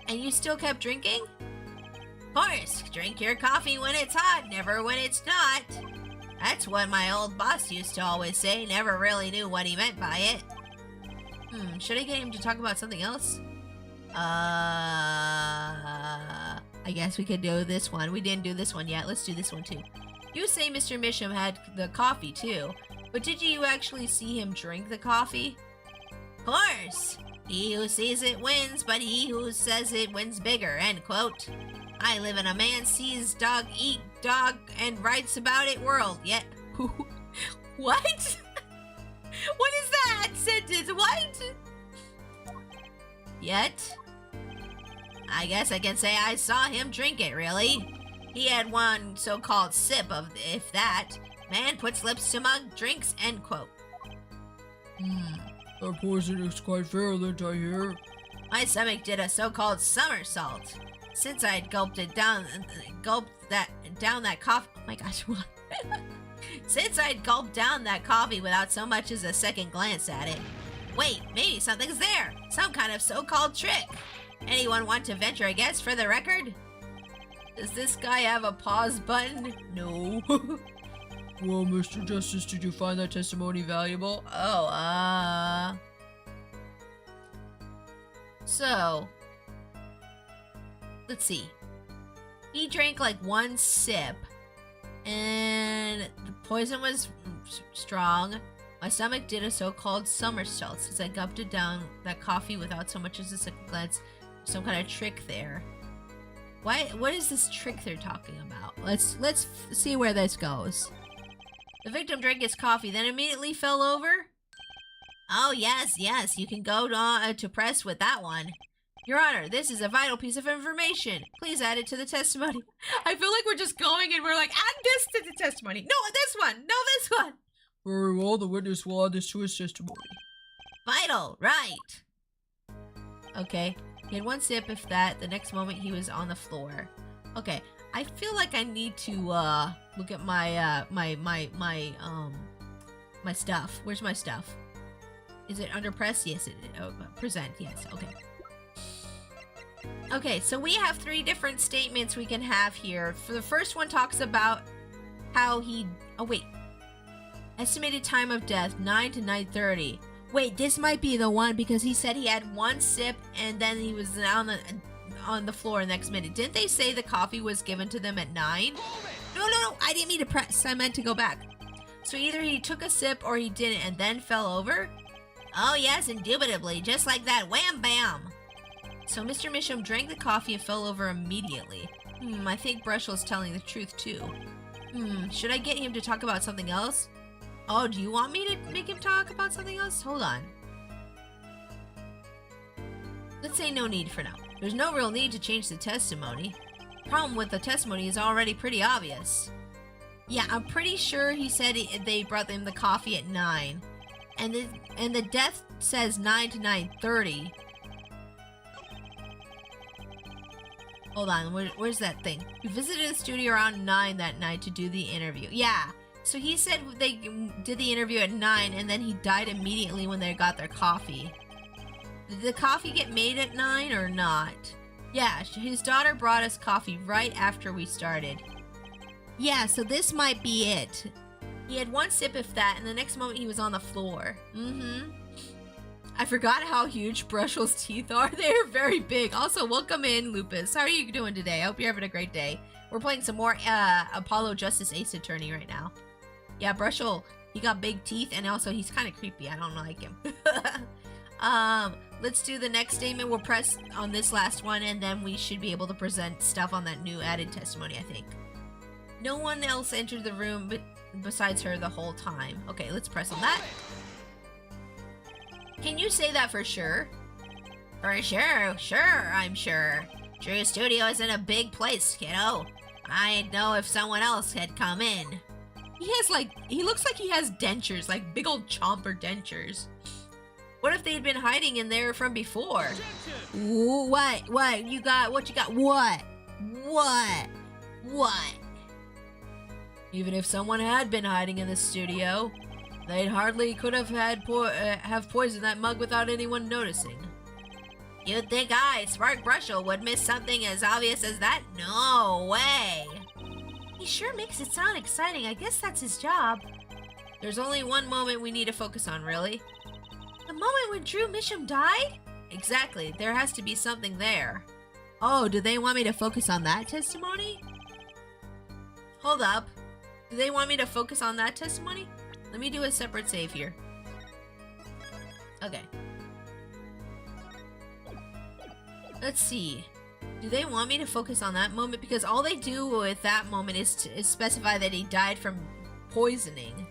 And you still kept drinking? Of course, drink your coffee when it's hot, never when it's not. That's what my old boss used to always say, never really knew what he meant by it. Should I get him to talk about something else? I guess we could do this one. We didn't do this one yet. Let's do this one too. You say Mr. Misham had the coffee too, but did you actually see him drink the coffee? Of course. He who sees it wins, but he who says it wins bigger, end quote. I live in a man sees dog eat dog and writes about it world, yet. What? What is that sentence? What? Yet? I guess I can say I saw him drink it, really. He had one so-called sip of, if that. Man puts lips to mug, drinks, end quote. That poison is quite virulent, I hear. My stomach did a so-called somersault. Since I'd gulped down that coffee. Oh my gosh, what? Since I'd gulped down that coffee without so much as a second glance at it. Wait, maybe something's there. Some kind of so-called trick. Anyone want to venture a guess for the record? Does this guy have a pause button? No. Well, Mr. Justice, did you find that testimony valuable? So, let's see. He drank like one sip, and the poison was strong. My stomach did a so-called somersault since I gulped it down that coffee without so much as a second glance. Some kind of trick there. What is this trick they're talking about? Let's see where this goes. The victim drank his coffee, then immediately fell over? Oh, yes, you can go to press with that one. Your Honor, this is a vital piece of information. Please add it to the testimony. I feel like we're just going and we're like, add this to the testimony. No, this one. No, this one. Very well, the witness will add this to his testimony. Vital, right. Okay, he had one sip, if that. The next moment, he was on the floor. Okay, I feel like I need to look at my my stuff. Where's my stuff? Is it under press? Yes, it is. Oh, present. Yes. Okay. Okay, so we have 3 different statements we can have here. For the first one talks about how he. Oh wait. Estimated time of death 9 to 9:30. Wait, this might be the one because he said he had one sip and then he was on the floor next minute. Didn't they say the coffee was given to them at 9? No. I didn't mean to press. I meant to go back. So either he took a sip or he didn't and then fell over? Oh yes, indubitably. Just like that. Wham bam. So Mr. Misham drank the coffee and fell over immediately. I think Brushell's telling the truth too. Should I get him to talk about something else? Oh, do you want me to make him talk about something else? Hold on. Let's say no need for now. There's no real need to change the testimony. Problem with the testimony is already pretty obvious. Yeah, I'm pretty sure he said they brought them the coffee at 9. And the death says 9 to 9:30. Hold on, where's that thing? We visited the studio around 9 that night to do the interview. Yeah, so he said they did the interview at 9 and then he died immediately when they got their coffee. Did the coffee get made at 9 or not? Yeah, his daughter brought us coffee right after we started. Yeah, so this might be it. He had one sip of that, and the next moment he was on the floor. I forgot how huge Brushell's teeth are. They're very big. Also, welcome in, Lupus. How are you doing today? I hope you're having a great day. We're playing some more Apollo Justice Ace Attorney right now. Yeah, Brushell, he got big teeth, and also he's kind of creepy. I don't like him. Let's do the next statement. We'll press on this last one, and then we should be able to present stuff on that new added testimony, I think. No one else entered the room besides her the whole time. Okay, let's press on that. Can you say that for sure? For sure, I'm sure. True Studio isn't a big place, kiddo. I'd know if someone else had come in. He looks like he has dentures, like big old chomper dentures. What if they'd been hiding in there from before? Ooh, what? What you got? What? Even if someone had been hiding in the studio, they'd hardly could have had have poisoned that mug without anyone noticing. You'd think I, Spark Brushell, would miss something as obvious as that? No way! He sure makes it sound exciting. I guess that's his job. There's only one moment we need to focus on, really. The moment when Drew Misham died? Exactly. There has to be something there. Oh, do they want me to focus on that testimony? Hold up. Do they want me to focus on that testimony? Let me do a separate save here. Okay. Let's see. Do they want me to focus on that moment? Because all they do with that moment is specify that he died from poisoning.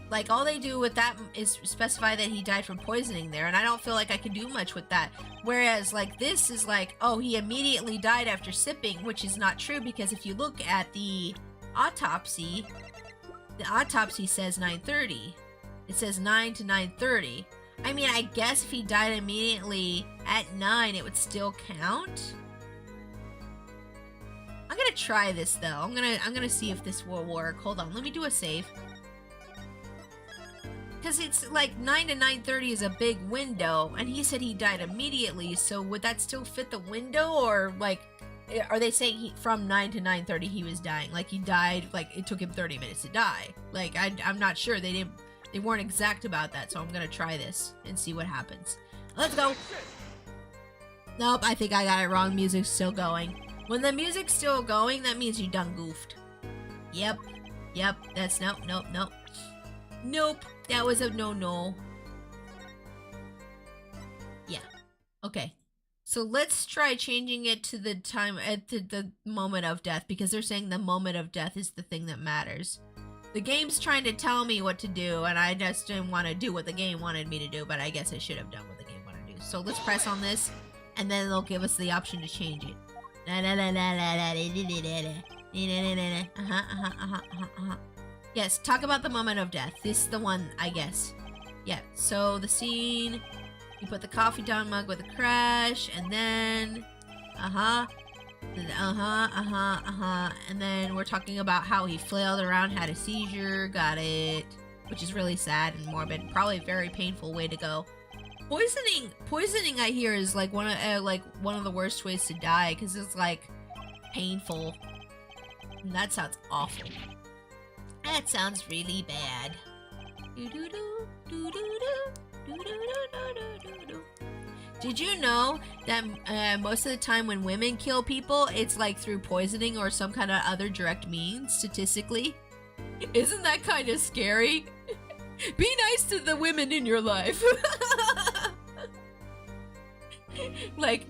Like, all they do with that is specify that he died from poisoning there, and I don't feel like I can do much with that. Whereas, like, this is like, oh, he immediately died after sipping, which is not true, because if you look at the autopsy says 9:30. It says 9 to 9:30. I mean, I guess if he died immediately at 9, it would still count. I'm gonna try this, though. I'm gonna see if this will work. Hold on, let me do a save. Because it's like 9 to 9:30 is a big window, and he said he died immediately, so would that still fit the window, or like, are they saying from 9 to 9:30 he was dying? Like, he died, like, it took him 30 minutes to die. Like, I'm not sure. They weren't exact about that, so I'm gonna try this and see what happens. Let's go! Nope, I think I got it wrong. Music's still going. When the music's still going, that means you done goofed. Yep, that's nope. Nope, that was a no. Yeah, okay. So let's try changing it to the time, to the moment of death, because they're saying the moment of death is the thing that matters. The game's trying to tell me what to do, and I just didn't want to do what the game wanted me to do, but I guess I should have done what the game wanted to do. So let's press on this, and then they'll give us the option to change it. Yes, talk about the moment of death. This is the one, I guess. Yeah, so the scene, you put the coffee down mug with a crash, and then, and then we're talking about how he flailed around, had a seizure, got it, which is really sad and morbid, probably a very painful way to go. Poisoning, I hear, is like one of the worst ways to die, because it's like painful, and that sounds awful. That sounds really bad. Did you know that most of the time when women kill people, it's like through poisoning or some kind of other direct means, statistically? Isn't that kind of scary? Be nice to the women in your life. Like,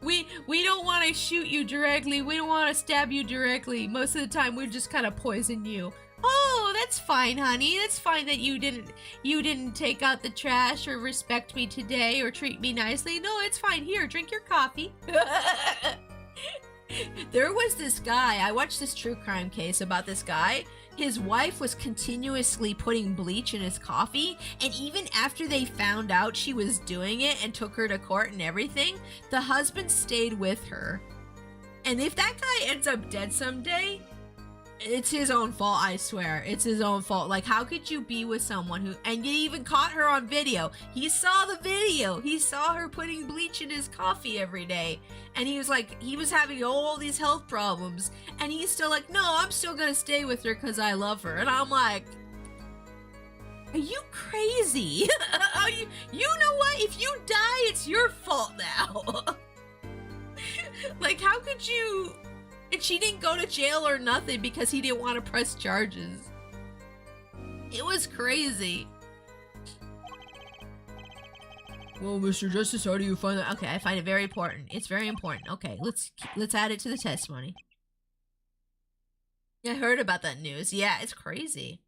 We don't want to shoot you directly. We don't want to stab you directly. Most of the time, we just kind of poison you. Oh, that's fine, honey. That's fine that you didn't take out the trash or respect me today or treat me nicely. No, it's fine. Here, drink your coffee. There was this guy. I watched this true crime case about this guy. His wife was continuously putting bleach in his coffee, and even after they found out she was doing it and took her to court and everything, the husband stayed with her. And if that guy ends up dead someday, it's his own fault, I swear. It's his own fault. Like, how could you be with someone who... And you even caught her on video. He saw the video. He saw her putting bleach in his coffee every day. And he was like, he was having all these health problems. And he's still like, no, I'm still gonna stay with her because I love her. And I'm like... Are you crazy? You know what? If you die, it's your fault now. Like, how could you... And she didn't go to jail or nothing because he didn't want to press charges. It was crazy. Well, Mr. Justice, how do you find that? Okay, I find it very important. It's very important. Okay, let's add it to the testimony. I heard about that news. Yeah, it's crazy.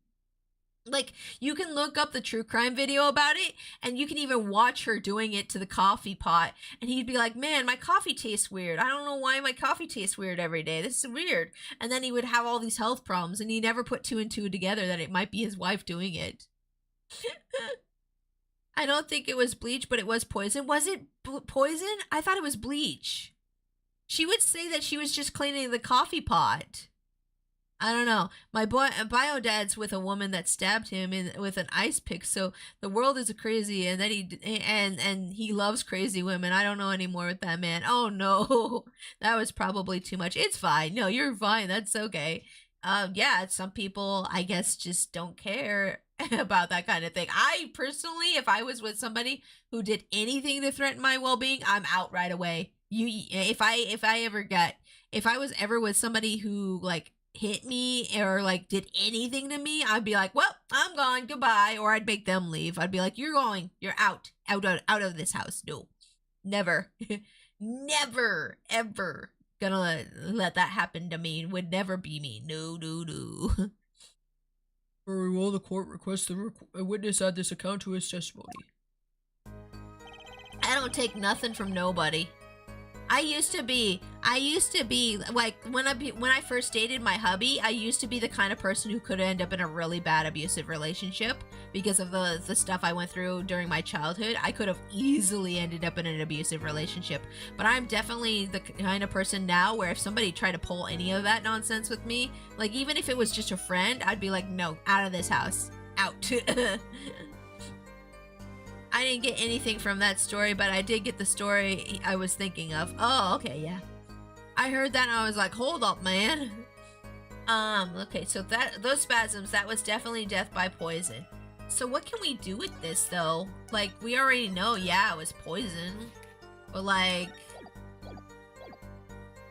Like, you can look up the true crime video about it, and you can even watch her doing it to the coffee pot, and he'd be like, man, my coffee tastes weird. I don't know why my coffee tastes weird every day. This is weird. And then he would have all these health problems, and he never put two and two together that it might be his wife doing it. I don't think it was bleach, but it was poison. Was it poison? I thought it was bleach. She would say that she was just cleaning the coffee pot. I don't know. My bio dad's with a woman that stabbed him with an ice pick. So the world is crazy, and then he loves crazy women. I don't know anymore with that man. Oh no, that was probably too much. It's fine. No, you're fine. That's okay. Yeah, some people I guess just don't care about that kind of thing. I personally, if I was with somebody who did anything to threaten my well-being, I'm out right away. If I was ever with somebody who like hit me or like did anything to me, I'd be like, well, I'm gone, goodbye. Or I'd make them leave. I'd be like, you're going, you're out of this house. No, never, never, ever gonna let that happen to me. Would never be me. No. Very well, the court requests a witness add this account to his testimony. I don't take nothing from nobody. I used to be like when I first dated my hubby, I used to be the kind of person who could end up in a really bad abusive relationship because of the stuff I went through during my childhood. I could have easily ended up in an abusive relationship, but I'm definitely the kind of person now where if somebody tried to pull any of that nonsense with me, like even if it was just a friend, I'd be like, no, out of this house, out. I didn't get anything from that story, but I did get the story I was thinking of. Oh, okay, yeah. I heard that and I was like, hold up, man. Okay, so those spasms, that was definitely death by poison. So what can we do with this, though? Like, we already know, yeah, it was poison. But, like,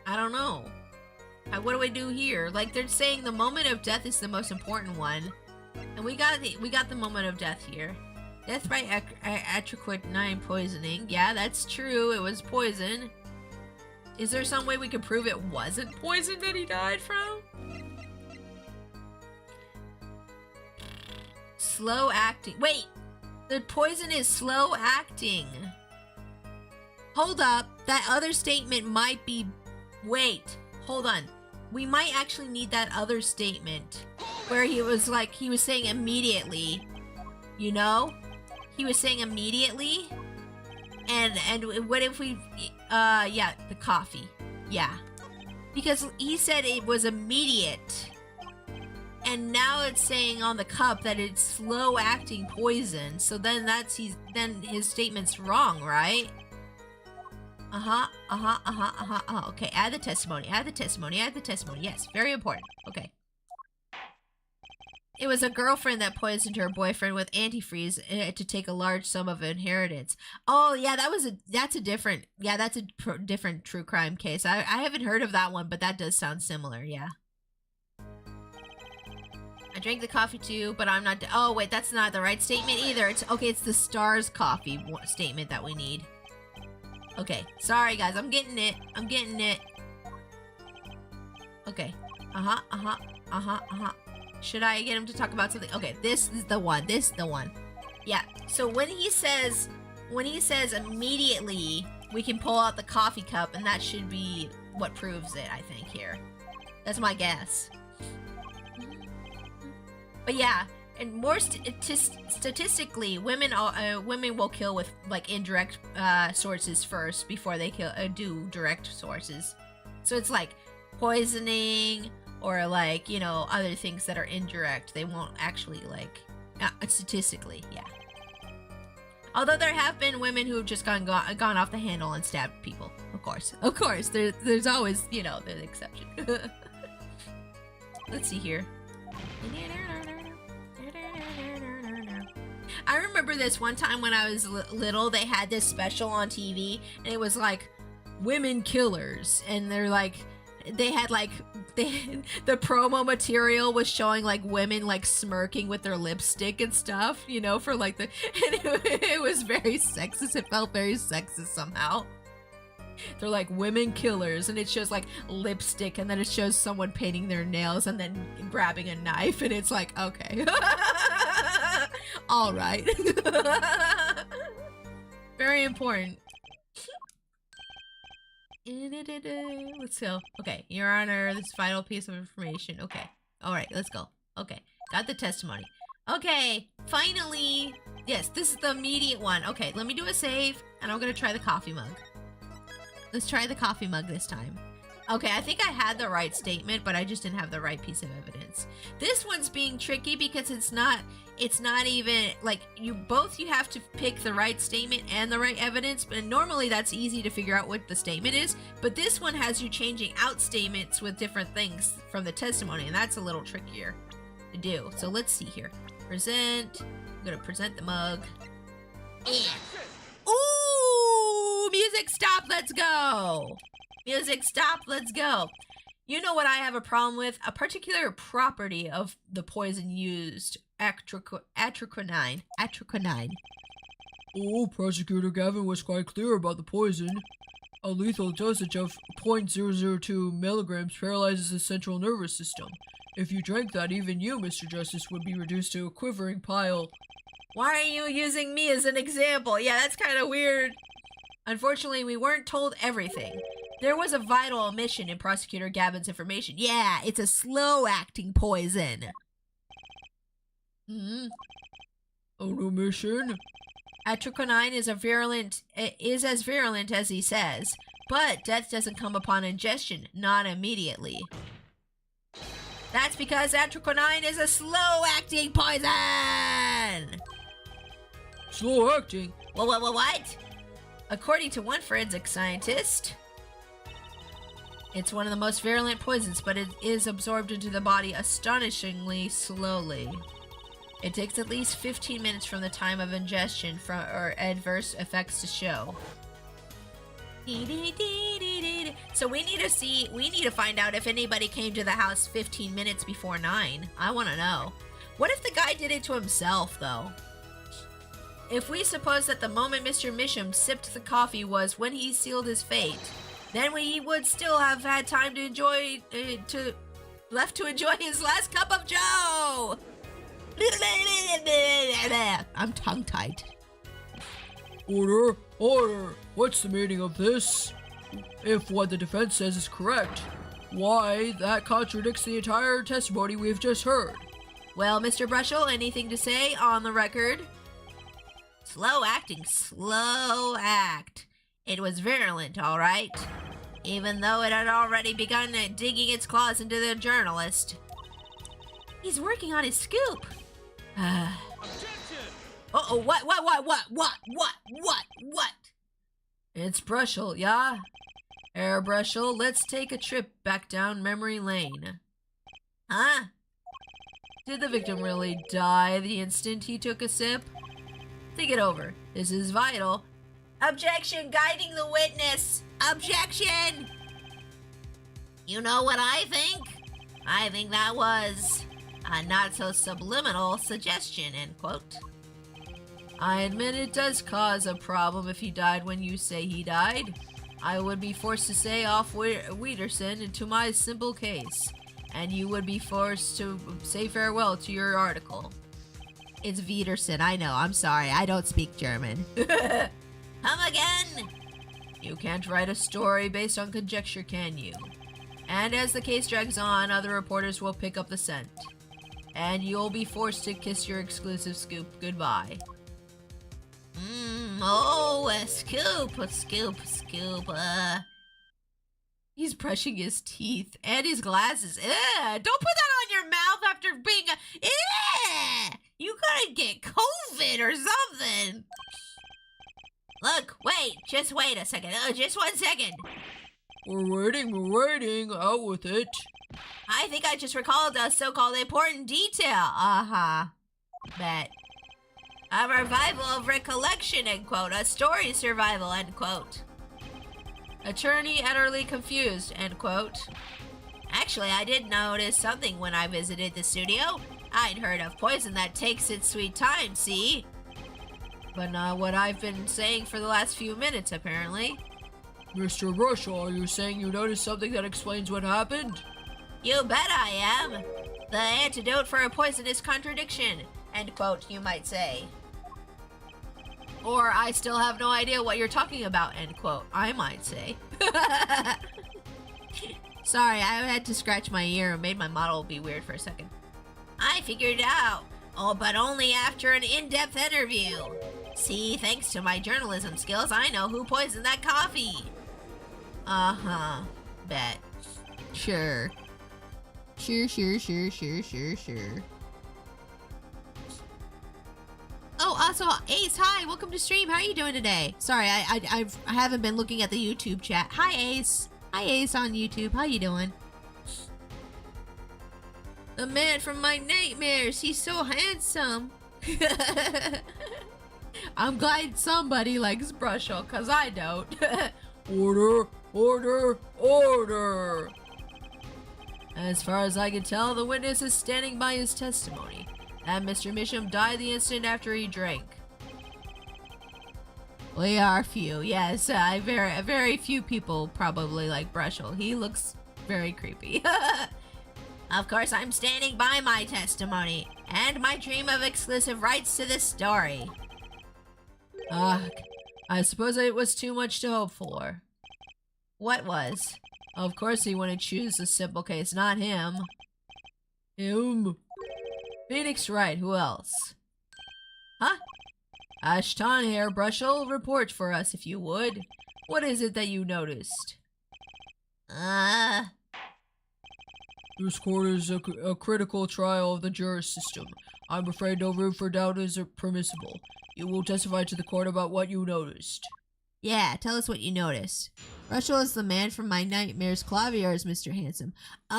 I don't know. What do we do here? Like, they're saying the moment of death is the most important one. And we got the moment of death here. Death by atrocyanine poisoning. Yeah, that's true. It was poison. Is there some way we can prove it wasn't poison that he died from? Slow acting. Wait! The poison is slow acting. Hold up. That other statement might be... Wait. Hold on. We might actually need that other statement. Where he was saying immediately. You know? He was saying immediately, and what if we, yeah, the coffee, yeah, because he said it was immediate, and now it's saying on the cup that it's slow acting poison, so then then his statement's wrong, right? Okay, add the testimony, yes, very important, okay. It was a girlfriend that poisoned her boyfriend with antifreeze to take a large sum of inheritance. Oh, yeah, that's a different true crime case. I haven't heard of that one, but that does sound similar, yeah. I drank the coffee too, but I'm not... Oh, wait, that's not the right statement either. It's the STARS coffee statement that we need. Okay, sorry guys, I'm getting it. Okay. Should I get him to talk about something? Okay, this is the one. Yeah. So when he says immediately, we can pull out the coffee cup, and that should be what proves it, I think, here. That's my guess. But yeah, and more statistically, women will kill with like indirect sources first before they do direct sources. So it's like poisoning or like, you know, other things that are indirect. They won't actually like statistically, yeah. Although there have been women who've just gone off the handle and stabbed people. Of course, there's always, you know, the exception. Let's see here. I remember this one time when I was little, they had this special on TV, and it was like women killers, and they're like, they had like, the promo material was showing like women like smirking with their lipstick and stuff, you know, for like and it was very sexist. It felt very sexist somehow. They're like women killers, and it shows like lipstick, and then it shows someone painting their nails and then grabbing a knife, and it's like, okay. All right. Very important. Let's go. Okay, Your Honor, this vital piece of information. Okay. Alright, let's go. Okay, got the testimony. Okay, finally. Yes, this is the immediate one. Okay, let me do a save, and I'm gonna try the coffee mug. Let's try the coffee mug this time. Okay, I think I had the right statement, but I just didn't have the right piece of evidence. This one's being tricky because it's not even like you have to pick the right statement and the right evidence, but normally that's easy to figure out what the statement is, but this one has you changing out statements with different things from the testimony, and that's a little trickier to do. So let's see here. Present. I'm gonna present the mug. And ooh, music stop, let's go. Music stop, let's go. You know what I have a problem with? A particular property of the poison used, atroquinine. Oh, Prosecutor Gavin was quite clear about the poison. A lethal dosage of 0.002 milligrams paralyzes the central nervous system. If you drank that, even you, Mr. Justice, would be reduced to a quivering pile. Why are you using me as an example? Yeah, that's kind of weird. Unfortunately, we weren't told everything. There was a vital omission in Prosecutor Gavin's information. Yeah, it's a slow-acting poison. An omission? Atroquinine is as virulent as he says, but death doesn't come upon ingestion, not immediately. That's because atroquinine is a slow-acting poison! Slow-acting? What? According to one forensic scientist, it's one of the most virulent poisons, but it is absorbed into the body astonishingly slowly. It takes at least 15 minutes from the time of ingestion or adverse effects to show. So we need to find out if anybody came to the house 15 minutes before 9. I want to know. What if the guy did it to himself, though? If we suppose that the moment Mr. Misham sipped the coffee was when he sealed his fate, then he would still have had time to enjoy his last cup of Joe. I'm tongue-tied. Order! What's the meaning of this? If what the defense says is correct, why, that contradicts the entire testimony we've just heard. Well, Mr. Brushel, anything to say on the record? Slow act. It was virulent, all right. Even though it had already begun digging its claws into the journalist. He's working on his scoop. Uh-oh, what? It's Brushel, yeah? Herr Brushel, let's take a trip back down memory lane. Huh? Did the victim really die the instant he took a sip? Think it over. This is vital. Objection! Guiding the witness! Objection! You know what I think? I think that was a not-so-subliminal suggestion, end quote. I admit it does cause a problem if he died when you say he died. I would be forced to say off Wiederson into my simple case, and you would be forced to say farewell to your article. It's Wiederson, I know. I'm sorry. I don't speak German. Come again? You can't write a story based on conjecture, can you? And as the case drags on, other reporters will pick up the scent. And you'll be forced to kiss your exclusive scoop goodbye. A scoop. He's brushing his teeth and his glasses. Don't put that on your mouth after being You gotta get COVID or something. Look, just wait a second. Just 1 second. We're waiting. Out with it. I think I just recalled a so-called important detail. Bet. A revival of recollection, end quote. A story survival, end quote. Attorney utterly confused, end quote. Actually, I did notice something when I visited the studio. I'd heard of poison that takes its sweet time, see? But not what I've been saying for the last few minutes, apparently. Mr. Russell, are you saying you noticed something that explains what happened? You bet I am. The antidote for a poisonous contradiction, end quote, you might say. Or I still have no idea what you're talking about, end quote, I might say. Sorry, I had to scratch my ear and made my model be weird for a second. I figured it out. Oh, but only after an in-depth interview. See, thanks to my journalism skills, I know who poisoned that coffee. Bet. Sure. Oh, also, Ace, hi, welcome to stream. How are you doing today? Sorry, I haven't been looking at the YouTube chat. Hi, Ace. Hi, Ace on YouTube. How you doing? The man from my nightmares. He's so handsome. I'm glad somebody likes Brushel, cause I don't. Order! As far as I can tell, the witness is standing by his testimony that Mr. Misham died the instant after he drank. We are few, yes. Very few people probably like Brushel. He looks very creepy. Of course, I'm standing by my testimony and my dream of exclusive rights to this story. I suppose it was too much to hope for. What was? Of course he wouldn't choose a simple case, not him. Him? Phoenix Wright, who else? Huh? Ashton here, Brushel, report for us if you would. What is it that you noticed? This court is a critical trial of the juris system. I'm afraid no room for doubt is permissible. You will testify to the court about what you noticed. Yeah, tell us what you noticed. Russell is the man from my nightmares. Clavier is Mr. Handsome. Oh,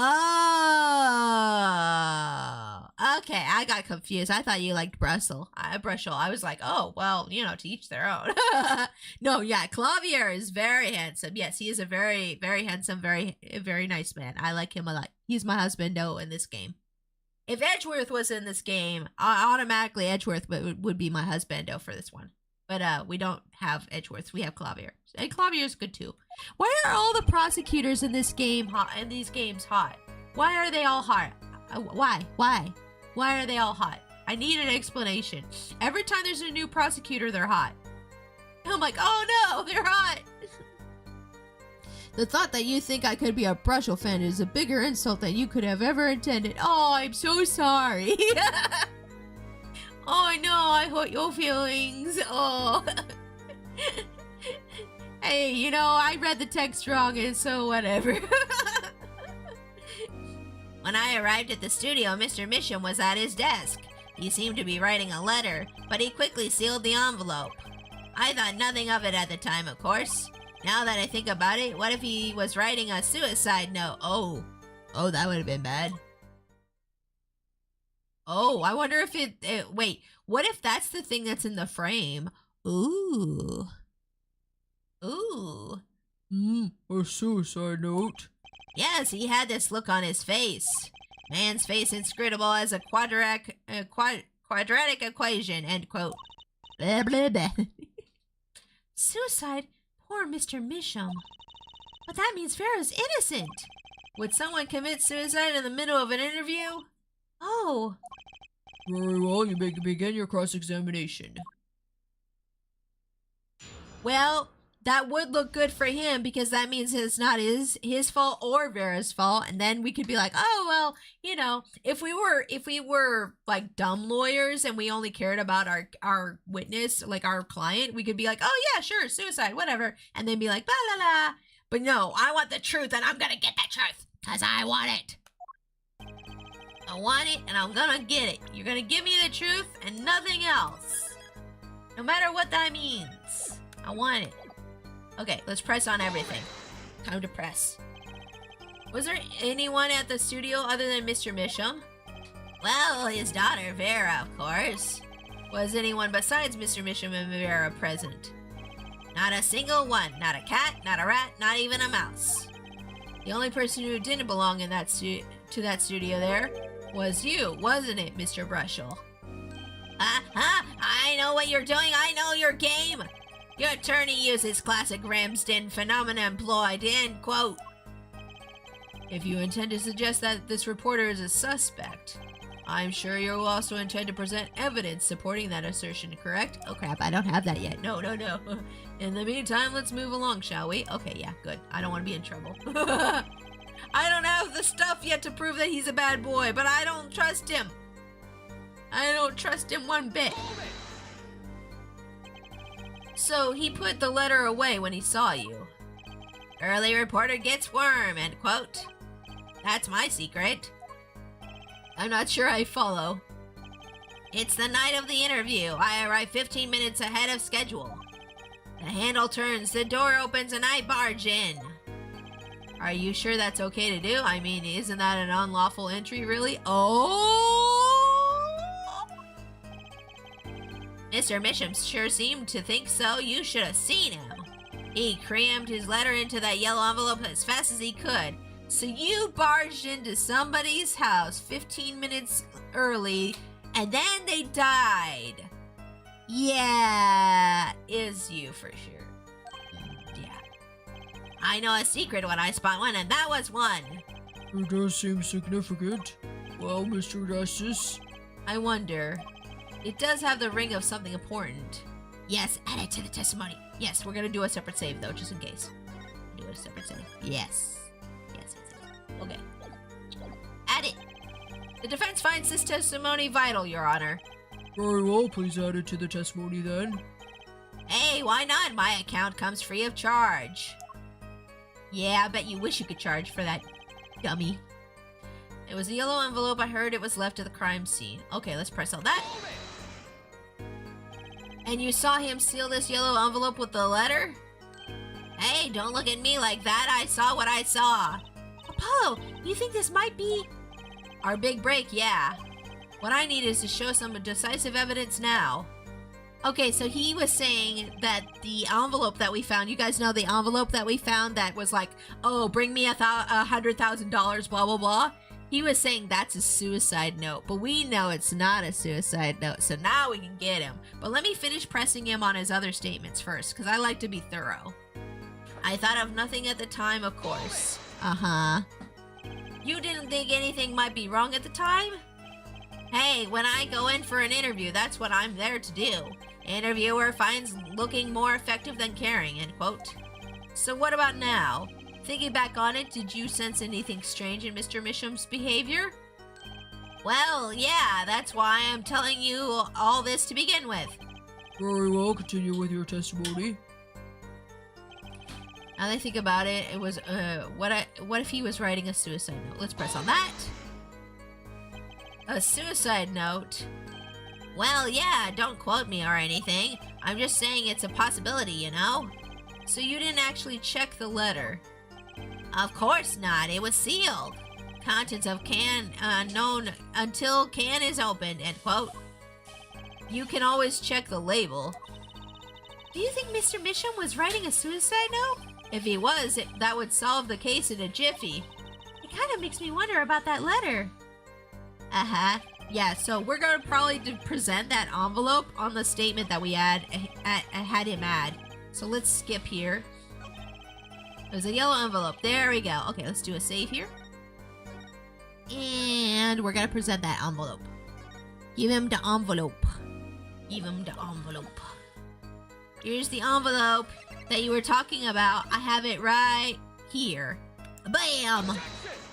okay. I got confused. I thought you liked Brussel. Brushel. I was like, oh, well, to each their own. No, yeah, Clavier is very handsome. Yes, he is a very, very handsome, very, very nice man. I like him a lot. He's my husbando in this game. If Edgeworth was in this game, automatically Edgeworth would be my husbando for this one. But we don't have Edgeworths. We have Clavier. And Clavier's good too. Why are all the prosecutors in this game hot? In these games hot? Why are they all hot? Why? Why are they all hot? I need an explanation. Every time there's a new prosecutor, they're hot. I'm like, oh no, they're hot. The thought that you think I could be a Brushel fan is a bigger insult than you could have ever intended. Oh, I'm so sorry. Oh no, I hurt your feelings. Oh. Hey, I read the text wrong, and so whatever. When I arrived at the studio, Mr. Misham was at his desk. He seemed to be writing a letter, but he quickly sealed the envelope. I thought nothing of it at the time, of course. Now that I think about it, what if he was writing a suicide note? Oh, that would have been bad. Oh, I wonder if wait, what if that's the thing that's in the frame? Ooh. A suicide note? Yes, he had this look on his face. Man's face inscrutable as a quadratic equation, end quote. Blah, blah, blah. Suicide? Poor Mr. Misham. But that means Farrah's innocent. Would someone commit suicide in the middle of an interview? Oh. Very well, you may begin your cross-examination. Well, that would look good for him because that means it's not his fault or Vera's fault, and then we could be like, oh well, you know, if we were like dumb lawyers and we only cared about our witness, like our client, we could be like, oh yeah, sure, suicide, whatever, and then be like, la la la. But no, I want the truth, and I'm gonna get that truth because I want it. I want it, and I'm gonna get it. You're gonna give me the truth and nothing else, no matter what that means. I want it. Okay, let's press on everything. Time to press. Was there anyone at the studio other than Mr. Misham? Well, his daughter, Vera, of course. Was anyone besides Mr. Misham and Vera present? Not a single one. Not a cat, not a rat, not even a mouse. The only person who didn't belong in that to that studio there was you, wasn't it, Mr. Brushel? I know what you're doing. I know your game. Your attorney uses classic Ramsden phenomena employed, end quote. If you intend to suggest that this reporter is a suspect, I'm sure you'll also intend to present evidence supporting that assertion, correct? Oh crap, I don't have that yet. No. In the meantime, let's move along, shall we? Okay, yeah, good. I don't want to be in trouble. I don't have the stuff yet to prove that he's a bad boy, but I don't trust him. I don't trust him one bit. So he put the letter away when he saw you. Early reporter gets worm, end quote. That's my secret. I'm not sure I follow. It's the night of the interview. I arrive 15 minutes ahead of schedule. The handle turns, the door opens, and I barge in. Are you sure that's okay to do? I mean, isn't that an unlawful entry, really? Oh! Mr. Misham sure seemed to think so. You should have seen him. He crammed his letter into that yellow envelope as fast as he could. So you barged into somebody's house 15 minutes early, and then they died. Yeah, is you for sure. Yeah. I know a secret when I spot one, and that was one. It does seem significant. Well, Mr. Justice. I wonder. It does have the ring of something important. Yes, add it to the testimony. Yes, we're gonna do a separate save though, just in case. Do a separate save. Yes. Okay. Add it. The defense finds this testimony vital, Your Honor. Very well, please add it to the testimony then. Hey, why not? My account comes free of charge. Yeah, I bet you wish you could charge for that, dummy. It was a yellow envelope. I heard it was left at the crime scene. Okay, let's press on that. And you saw him seal this yellow envelope with the letter? Hey, don't look at me like that. I saw what I saw. Apollo, you think this might be our big break? Yeah. What I need is to show some decisive evidence now. Okay, so he was saying that the envelope that we found, you guys know the envelope that we found that was like, oh, bring me $100,000, blah, blah, blah. He was saying that's a suicide note, but we know it's not a suicide note, so now we can get him. But let me finish pressing him on his other statements first, because I like to be thorough. I thought of nothing at the time, of course. Uh-huh. You didn't think anything might be wrong at the time? Hey, when I go in for an interview, that's what I'm there to do. Interviewer finds looking more effective than caring, end quote. So what about now? Thinking back on it, did you sense anything strange in Mr. Misham's behavior? Well, yeah, that's why I'm telling you all this to begin with. Very well, continue with your testimony. Now that I think about it, it was, what if he was writing a suicide note? Let's press on that. A suicide note? Well, yeah, don't quote me or anything. I'm just saying it's a possibility, you know? So you didn't actually check the letter? Of course not. It was sealed. Contents of can unknown until can is opened, end quote. You can always check the label. Do you think Mr. Misham was writing a suicide note? If he was, that would solve the case in a jiffy. It kind of makes me wonder about that letter. Uh-huh. Yeah, so we're gonna probably present that envelope on the statement that we had him add. So let's skip here. There's a yellow envelope. There we go. Okay, let's do a save here. And we're gonna present that envelope. Give him the envelope. Give him the envelope. Here's the envelope that you were talking about. I have it right here. Bam!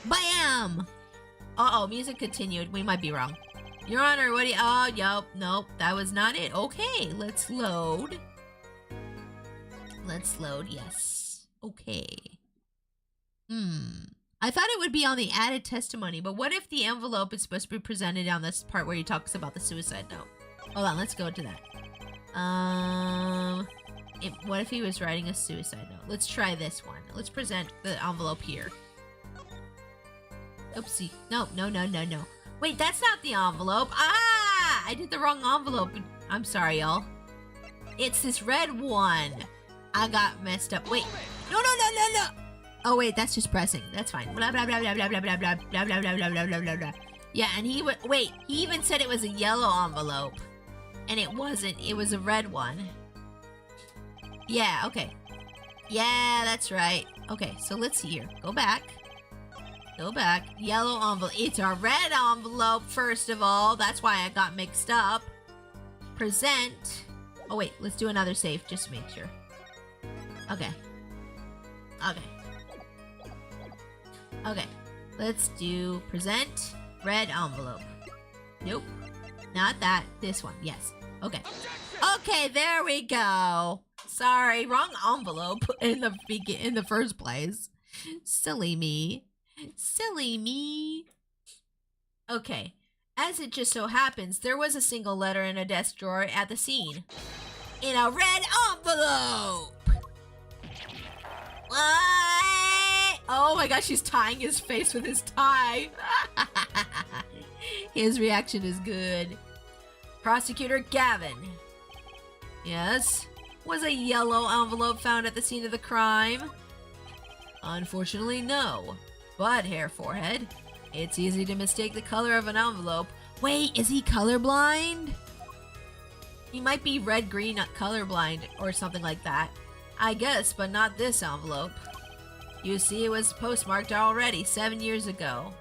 Bam! Uh-oh, music continued. We might be wrong. Your Honor, what do you... Oh, nope, that was not it. Okay, let's load. Let's load, yes. Okay. I thought it would be on the added testimony, but what if the envelope is supposed to be presented on this part where he talks about the suicide note? Hold on, let's go to that. What if he was writing a suicide note? Let's try this one. Let's present the envelope here. Oopsie. No. Wait, that's not the envelope. Ah! I did the wrong envelope. I'm sorry, y'all. It's this red one. I got messed up. Wait. No. Oh, wait, that's just pressing. That's fine. Blah, blah, blah, blah, blah, blah, blah, blah, blah, blah, blah, blah, blah, blah, blah. Yeah, and he even said it was a yellow envelope. And it wasn't. It was a red one. Yeah, okay. Yeah, that's right. Okay, so let's see here. Go back. Yellow envelope. It's a red envelope, first of all. That's why I got mixed up. Present. Oh, wait. Let's do another save just to make sure. Okay. Let's do present red envelope. Nope. Not that. This one. Yes. Okay. Okay, there we go. Sorry, wrong envelope in the first place. Silly me. Okay. As it just so happens, there was a single letter in a desk drawer at the scene. In a red envelope! What? Oh my gosh, he's tying his face with his tie. His reaction is good. Prosecutor Gavin. Yes? Was a yellow envelope found at the scene of the crime? Unfortunately, no. But, Hair Forehead, it's easy to mistake the color of an envelope. Wait, is he colorblind? He might be red-green colorblind or something like that. I guess, but not this envelope. You see, it was postmarked already 7 years ago.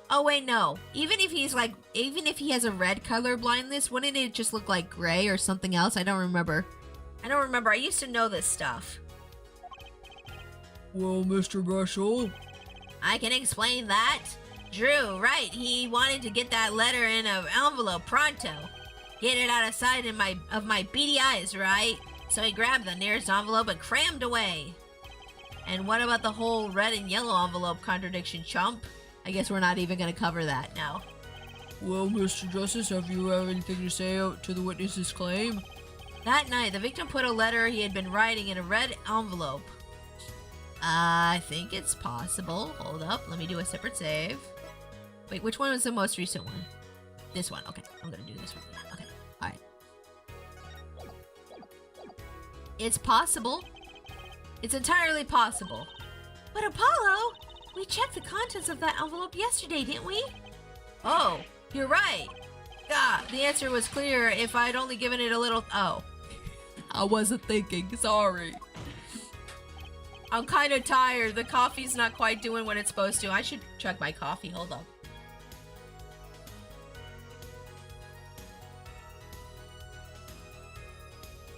Oh wait, no. Even if he has a red color blindness, wouldn't it just look like gray or something else? I don't remember. I used to know this stuff. Well, Mr. Brushel? I can explain that. Drew, right. He wanted to get that letter in an envelope pronto. Get it out of sight of my beady eyes, right? So he grabbed the nearest envelope and crammed away. And what about the whole red and yellow envelope contradiction, chump? I guess we're not even going to cover that now. Well, Mr. Justice, have you anything to say to the witness's claim? That night, the victim put a letter he had been writing in a red envelope. I think it's possible. Hold up, let me do a separate save. Wait, which one was the most recent one? This one. Okay, I'm going to do this one. Okay, alright. It's possible. It's entirely possible. But Apollo, we checked the contents of that envelope yesterday, didn't we? Oh, you're right. Ah, the answer was clear if I'd only given it a little... Oh. I wasn't thinking. Sorry. I'm kind of tired. The coffee's not quite doing what it's supposed to. I should chug my coffee. Hold on.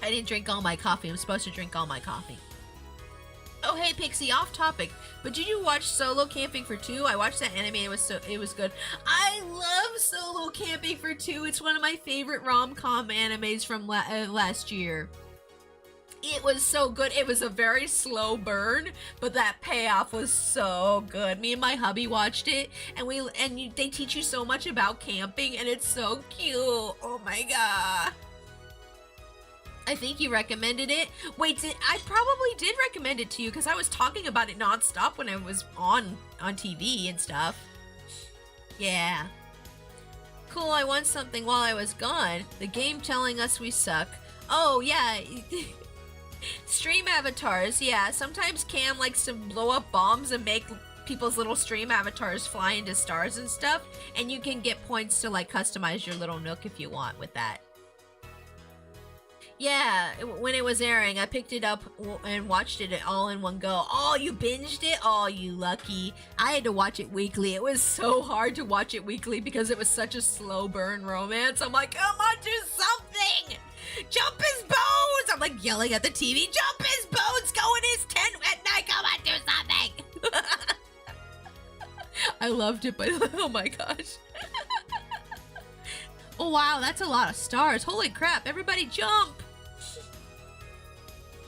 I didn't drink all my coffee. I'm supposed to drink all my coffee. Oh, hey, Pixie, off topic. But did you watch Solo Camping for Two? I watched that anime. It was good. I love Solo Camping for Two. It's one of my favorite rom-com animes from last year. It was so good. It was a very slow burn, but that payoff was so good. Me and my hubby watched it, and they teach you so much about camping, and it's so cute. Oh my god. I think you recommended it. Wait, I probably did recommend it to you because I was talking about it nonstop when I was on TV and stuff. Yeah. Cool, I won something while I was gone. The game telling us we suck. Oh, yeah. Stream avatars, yeah. Sometimes Cam likes to blow up bombs and make people's little stream avatars fly into stars and stuff, and you can get points to like customize your little nook if you want with that. Yeah, when it was airing, I picked it up and watched it all in one go. Oh, you binged it? Oh, you lucky. I had to watch it weekly. It was so hard to watch it weekly because it was such a slow burn romance. I'm like, come on, do something! Jump his bones! I'm like yelling at the TV, jump his bones! Go in his tent at night! Come on, do something! I loved it, but oh my gosh. Oh wow, that's a lot of stars. Holy crap, everybody jump!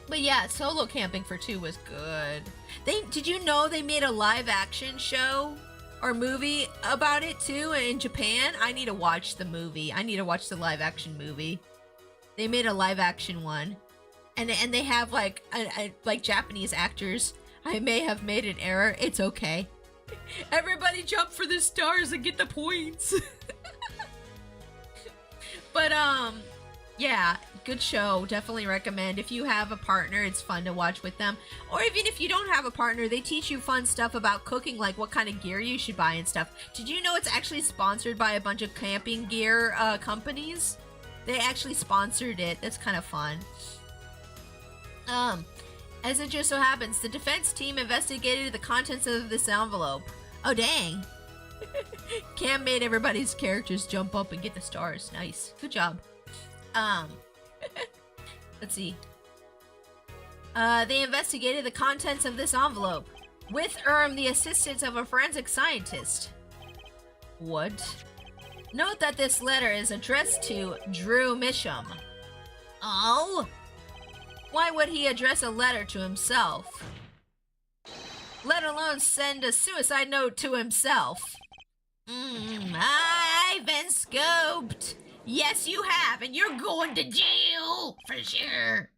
But yeah, solo camping for 2 was good. Did you know they made a live action show or movie about it too in Japan? I need to watch the movie. I need to watch the live action movie. They made a live action one, and they have like like Japanese actors. I may have made an error. It's okay. Everybody jump for the stars and get the points. But yeah, good show. Definitely recommend. If you have a partner, it's fun to watch with them. Or even if you don't have a partner, they teach you fun stuff about cooking, like what kind of gear you should buy and stuff. Did you know it's actually sponsored by a bunch of camping gear companies? They actually sponsored it. That's kind of fun. As it just so happens, the defense team investigated the contents of this envelope. Oh, dang. Cam made everybody's characters jump up and get the stars. Nice. Good job. Let's see. They investigated the contents of this envelope with the assistance of a forensic scientist. What? Note that this letter is addressed to Drew Misham. Oh? Why would he address a letter to himself? Let alone send a suicide note to himself. I've been scoped. Yes, you have, and you're going to jail for sure.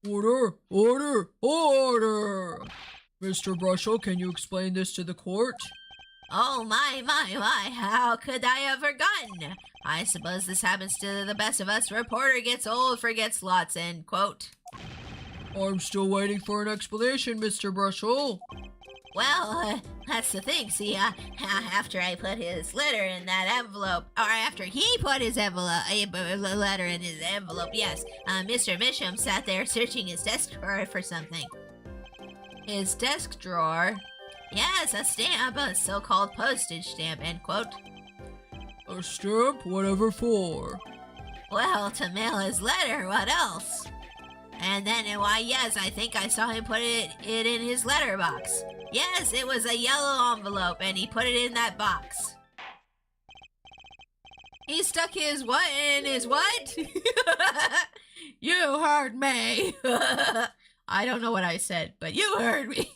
Order! Order! Order! Mr. Brushel, can you explain this to the court? Oh my, how could I have forgotten? I suppose this happens to the best of us. Reporter gets old, forgets lots, end quote. I'm still waiting for an explanation, Mr. Brushel. Well, that's the thing, see, after I put his letter in that envelope, or after he put his letter in his envelope, yes, Mr. Misham sat there searching his desk drawer for something. His desk drawer? Yes, a stamp, a so-called postage stamp, end quote. A stamp? Whatever for? Well, to mail his letter, what else? And then, why, yes, I think I saw him put it in his letterbox. Yes, it was a yellow envelope, and he put it in that box. He stuck his what in his what? You heard me. I don't know what I said, but you heard me.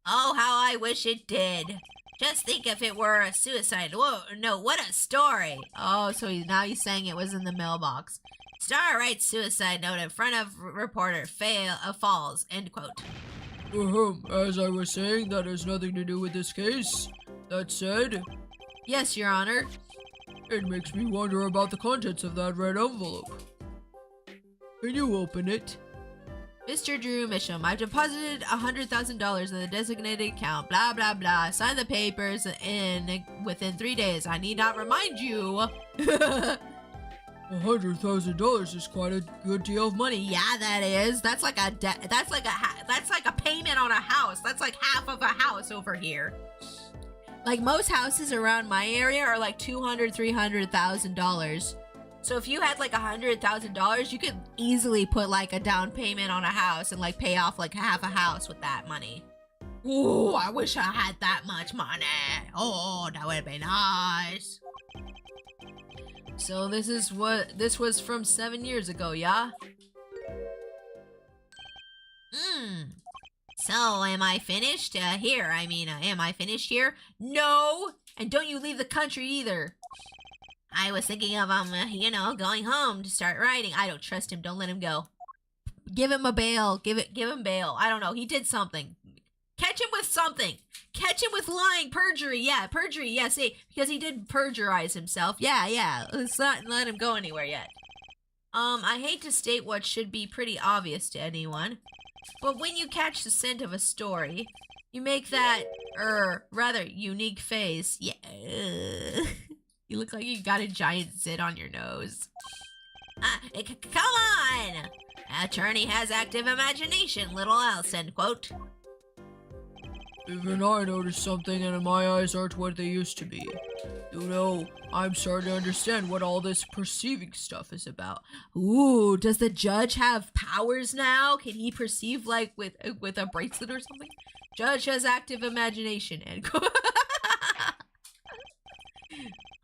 Oh, how I wish it did. Just think if it were a suicide. Whoa, no, what a story. Oh, so now he's saying it was in the mailbox. Star writes suicide note in front of reporter falls, end quote. As I was saying, that has nothing to do with this case. That said... Yes, Your Honor. It makes me wonder about the contents of that red envelope. Can you open it? Mr. Drew Misham, I've deposited $100,000 in the designated account, blah, blah, blah. Sign the papers within 3 days. I need not remind you. $100,000 is quite a good deal of money. Yeah, that is. That's like a payment on a house. That's like half of a house over here. Like most houses around my area are like $200,000-$300,000. So if you had like $100,000, you could easily put like a down payment on a house and like pay off like half a house with that money. Ooh, I wish I had that much money. Oh, that would be nice. So this was from 7 years ago, yeah? So am I finished here? Am I finished here? No, and don't you leave the country either. I was thinking of, going home to start writing. I don't trust him. Don't let him go. Give him a bail. Give him bail. I don't know. He did something. Catch him with something. Catch him with lying, perjury. Yeah, perjury. Yeah, see, because he did perjurize himself. Yeah. Let's not let him go anywhere yet. I hate to state what should be pretty obvious to anyone, But when you catch the scent of a story, you make that, rather unique face. Yeah. You look like you got a giant zit on your nose. Come on! Attorney has active imagination, little else, end quote. Even I noticed something, and my eyes aren't what they used to be. You know, I'm starting to understand what all this perceiving stuff is about. Ooh, does the judge have powers now? Can he perceive like with a bracelet or something? Judge has active imagination. End quote.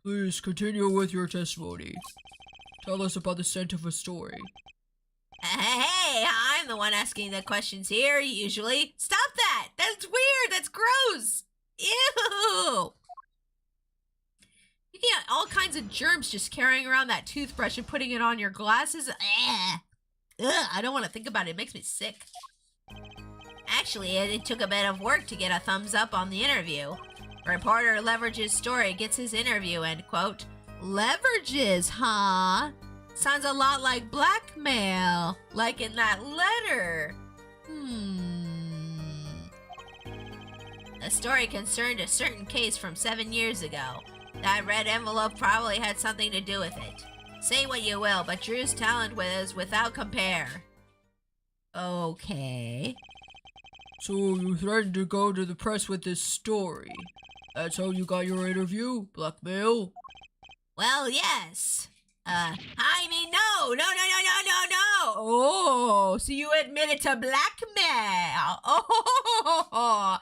Please continue with your testimony. Tell us about the scent of a story. Hey, I'm the one asking the questions here, usually. Stop that! That's weird! That's gross! Ew! You get all kinds of germs just carrying around that toothbrush and putting it on your glasses. Ugh, I don't want to think about it. It makes me sick. Actually, it took a bit of work to get a thumbs up on the interview. Reporter leverages story, gets his interview, end quote. Leverages, huh? Sounds a lot like blackmail, like in that letter. The story concerned a certain case from 7 years ago. That red envelope probably had something to do with it. Say what you will, but Drew's talent was without compare. Okay. So you threatened to go to the press with this story. That's how you got your interview? Blackmail? Well, yes. I mean, no. Oh, so you admitted to blackmail. Oh,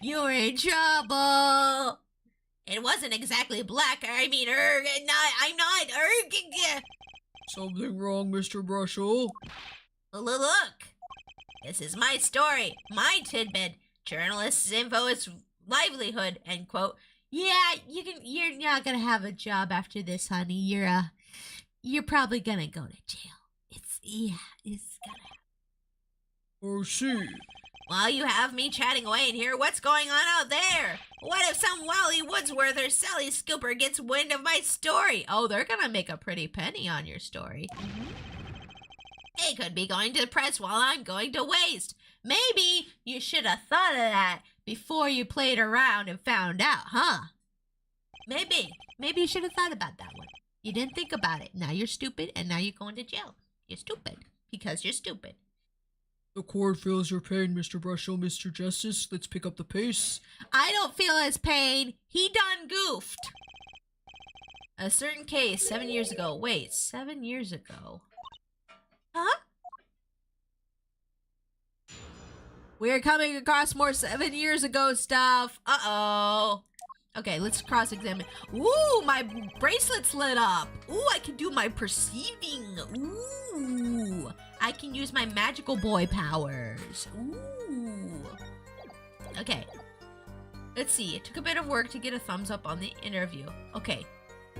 you're in trouble. It wasn't exactly black. I mean, I'm not. Something wrong, Mr. Brushel? Look. This is my story, my tidbit. Journalist's info is livelihood, end quote. Yeah, you're not gonna have a job after this, honey. You're probably gonna go to jail. It's gonna happen. Oh, see. While you have me chatting away in here, what's going on out there? What if some Wally Woodsworth or Sally Scooper gets wind of my story? Oh, they're gonna make a pretty penny on your story. They could be going to the press while I'm going to waste. Maybe you should have thought of that before you played around and found out, huh? Maybe you should have thought about that one. You didn't think about it. Now you're stupid, and now you're going to jail. You're stupid because you're stupid. The court feels your pain, Mr. Brushel, Mr. Justice. Let's pick up the pace. I don't feel his pain. He done goofed. A certain case 7 years ago. Wait, 7 years ago? Huh? We're coming across more 7 years ago stuff. Uh-oh. Okay, let's cross-examine. Ooh, my bracelet's lit up. Ooh, I can do my perceiving. Ooh, I can use my magical boy powers. Ooh. Okay. Let's see. It took a bit of work to get a thumbs up on the interview. Okay.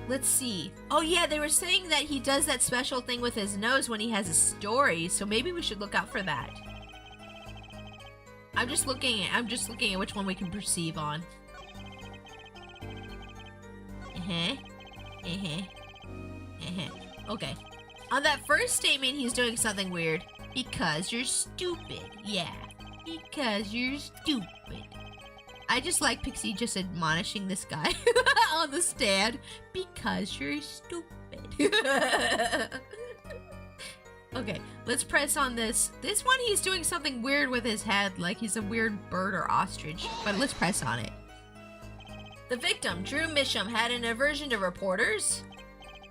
Let's see. Oh yeah, they were saying that he does that special thing with his nose when he has a story, so maybe we should look out for that. I'm just looking at which one we can perceive on. Okay. On that first statement, he's doing something weird. Because you're stupid. Yeah. Because you're stupid. I just like Pixie just admonishing this guy on the stand. Because you're stupid. Okay, let's press on this. This one, he's doing something weird with his head, like he's a weird bird or ostrich. But let's press on it. The victim, Drew Misham, had an aversion to reporters.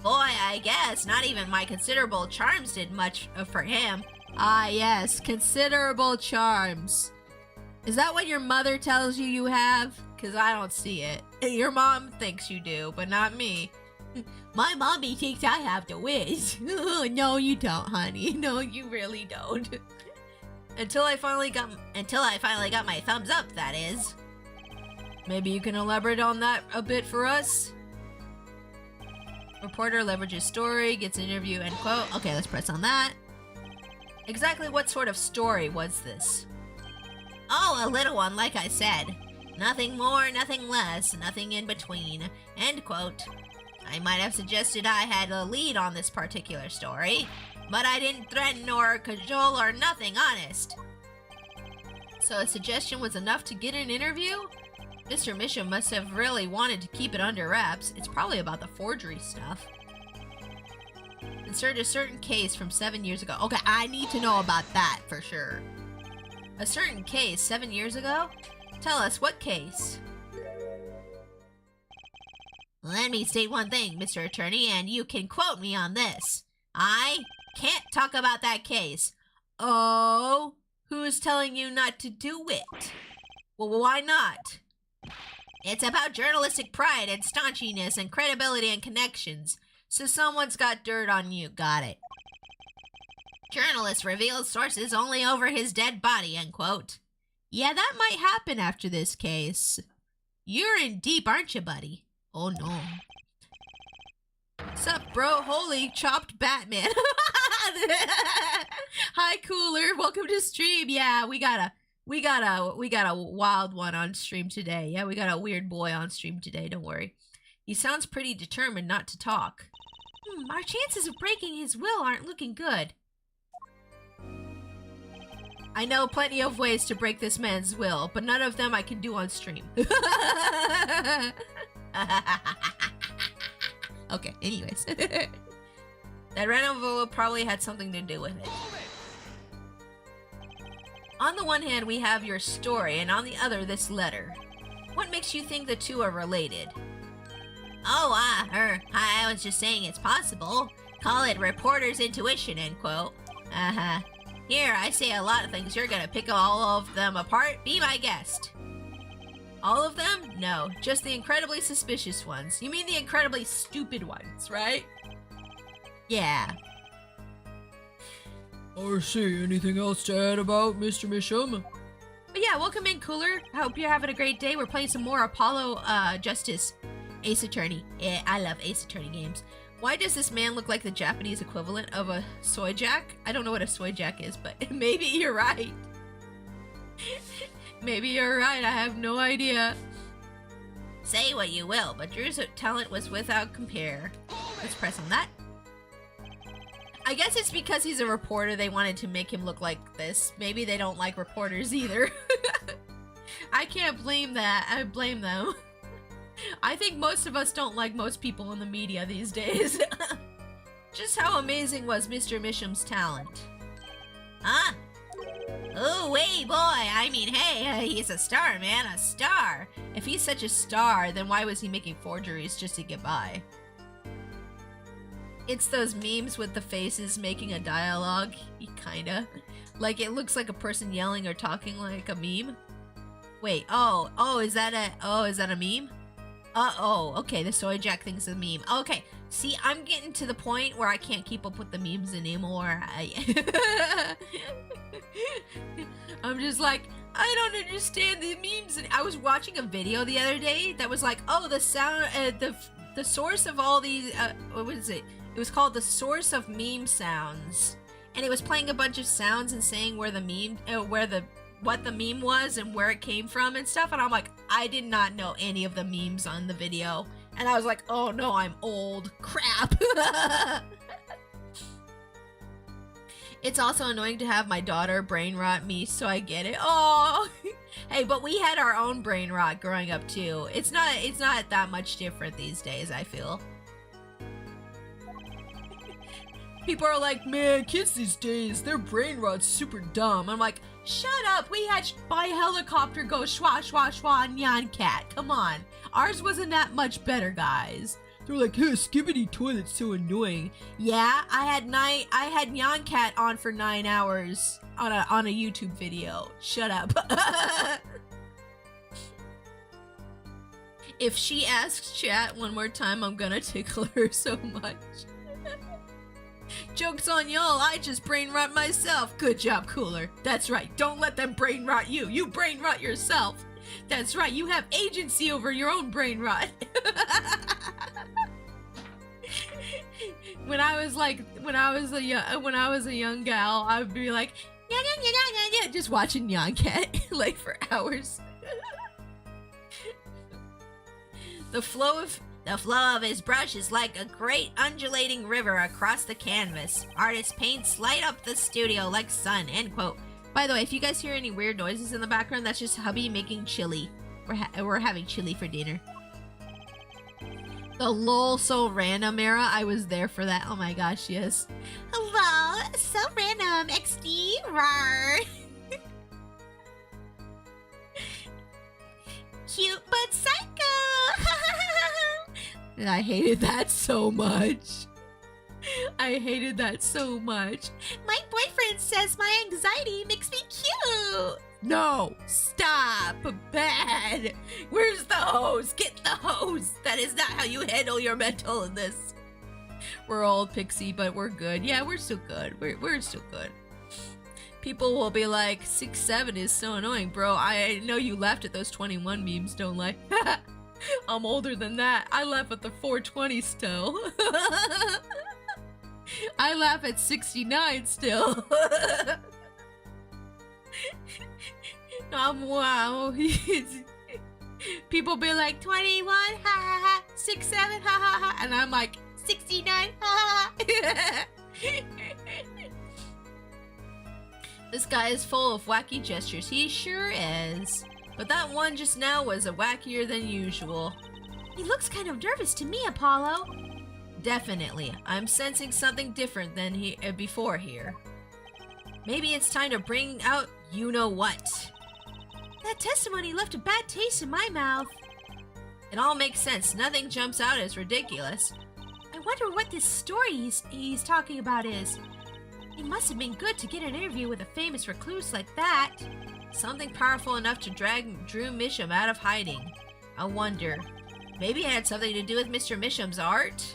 Boy, I guess not even my considerable charms did much for him. Ah, yes, considerable charms. Is that what your mother tells you you have? Because I don't see it. Your mom thinks you do, but not me. My mommy thinks I have the whiz. No, you don't, honey. No, you really don't. Until I finally got my thumbs up, that is. Maybe you can elaborate on that a bit for us? Reporter leverages story, gets an interview, end quote. Okay, let's press on that. Exactly what sort of story was this? Oh, a little one, like I said. Nothing more, nothing less, nothing in between. End quote. I might have suggested I had a lead on this particular story. But I didn't threaten or cajole or nothing, honest. So a suggestion was enough to get an interview? Mr. Misham must have really wanted to keep it under wraps. It's probably about the forgery stuff. Insert a certain case from 7 years ago. Okay, I need to know about that for sure. A certain case 7 years ago? Tell us, what case? Let me state one thing, Mr. Attorney, and you can quote me on this. I can't talk about that case. Oh, who's telling you not to do it? Well, why not? It's about journalistic pride and staunchiness and credibility and connections. So someone's got dirt on you, got it. Journalist reveals sources only over his dead body, end quote. Yeah, that might happen after this case. You're in deep, aren't you, buddy? Oh no. Sup, bro? Holy chopped Batman. Hi, Cooler. Welcome to stream. Yeah, we got a wild one on stream today. Yeah, we got a weird boy on stream today. Don't worry. He sounds pretty determined not to talk. Our chances of breaking his will aren't looking good. I know plenty of ways to break this man's will, but none of them I can do on stream. Okay, anyways. That random envelope probably had something to do with it. On the one hand, we have your story, and on the other, this letter. What makes you think the two are related? Oh, I was just saying it's possible. Call it reporter's intuition, end quote. Here, I say a lot of things. You're gonna pick all of them apart. Be my guest. All of them? No, just the incredibly suspicious ones. You mean the incredibly stupid ones, right? Yeah. I see. Anything else to add about Mr. Misham? But yeah, welcome in, Cooler. I hope you're having a great day. We're playing some more Apollo Justice Ace Attorney. Yeah, I love Ace Attorney games. Why does this man look like the Japanese equivalent of a soy jack? I don't know what a soy jack is, but maybe you're right. Maybe you're right. I have no idea. Say what you will, but Drew's talent was without compare. Let's press on that. I guess it's because he's a reporter they wanted to make him look like this. Maybe they don't like reporters either. I can't blame that. I blame them. I think most of us don't like most people in the media these days. Just how amazing was Mr. Misham's talent? Huh? Oh, way, boy. I mean, hey, he's a star, man. A star. If he's such a star, then why was he making forgeries just to get by? It's those memes with the faces making a dialogue, kinda. Like it looks like a person yelling or talking like a meme. Wait, is that a meme? Okay, the soy jack thing's a meme. Okay, see, I'm getting to the point where I can't keep up with the memes anymore. I'm just like, I don't understand the memes. And I was watching a video the other day that was like, oh, the sound, the source of all these, what was it? It was called The Source of Meme Sounds. And it was playing a bunch of sounds and saying where the meme, what the meme was and where it came from and stuff. And I'm like, I did not know any of the memes on the video. And I was like, oh no, I'm old. Crap. It's also annoying to have my daughter brain rot me, so I get it. Oh, hey, but we had our own brain rot growing up too. It's not that much different these days, I feel. People are like, man, kids these days, their brain rot's super dumb. I'm like, shut up. We had by helicopter go schwa schwa schwa nyan cat. Come on. Ours wasn't that much better, guys. They're like, hey, Skibbity Toilet's so annoying. Yeah, I had Nyan Cat on for 9 hours on a YouTube video. Shut up. If she asks chat one more time, I'm gonna tickle her so much. Joke's on y'all, I just brain rot myself. Good job, Cooler. That's right, don't let them brain rot you. You brain rot yourself. That's right, you have agency over your own brain rot. When I was a young gal, I would be like, yeah, just watching Nyan Cat like for hours. The flow The flow of his brush is like a great undulating river across the canvas. Artist paints light up the studio like sun, end quote. By the way, if you guys hear any weird noises in the background, that's just hubby making chili. We're having chili for dinner. The lol so random era, I was there for that. Oh my gosh, yes. Wow, so random, XD, rar. Cute but psycho. And I hated that so much. I hated that so much. My boyfriend says my anxiety makes me cute. No, stop. Bad. Where's the hose? Get the hose. That is not how you handle your mental illness. We're old, Pixie, but we're good. Yeah, we're still good. We're still good. People will be like, 6'7" is so annoying, bro. I know you laughed at those 21 memes, don't lie. I'm older than that. I laugh at the 420 still. I laugh at 69 still. Wow. People be like 21, ha ha ha, 6'7", ha ha ha, and I'm like 69, ha ha. This guy is full of wacky gestures. He sure is. But that one just now was a wackier than usual. He looks kind of nervous to me, Apollo. Definitely. I'm sensing something different than before here. Maybe it's time to bring out you-know-what. That testimony left a bad taste in my mouth. It all makes sense. Nothing jumps out as ridiculous. I wonder what this story he's talking about is. It must have been good to get an interview with a famous recluse like that. Something powerful enough to drag Drew Misham out of hiding. I wonder. Maybe it had something to do with Mr. Misham's art?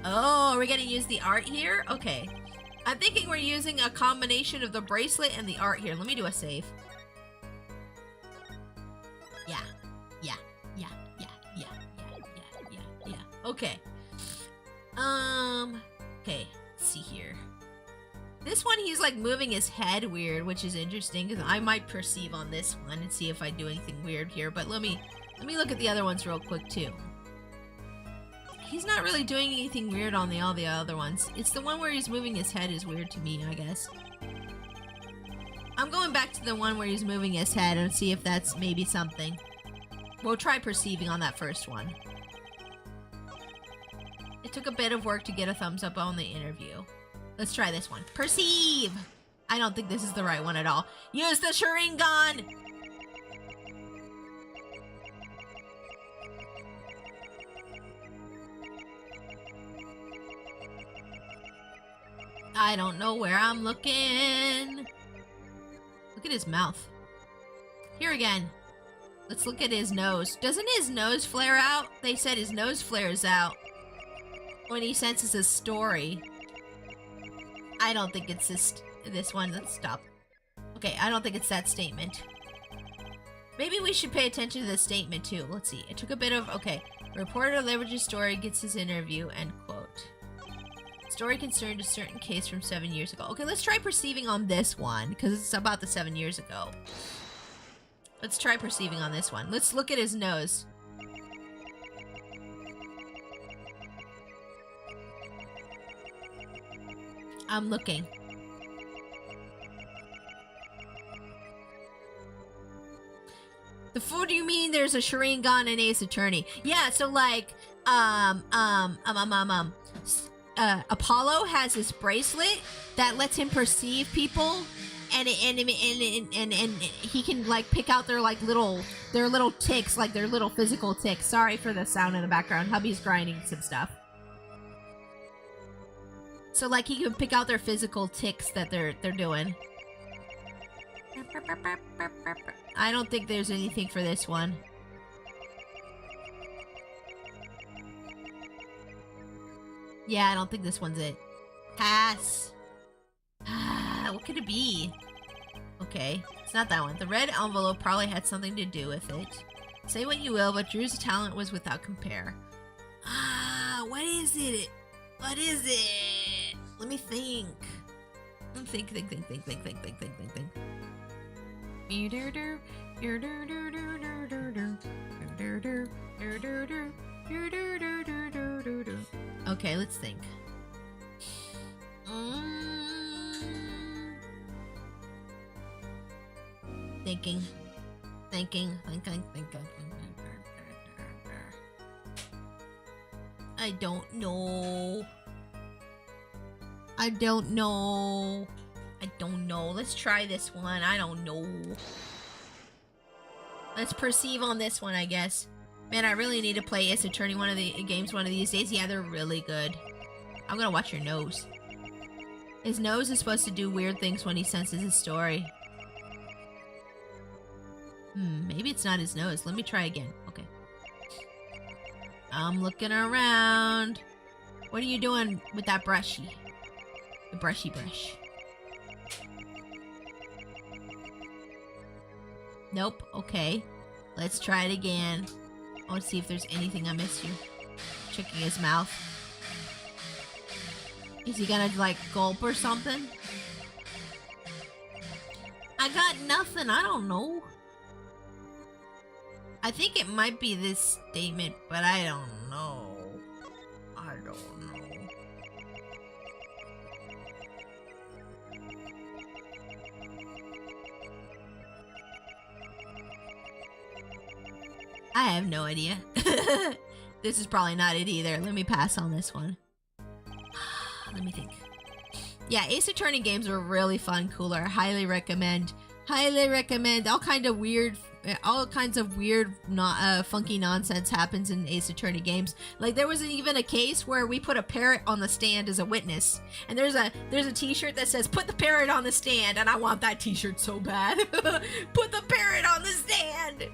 Oh, are we gonna use the art here? Okay. I'm thinking we're using a combination of the bracelet and the art here. Let me do a save. Yeah. Okay. Okay. Let's see here. This one, he's like moving his head weird, which is interesting because I might perceive on this one and see if I do anything weird here. But let me look at the other ones real quick too. He's not really doing anything weird on all the other ones. It's the one where he's moving his head is weird to me, I guess. I'm going back to the one where he's moving his head and see if that's maybe something. We'll try perceiving on that first one. It took a bit of work to get a thumbs up on the interview. Let's try this one. Perceive! I don't think this is the right one at all. Use the Sharingan! I don't know where I'm looking. Look at his mouth. Here again. Let's look at his nose. Doesn't his nose flare out? They said his nose flares out when he senses a story. I don't think it's this one. Let's stop. Okay, I don't think it's that statement. Maybe we should pay attention to this statement too. Let's see. It took a bit of... Okay. Reporter leverages story, gets his interview, end quote. Story concerned a certain case from 7 years ago. Okay, let's try perceiving on this one, because it's about the 7 years ago. Let's try perceiving on this one. Let's look at his nose. I'm looking. The fool, do you mean there's a Sharingan and Ace Attorney? Yeah, so like, Apollo has this bracelet that lets him perceive people, and he can like pick out their little ticks, like their little physical ticks. Sorry for the sound in the background. Hubby's grinding some stuff. So like he can pick out their physical ticks that they're doing. I don't think there's anything for this one. Yeah, I don't think this one's it. Pass. What could it be? Okay, it's not that one. The red envelope probably had something to do with it. Say what you will, but Drew's talent was without compare. What is it? What is it? Let me think. Think. Okay, let's think. Thinking. I don't know. Let's try this one. I don't know. Let's perceive on this one, I guess. Man, I really need to play Ace Attorney one of the games one of these days. Yeah, they're really good. I'm gonna watch your nose. His nose is supposed to do weird things when he senses a story. Maybe it's not his nose. Let me try again. Okay. I'm looking around. What are you doing with that brushy? The brushy brush. Nope. Okay. Let's try it again. I want to see if there's anything I missed here. Checking his mouth. Is he gonna, like, gulp or something? I got nothing. I don't know. I think it might be this statement, but I don't know. I have no idea. This is probably not it either. Let me pass on this one. Let me think. Yeah, Ace Attorney games are really fun, cooler. Highly recommend. Highly recommend. All kinds of weird, funky nonsense happens in Ace Attorney games. Like there was even a case where we put a parrot on the stand as a witness, and there's a T-shirt that says "Put the parrot on the stand," and I want that T-shirt so bad. Put the parrot on the stand.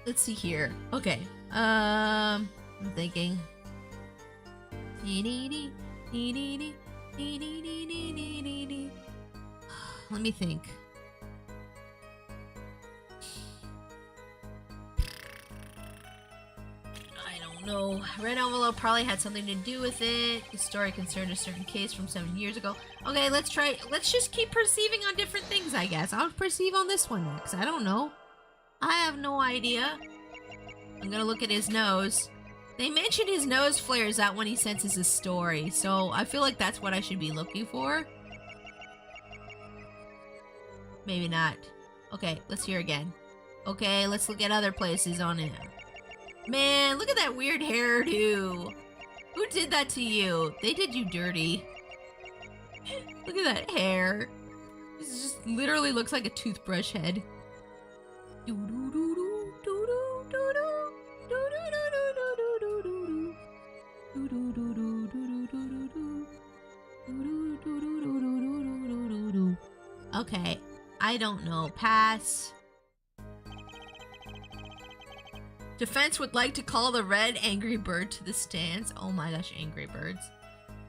Let's see here. Okay. I'm thinking. Let me think. I don't know. Red envelope probably had something to do with it. The story concerned a certain case from 7 years ago. Okay, let's try. Let's just keep perceiving on different things, I guess. I'll perceive on this one next. I don't know. I have no idea. I'm gonna look at his nose. They mentioned his nose flares out when he senses a story, so I feel like that's what I should be looking for. Maybe not. Okay, let's hear again. Okay, let's look at other places on him. Man, look at that weird hairdo. Who did that to you? They did you dirty. Look at that hair. This just literally looks like a toothbrush head. Okay, I don't know. Pass. Defense would like to call the red angry bird to the stands. Oh my gosh, angry birds.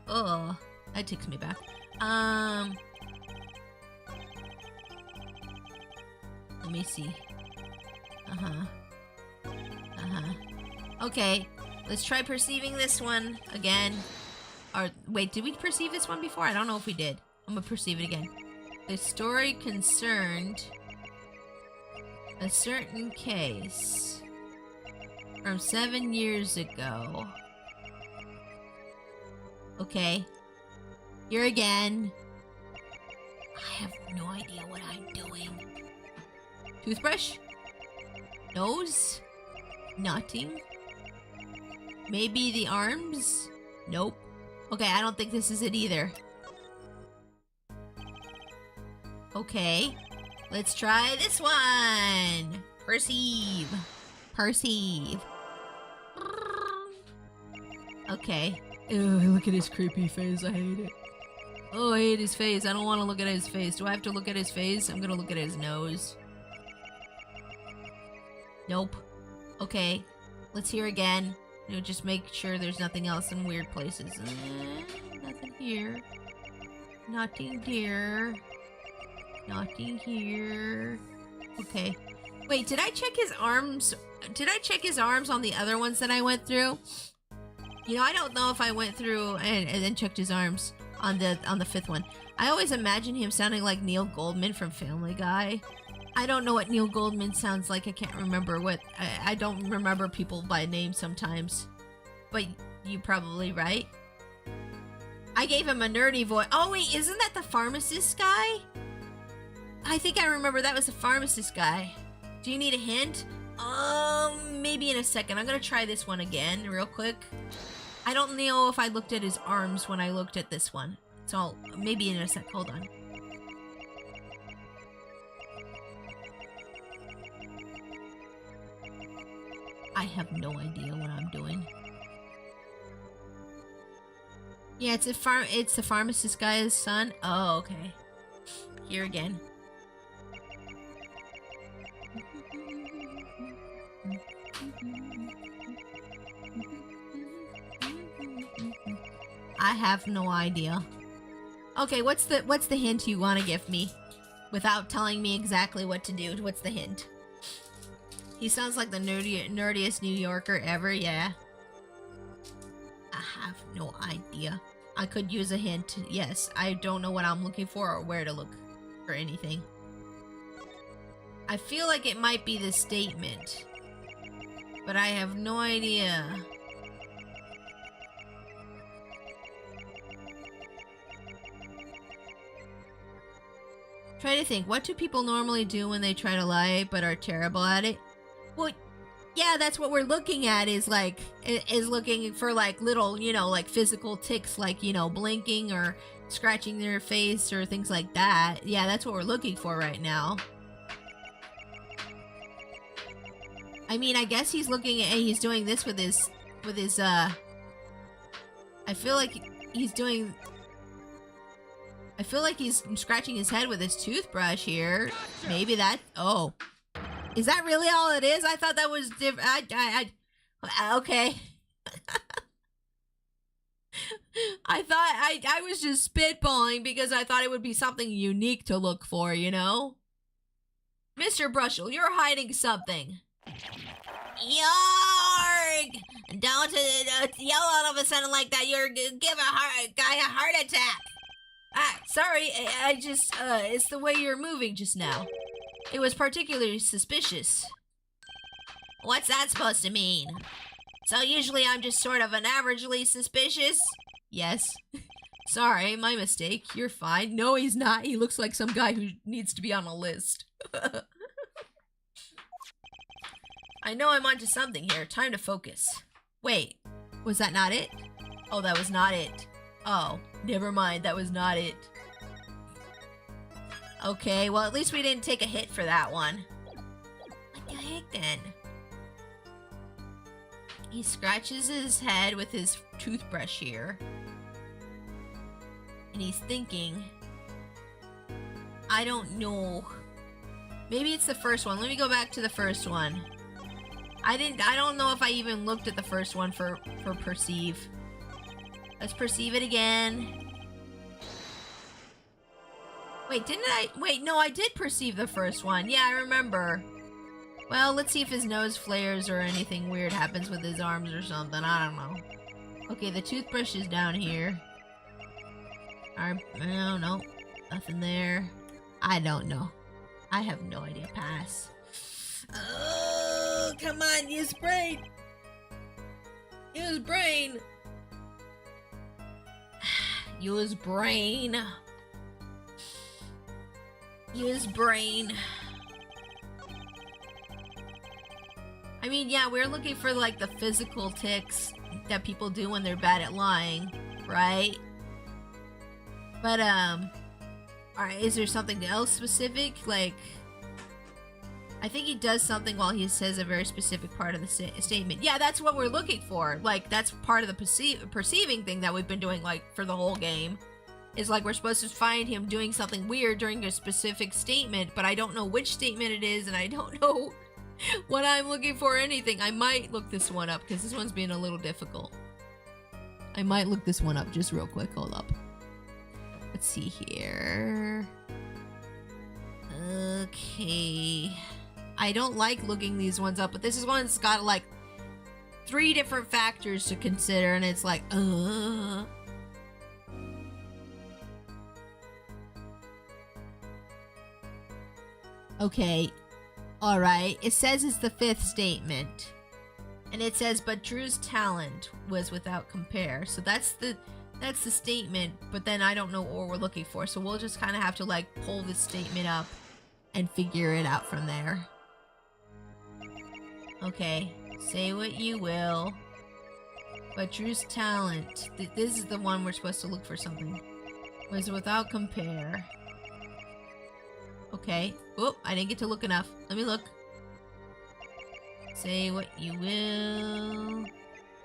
Oh, that takes me back. Let me see. Okay, let's try perceiving this one again. Or, wait, did we perceive this one before? I don't know if we did. I'm gonna perceive it again. The story concerned a certain case from 7 years ago. Okay. Here again. I have no idea what I'm doing. Toothbrush? Nose? Nothing? Maybe the arms? Nope. Okay, I don't think this is it either. Okay, let's try this one. Perceive. Perceive. Okay. Ew, look at his creepy face. I hate it. Oh, I hate his face. I don't want to look at his face. Do I have to look at his face? I'm gonna look at his nose. Nope. Okay, let's hear again. You know, just make sure there's nothing else in weird places. Nothing here. Nothing here. Nothing here. Okay. Wait, did I check his arms? Did I check his arms on the other ones that I went through? You know, I don't know if I went through and then checked his arms on the fifth one. I always imagine him sounding like Neil Goldman from Family Guy. I don't know what Neil Goldman sounds like. I can't remember what... I don't remember people by name sometimes. But You're probably right. I gave him a nerdy voice. Oh wait, isn't that the pharmacist guy? I think I remember that was the pharmacist guy. Do you need a hint? Maybe in a second. I'm gonna try this one again real quick. I don't know if I looked at his arms when I looked at this one. So maybe in a sec. Hold on. I have no idea what I'm doing. Yeah, it's the pharmacist guy's son. Oh, okay. Here again. I have no idea. Okay, what's the hint you want to give me? Without telling me exactly what to do. What's the hint? He sounds like the nerdiest New Yorker ever, yeah. I have no idea. I could use a hint, yes. I don't know what I'm looking for or where to look for anything. I feel like it might be the statement, but I have no idea. Try to think, what do people normally do when they try to lie but are terrible at it? Well, yeah, that's what we're looking at, is looking for like little, you know, like physical tics, like, you know, blinking or scratching their face or things like that. Yeah, that's what we're looking for right now. I mean, I guess he's looking at, he's doing this with his, I feel like he's doing, I feel like he's scratching his head with his toothbrush here. Gotcha. Maybe that, oh. Is that really all it is? I thought that was different. Okay. I thought I was just spitballing because I thought it would be something unique to look for, you know? Mr. Brushel, you're hiding something. Yarg! Don't yell all of a sudden like that. You're give a guy a heart attack. Sorry, I just, it's the way you're moving just now. It was particularly suspicious. What's that supposed to mean? So usually I'm just sort of an averagely suspicious? Yes. Sorry, my mistake. You're fine. No, he's not. He looks like some guy who needs to be on a list. I know I'm onto something here. Time to focus. Wait, was that not it? Oh, that was not it. Oh, never mind. That was not it. Okay, well, at least we didn't take a hit for that one. What the heck, then? He scratches his head with his toothbrush here. And he's thinking, I don't know. Maybe it's the first one. Let me go back to the first one. I don't know if I even looked at the first one for perceive. Let's perceive it again. Wait, didn't I? Wait, no, I did perceive the first one. Yeah, I remember. Well, let's see if his nose flares or anything weird happens with his arms or something. I don't know. Okay, the toothbrush is down here. No, no. Nothing there. I don't know. I have no idea. Pass. Oh, come on, use brain. Use brain. Use brain. Use brain. I mean, yeah, we're looking for like the physical tics that people do when they're bad at lying, right? But alright, is there something else specific? Like, I think he does something while he says a very specific part of the statement. Yeah, that's what we're looking for. Like, that's part of the perceiving thing that we've been doing, like, for the whole game. Is like we're supposed to find him doing something weird during a specific statement, but I don't know which statement it is, and I don't know what I'm looking for or anything. I might look this one up, because this one's being a little difficult. I might look this one up just real quick. Hold up. Let's see here. Okay. I don't like looking these ones up, but this is one that's got like 3 different factors to consider, and it's like, Okay. Alright. It says it's the 5th statement. And it says, but Drew's talent was without compare. So that's the statement, but then I don't know what we're looking for. So we'll just kind of have to like pull this statement up and figure it out from there. Okay, say what you will. But Drew's talent, this is the one we're supposed to look for something. Was without compare. Okay. Oh, I didn't get to look enough. Let me look. Say what you will.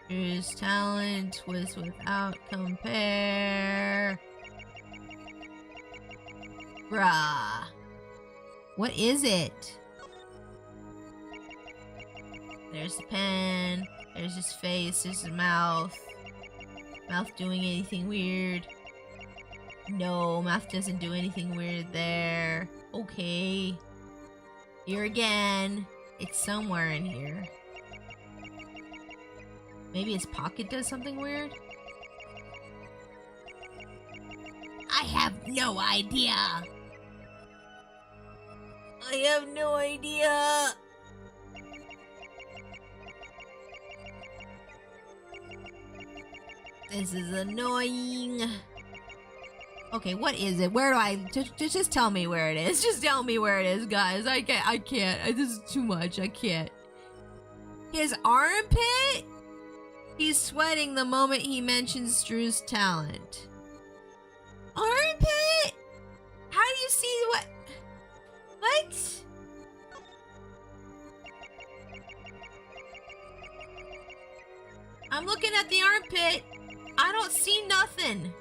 Drew's talent was without compare. Bruh. What is it? There's the pen. There's his face. There's his mouth. Mouth doing anything weird? No, mouth doesn't do anything weird there. Okay. Here again. It's somewhere in here. Maybe his pocket does something weird? I have no idea. I have no idea. This is annoying. Okay, what is it? Where do I... Just tell me where it is. Just tell me where it is, guys. I can't. This is too much. I can't. His armpit? He's sweating the moment he mentions Drew's talent. Armpit? How do you see what? What? I'm looking at the armpit. I don't see nothing.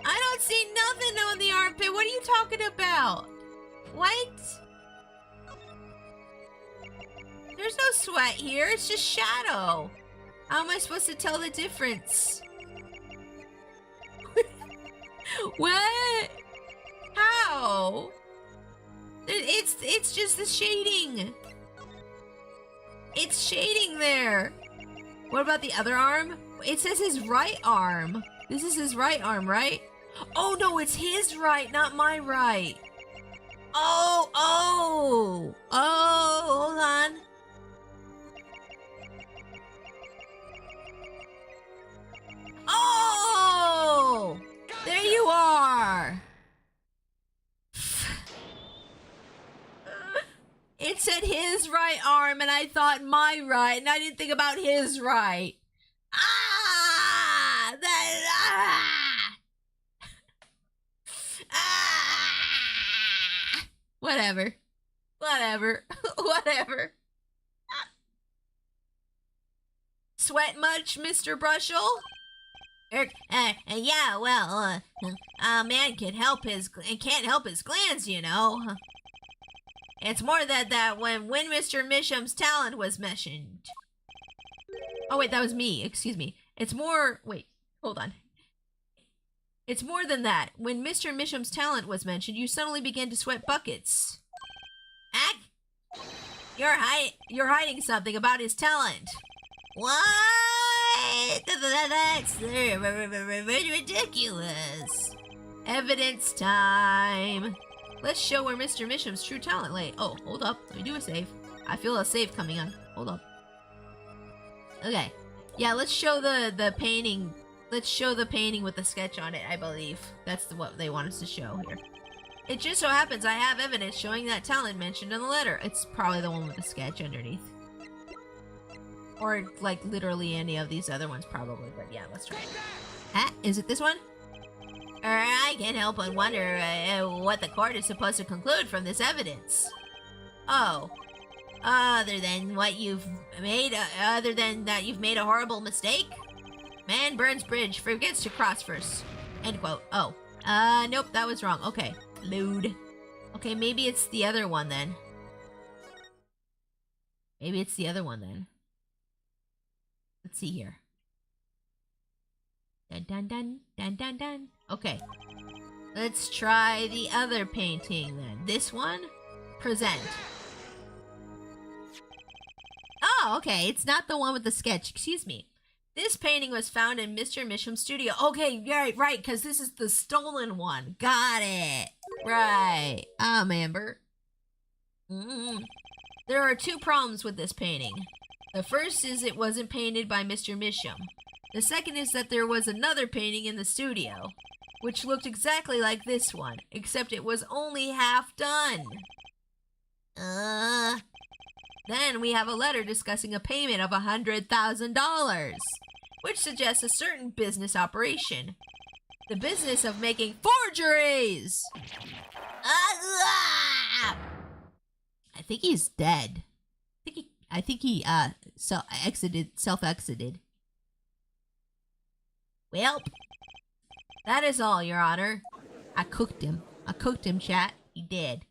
I don't see nothing on the armpit. What are you talking about? What? There's no sweat here. It's just shadow. How am I supposed to tell the difference? What? How? It's just the shading. It's shading there. What about the other arm? It says his right arm. This is his right arm, right? Oh no, it's his right, not my right. Oh, hold on. Oh, there you are. It said his right arm and I thought my right and I didn't think about his right. Whatever. Whatever. Sweat much, Mr. Brushel? Yeah, well, a man can't help his glands, you know. It's more that when Mr. Misham's talent was mentioned. Oh, wait, that was me. Excuse me. It's more... Wait, hold on. It's more than that. When Mr. Misham's talent was mentioned, you suddenly began to sweat buckets. Ag? You're hiding something about his talent. What? That's ridiculous. Evidence time. Let's show where Mr. Misham's true talent lay. Oh, hold up. Let me do a save. I feel a save coming on. Hold up. Okay. Yeah, let's show the painting. Let's show the painting with the sketch on it, I believe. That's what they want us to show here. It just so happens I have evidence showing that talent mentioned in the letter. It's probably the one with the sketch underneath. Or, like, literally any of these other ones, probably. But yeah, let's try it. Ah, is it this one? I can't help but wonder what the court is supposed to conclude from this evidence. Oh. Other than that you've made a horrible mistake? Man burns bridge, forgets to cross first. End quote. Oh. Nope, that was wrong. Okay. Load. Okay, maybe it's the other one then. Let's see here. Dun dun dun, dun dun dun. Okay. Let's try the other painting then. This one? Present. Oh, okay. It's not the one with the sketch. Excuse me. This painting was found in Mr. Misham's studio. Okay, right, because this is the stolen one. Got it. Right. Amber. There are two problems with this painting. The first is it wasn't painted by Mr. Misham. The second is that there was another painting in the studio, which looked exactly like this one, except it was only half done. Then we have a letter discussing a payment of $100,000, which suggests a certain business operation. The business of making forgeries! I think he's dead. I think he self-exited. Well, that is all, Your Honor. I cooked him, chat. He did.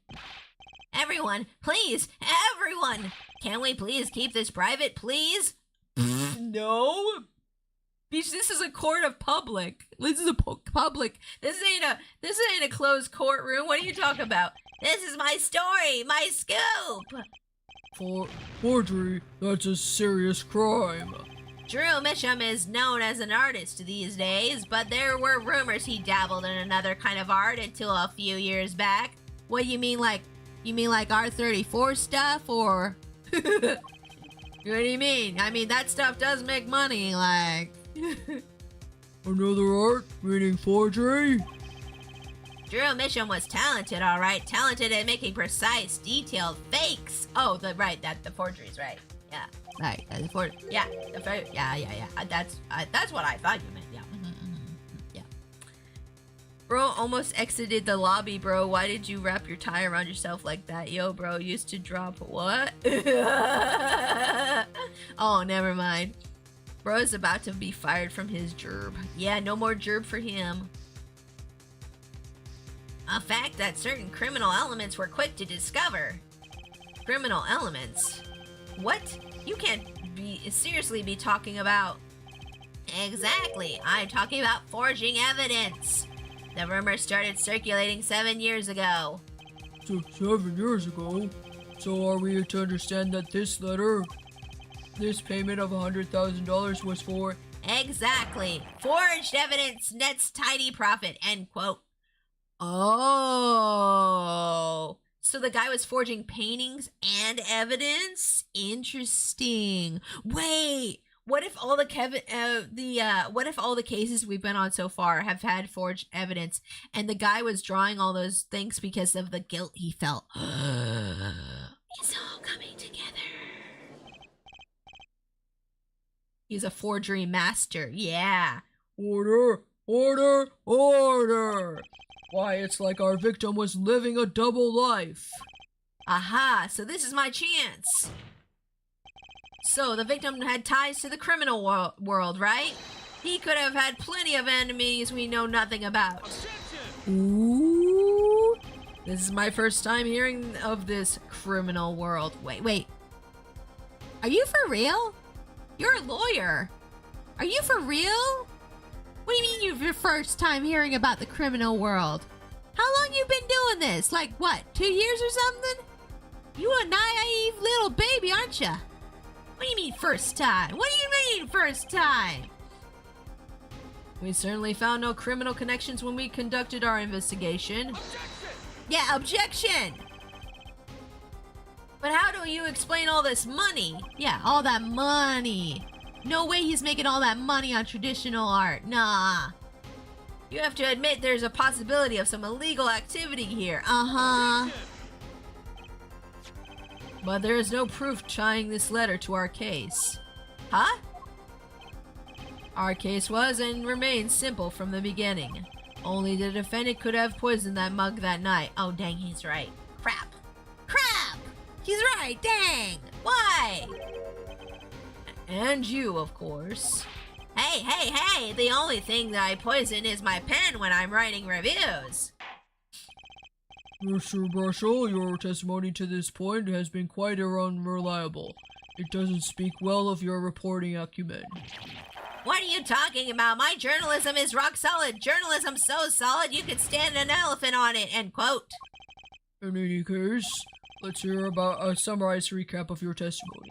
everyone, please, everyone, can we please keep this private, please? No. Beach, this is a court of public. This is a public. This ain't a closed courtroom. What are you talking about? This is my story, my scoop. Forgery, that's a serious crime. Drew Misham is known as an artist these days, but there were rumors he dabbled in another kind of art until a few years back. What you mean like R34 stuff, or what do you mean? I mean, that stuff does make money, like. Another art, meaning forgery? Drew Misham was talented, all right. Talented at making precise, detailed fakes. Oh, the forgeries, right? Yeah. Right, Yeah. Yeah. That's what I thought you meant. Yeah. Yeah. Bro almost exited the lobby, bro. Why did you wrap your tie around yourself like that? Yo, bro, used to drop what? Oh, never mind. Bro is about to be fired from his gerb. Yeah, no more gerb for him. A fact that certain criminal elements were quick to discover. Criminal elements? What? You can't seriously be talking about. Exactly. I'm talking about forging evidence. The rumor started circulating 7 years ago. So 7 years ago? So are we to understand that this letter, this payment of $100,000 was for? Exactly. Forged evidence nets tidy profit, end quote. Oh. So the guy was forging paintings and evidence? Interesting. Wait, what if all the cases we've been on so far have had forged evidence, and the guy was drawing all those things because of the guilt he felt? It's all coming together. He's a forgery master. Yeah. Order, order, order! Why, it's like our victim was living a double life. Aha, so this is my chance. So the victim had ties to the criminal world, right? He could have had plenty of enemies we know nothing about. Ooh. This is my first time hearing of this criminal world. Wait. Are you for real? You're a lawyer. Are you for real? What do you mean you're your first time hearing about the criminal world? How long you been doing this? Like what, 2 years or something? You a naive little baby, aren't ya? What do you mean first time? What do you mean first time? We certainly found no criminal connections when we conducted our investigation. Yeah, objection! But how do you explain all this money? Yeah, all that money. No way he's making all that money on traditional art. Nah. You have to admit there's a possibility of some illegal activity here. Uh-huh. But there is no proof tying this letter to our case. Huh? Our case was and remains simple from the beginning. Only the defendant could have poisoned that mug that night. Oh, dang, he's right. Crap. He's right, dang. Why? And you, of course. Hey, the only thing that I poison is my pen when I'm writing reviews. Mr. Brushel, your testimony to this point has been quite unreliable. It doesn't speak well of your reporting acumen. What are you talking about? My journalism is rock solid. Journalism so solid you could stand an elephant on it, end quote. In any case, let's hear about a summarized recap of your testimony.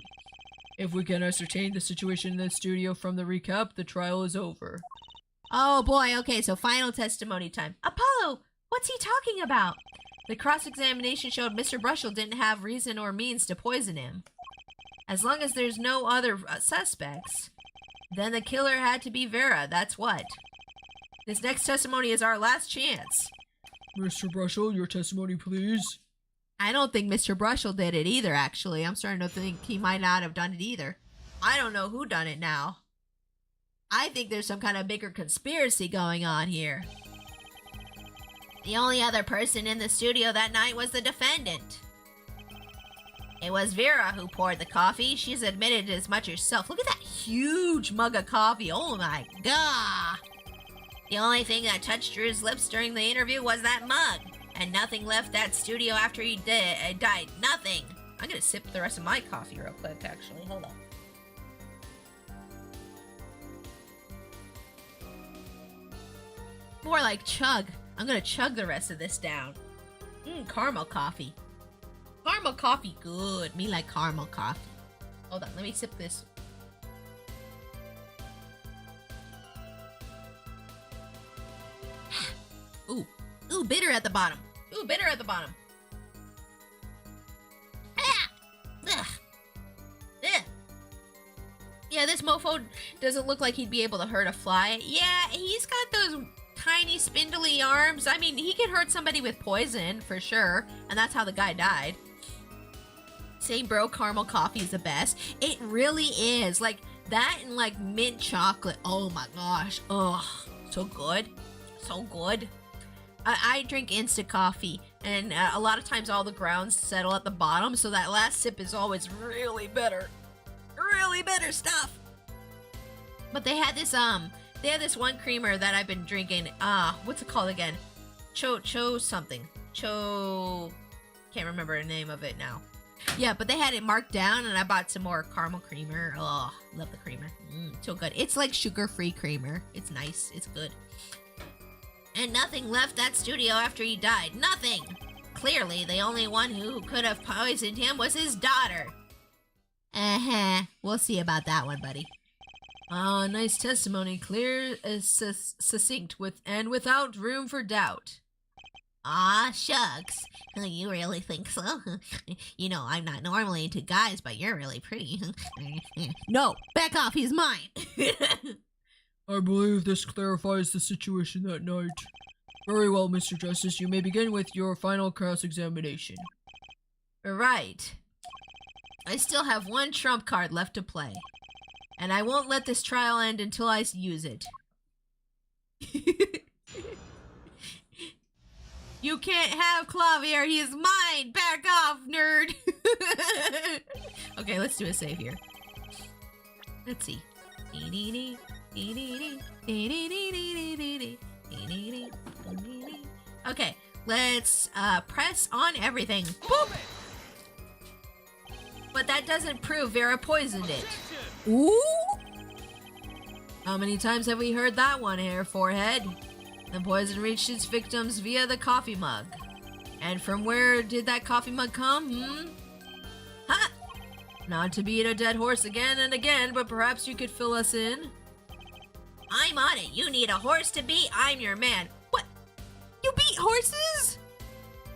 If we can ascertain the situation in the studio from the recap, the trial is over. Oh boy, okay, so final testimony time. Apollo, what's he talking about? The cross-examination showed Mr. Brushel didn't have reason or means to poison him. As long as there's no other suspects, then the killer had to be Vera, that's what. This next testimony is our last chance. Mr. Brushel, your testimony, please. I don't think Mr. Brushel did it either, actually. I'm starting to think he might not have done it either. I don't know who done it now. I think there's some kind of bigger conspiracy going on here. The only other person in the studio that night was the defendant. It was Vera who poured the coffee. She's admitted as much herself. Look at that huge mug of coffee. Oh my god. The only thing that touched Drew's lips during the interview was that mug. And nothing left that studio after he died. Nothing. I'm gonna sip the rest of my coffee real quick, actually. Hold on. More like chug. I'm gonna chug the rest of this down. Caramel coffee. Caramel coffee, good. Me like caramel coffee. Hold on, let me sip this. Ooh, bitter at the bottom. Ooh, bitter at the bottom. Ah! Ugh. Ugh. Yeah, this mofo doesn't look like he'd be able to hurt a fly. Yeah, he's got those tiny spindly arms. I mean, he could hurt somebody with poison, for sure. And that's how the guy died. Same bro, caramel coffee is the best. It really is. Like, that and like mint chocolate. Oh my gosh. Ugh. So good. So good. I drink instant coffee, and a lot of times all the grounds settle at the bottom, so that last sip is always really bitter. Really bitter stuff. But they had this one creamer that I've been drinking. What's it called again? Cho something. Can't remember the name of it now. Yeah, but they had it marked down, and I bought some more caramel creamer. Oh, love the creamer. So good. It's like sugar-free creamer. It's nice. It's good. And nothing left that studio after he died. Nothing. Clearly, the only one who could have poisoned him was his daughter. We'll see about that one, buddy. Nice testimony. Clear, succinct, and without room for doubt. Aw, shucks. You really think so? You know, I'm not normally into guys, but you're really pretty. No, back off. He's mine. I believe this clarifies the situation that night. Very well, Mr. Justice. You may begin with your final cross-examination. Right. I still have one trump card left to play. And I won't let this trial end until I use it. You can't have Clavier. He is mine. Back off, nerd. Okay, let's do a save here. Let's see. Okay, let's press on everything. Boop! But that doesn't prove Vera poisoned it. Ooh! How many times have we heard that one, Hair Forehead? The poison reached its victims via the coffee mug. And from where did that coffee mug come, Ha! Not to beat a dead horse again and again, but perhaps you could fill us in? I'm on it. You need a horse to beat. I'm your man. What? You beat horses?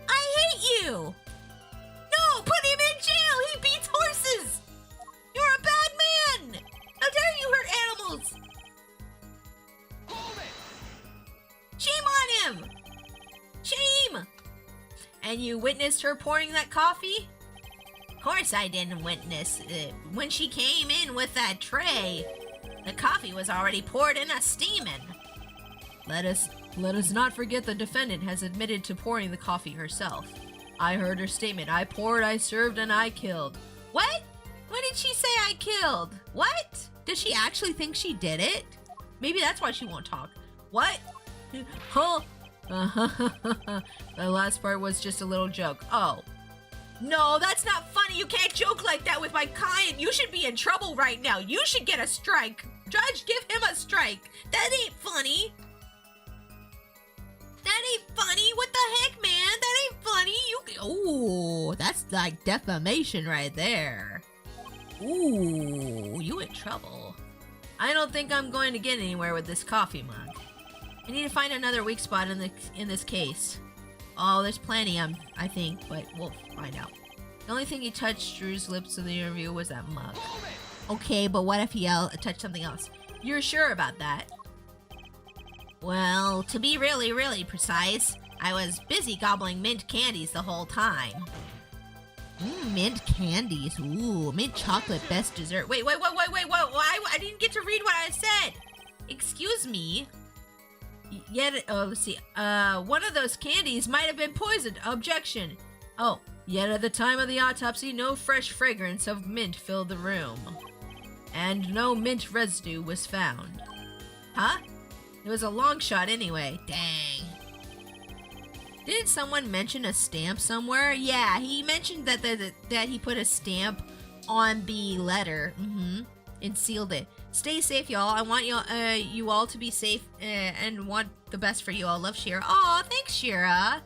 I hate you. No, put him in jail. He beats horses. You're a bad man. How dare you hurt animals? Hold it! Shame on him. Shame. And you witnessed her pouring that coffee? Of course I didn't witness it. When she came in with that tray, the coffee was already poured and steaming. Let us not forget the defendant has admitted to pouring the coffee herself. I heard her statement. I poured, I served, and I killed. What? When did she say I killed? What? Does she actually think she did it? Maybe that's why she won't talk. What? Huh? The last part was just a little joke. Oh. No, that's not funny. You can't joke like that with my client. You should be in trouble right now. You should get a strike. Judge, give him a strike. That ain't funny. That ain't funny. What the heck, man? That ain't funny. Ooh, that's like defamation right there. Ooh, you in trouble. I don't think I'm going to get anywhere with this coffee mug. I need to find another weak spot in this case. Oh, there's plenty, I think, but we'll find out. The only thing he touched Drew's lips in the interview was that mug. Hold it! Okay, but what if he touched something else? You're sure about that? Well, to be really, really precise, I was busy gobbling mint candies the whole time. Mint candies. Ooh, mint chocolate, best dessert. Wait, I didn't get to read what I said. Excuse me. Yet, let's see. One of those candies might have been poisoned. Objection. Oh, yet at the time of the autopsy, no fresh fragrance of mint filled the room. And no mint residue was found. Huh? It was a long shot anyway. Dang. Didn't someone mention a stamp somewhere? Yeah, he mentioned that he put a stamp on the letter, and sealed it. Stay safe, y'all. I want you all to be safe and want the best for you all. Love, Shira. Aw, thanks, Shira.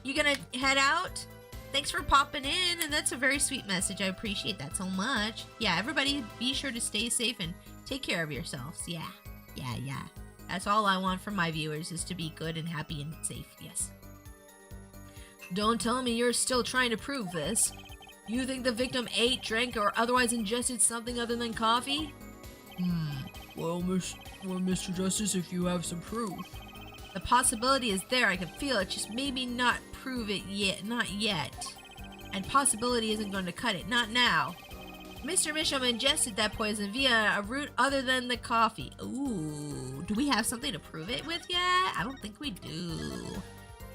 You gonna head out? Thanks for popping in, and that's a very sweet message. I appreciate that so much. Yeah, everybody be sure to stay safe and take care of yourselves. Yeah. That's all I want from my viewers, is to be good and happy and safe. Yes. Don't tell me you're still trying to prove this. You think the victim ate, drank, or otherwise ingested something other than coffee? Well, Mr. Justice, if you have some proof. The possibility is there. I can feel it. Just maybe not prove it yet. Not yet. And possibility isn't going to cut it. Not now. Mr. Misham ingested that poison via a route other than the coffee. Ooh, do we have something to prove it with yet? I don't think we do.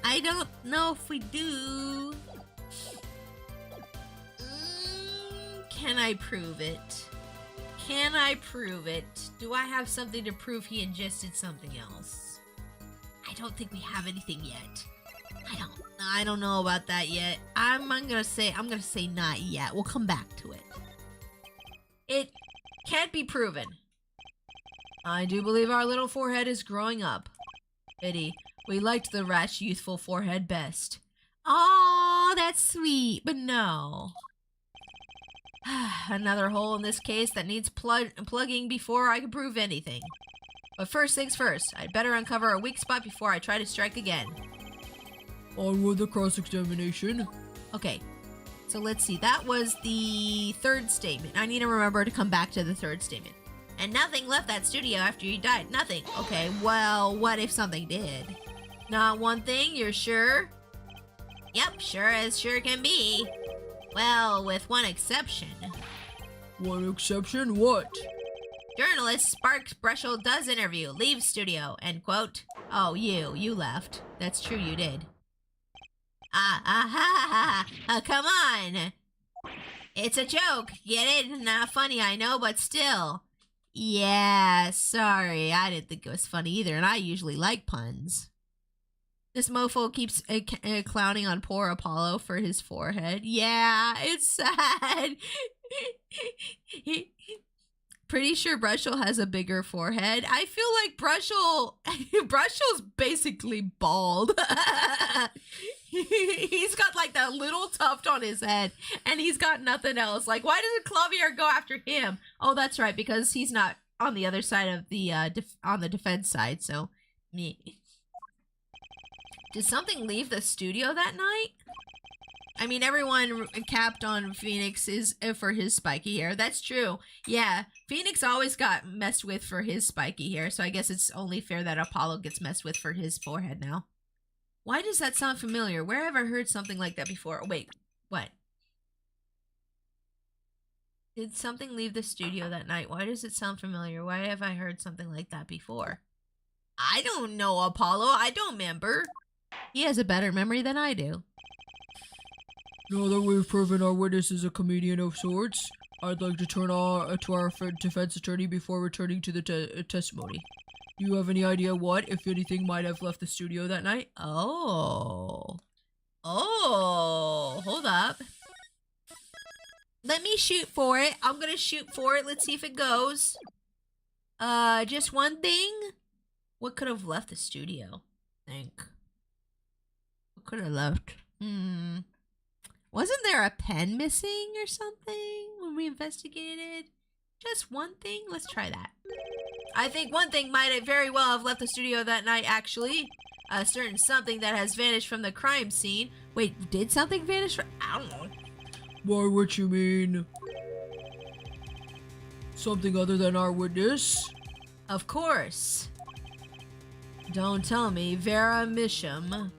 I don't know if we do. Can I prove it? Can I prove it? Do I have something to prove he ingested something else? I don't think we have anything yet. I don't know about that yet. I'm gonna say not yet. We'll come back to it. It can't be proven. I do believe our little forehead is growing up. Eddie, we liked the rat's youthful forehead best. Oh, that's sweet, but no. Another hole in this case that needs plugging before I can prove anything. But first things first, I'd better uncover a weak spot before I try to strike again. On with the cross-examination. Okay, so let's see. That was the third statement. I need to remember to come back to the third statement. And nothing left that studio after you died. Nothing. Okay, well, what if something did? Not one thing, you're sure? Yep, sure as sure can be. Well, with one exception. One exception? What? Journalist Sparks Brushel does interview. Leaves studio. End quote. Oh, you left. That's true, you did. Come on. It's a joke. Get it? Not funny, I know, but still. Yeah, sorry. I didn't think it was funny either, and I usually like puns. This mofo keeps clowning on poor Apollo for his forehead. Yeah, it's sad. Pretty sure Brushel has a bigger forehead. I feel like Brushel's basically bald. He's got like that little tuft on his head, and he's got nothing else. Like, why doesn't Clavier go after him? Oh, that's right, because he's not on the other side of the on the defense side. So, me. Did something leave the studio that night? I mean, everyone capped on Phoenix for his spiky hair. That's true. Yeah, Phoenix always got messed with for his spiky hair, so I guess it's only fair that Apollo gets messed with for his forehead now. Why does that sound familiar? Where have I heard something like that before? Wait, what? Did something leave the studio that night? Why does it sound familiar? Why have I heard something like that before? I don't know, Apollo. I don't remember. He has a better memory than I do. Now that we've proven our witness is a comedian of sorts, I'd like to turn to our defense attorney before returning to the testimony. Do you have any idea what, if anything, might have left the studio that night? Oh, hold up. Let me shoot for it. I'm gonna shoot for it. Let's see if it goes. Just one thing. What could have left the studio? Think. What could have left? Wasn't there a pen missing or something when we investigated? Just one thing? Let's try that. I think one thing might very well have left the studio that night, actually. A certain something that has vanished from the crime scene. Wait, did something vanish from... I don't know. By which you mean something other than our witness? Of course. Don't tell me Vera Misham.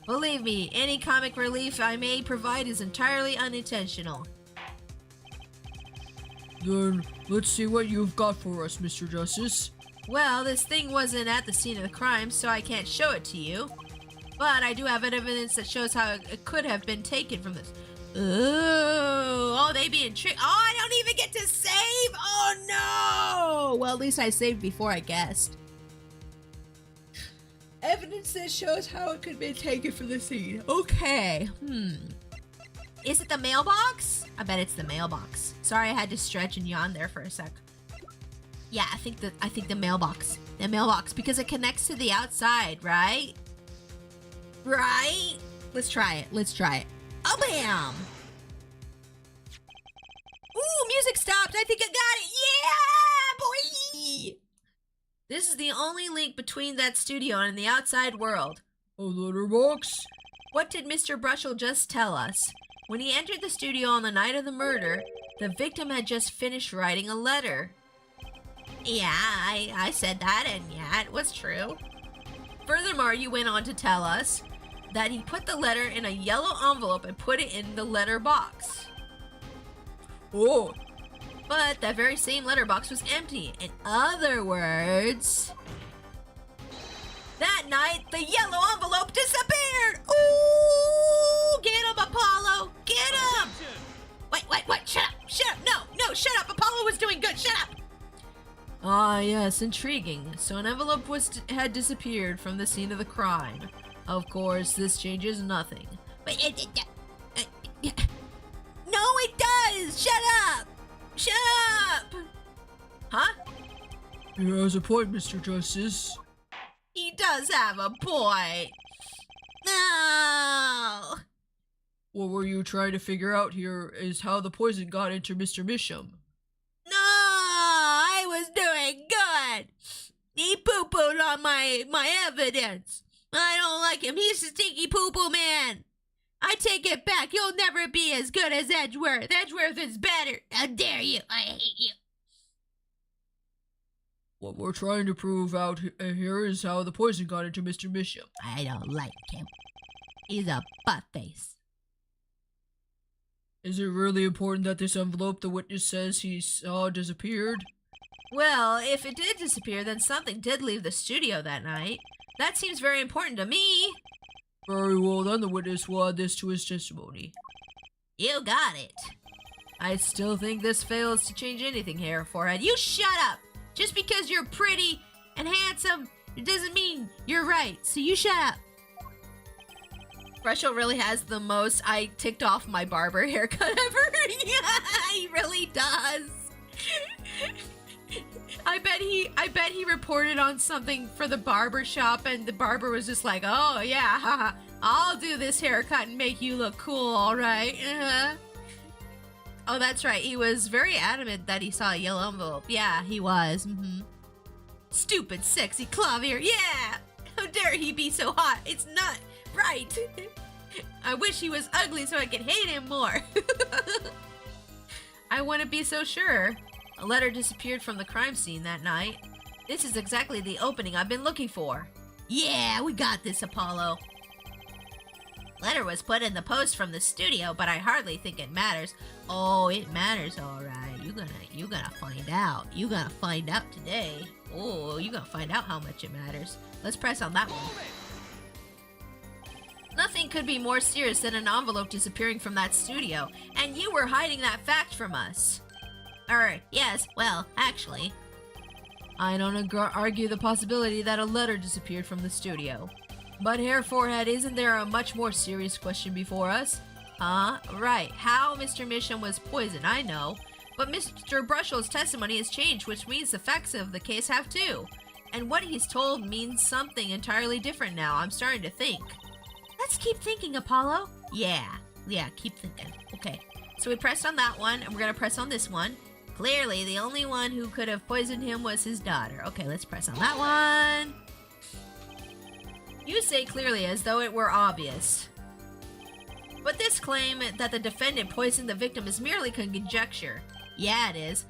Believe me, any comic relief I may provide is entirely unintentional. Then let's see what you've got for us, Mr. Justice. Well, this thing wasn't at the scene of the crime, so I can't show it to you. But I do have evidence that shows how it could have been taken from this. Oh, they being tricked. Oh, I don't even get to save. Oh, no. Well, at least I saved before I guessed. Evidence that shows how it could have been taken from the scene. Okay. Is it the mailbox? I bet it's the mailbox. Sorry, I had to stretch and yawn there for a sec. Yeah, I think the mailbox. The mailbox, because it connects to the outside, right? Right? Let's try it. Oh, bam! Ooh, music stopped. I think I got it. Yeah, boy! This is the only link between that studio and the outside world. A letterbox? What did Mr. Brushel just tell us? When he entered the studio on the night of the murder, the victim had just finished writing a letter. Yeah, I said that, and yeah, it was true. Furthermore, you went on to tell us that he put the letter in a yellow envelope and put it in the letter box. Oh, But that very same letterbox was empty. In other words, that night the yellow envelope disappeared. Ooh, get him, Apollo, get him! Wait, shut up, no, shut up, Apollo was doing good, shut up! Ah, yes, intriguing. So an envelope had disappeared from the scene of the crime. Of course, this changes nothing. Wait, no, it does, shut up! Huh? he has a point, Mr. Justice. He does have a point. No! What were you trying to figure out here is how the poison got into Mr. Misham. No, I was doing good. He poo-pooed on my evidence. I don't like him. He's a stinky poo-poo man. I take it back. You'll never be as good as Edgeworth. Edgeworth is better. How dare you? I hate you. What we're trying to prove out here is how the poison got into Mr. Misham. I don't like him. He's a butt-face. Is it really important that this envelope the witness says he saw disappeared? Well, if it did disappear, then something did leave the studio that night. That seems very important to me. Very well, then the witness will add this to his testimony. You got it. I still think this fails to change anything here, Forehead. You shut up! Just because you're pretty and handsome, it doesn't mean you're right, so you shut up. Brushel really has the most I ticked off my barber haircut ever. Yeah, he really does. I bet he reported on something for the barber shop and the barber was just like, oh yeah, haha, I'll do this haircut and make you look cool, all right. Oh, that's right. He was very adamant that he saw a yellow envelope. Yeah, he was. Stupid, sexy clavier. Yeah. How dare he be so hot? It's not right. I wish he was ugly so I could hate him more. I wouldn't be so sure. A letter disappeared from the crime scene that night. This is exactly the opening I've been looking for. Yeah, we got this, Apollo. Letter was put in the post from the studio, but I hardly think it matters. Oh, it matters, all right. You gonna find out. You gonna find out today. Oh, you gonna find out how much it matters. Let's press on that one. Nothing could be more serious than an envelope disappearing from that studio, and you were hiding that fact from us. Yes, well, actually. I don't argue the possibility that a letter disappeared from the studio. But Herr Forehead, isn't there a much more serious question before us? Right. How Mr. Misham was poisoned, I know. But Mr. Brushel's testimony has changed, which means the facts of the case have too. And what he's told means something entirely different now, I'm starting to think. Let's keep thinking, Apollo. Yeah, keep thinking. Okay, so we pressed on that one, and we're gonna press on this one. Clearly, the only one who could have poisoned him was his daughter. Okay, let's press on that one. You say clearly as though it were obvious. But this claim that the defendant poisoned the victim is merely conjecture. Yeah, it is.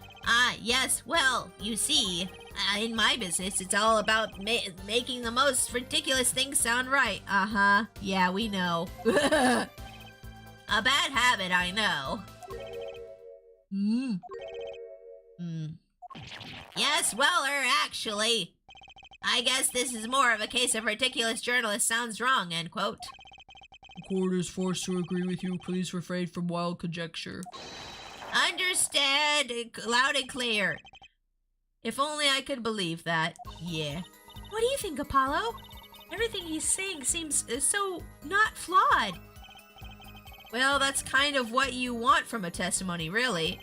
Yes, well, you see, in my business, it's all about making the most ridiculous things sound right. Uh-huh. Yeah, we know. A bad habit, I know. Yes, well, actually, I guess this is more of a case of ridiculous journalist sounds wrong, end quote. The court is forced to agree with you. Please refrain from wild conjecture. Understand loud and clear. If only I could believe that. Yeah. What do you think, Apollo? Everything he's saying seems so not flawed. Well, that's kind of what you want from a testimony, really.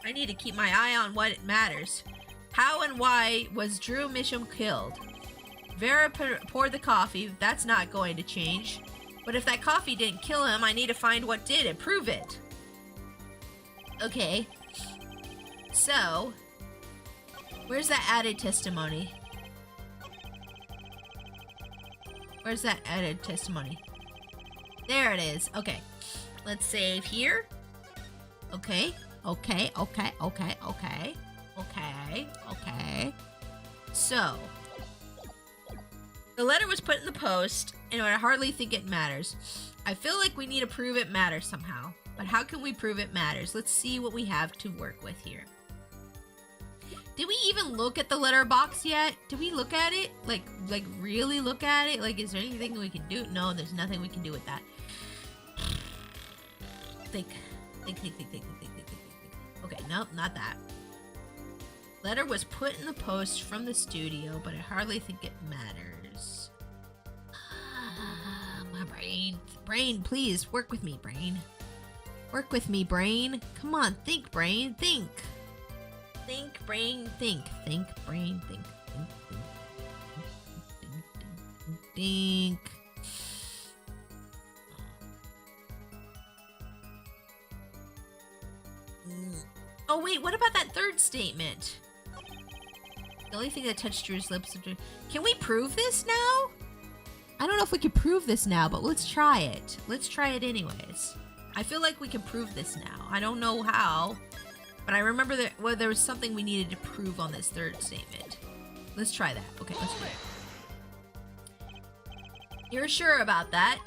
I need to keep my eye on what matters. How and why was Drew Misham killed? Vera poured the coffee. That's not going to change. But if that coffee didn't kill him, I need to find what did and prove it. Okay. So, where's that added testimony? Where's that added testimony? There it is. Okay. Let's save here. Okay. Okay. So, the letter was put in the post, and I hardly think it matters. I feel like we need to prove it matters somehow. But how can we prove it matters? Let's see what we have to work with here. Did we even look at the letterbox yet? Did we look at it? Like really look at it? Like, is there anything we can do? No, there's nothing we can do with that. Think. Okay, nope, not that. Letter was put in the post from the studio, but I hardly think it matters. My brain. Brain, please, work with me, brain. Work with me, brain. Come on, think, brain, think. Think, brain, think. Think, brain, think. Think. Oh, wait, what about that third statement? The only thing that touched Drew's lips... Can we prove this now? I don't know if we can prove this now, but let's try it. Let's try it anyways. I feel like we can prove this now. I don't know how, but I remember that there was something we needed to prove on this third statement. Let's try that. Okay, let's try it. You're sure about that?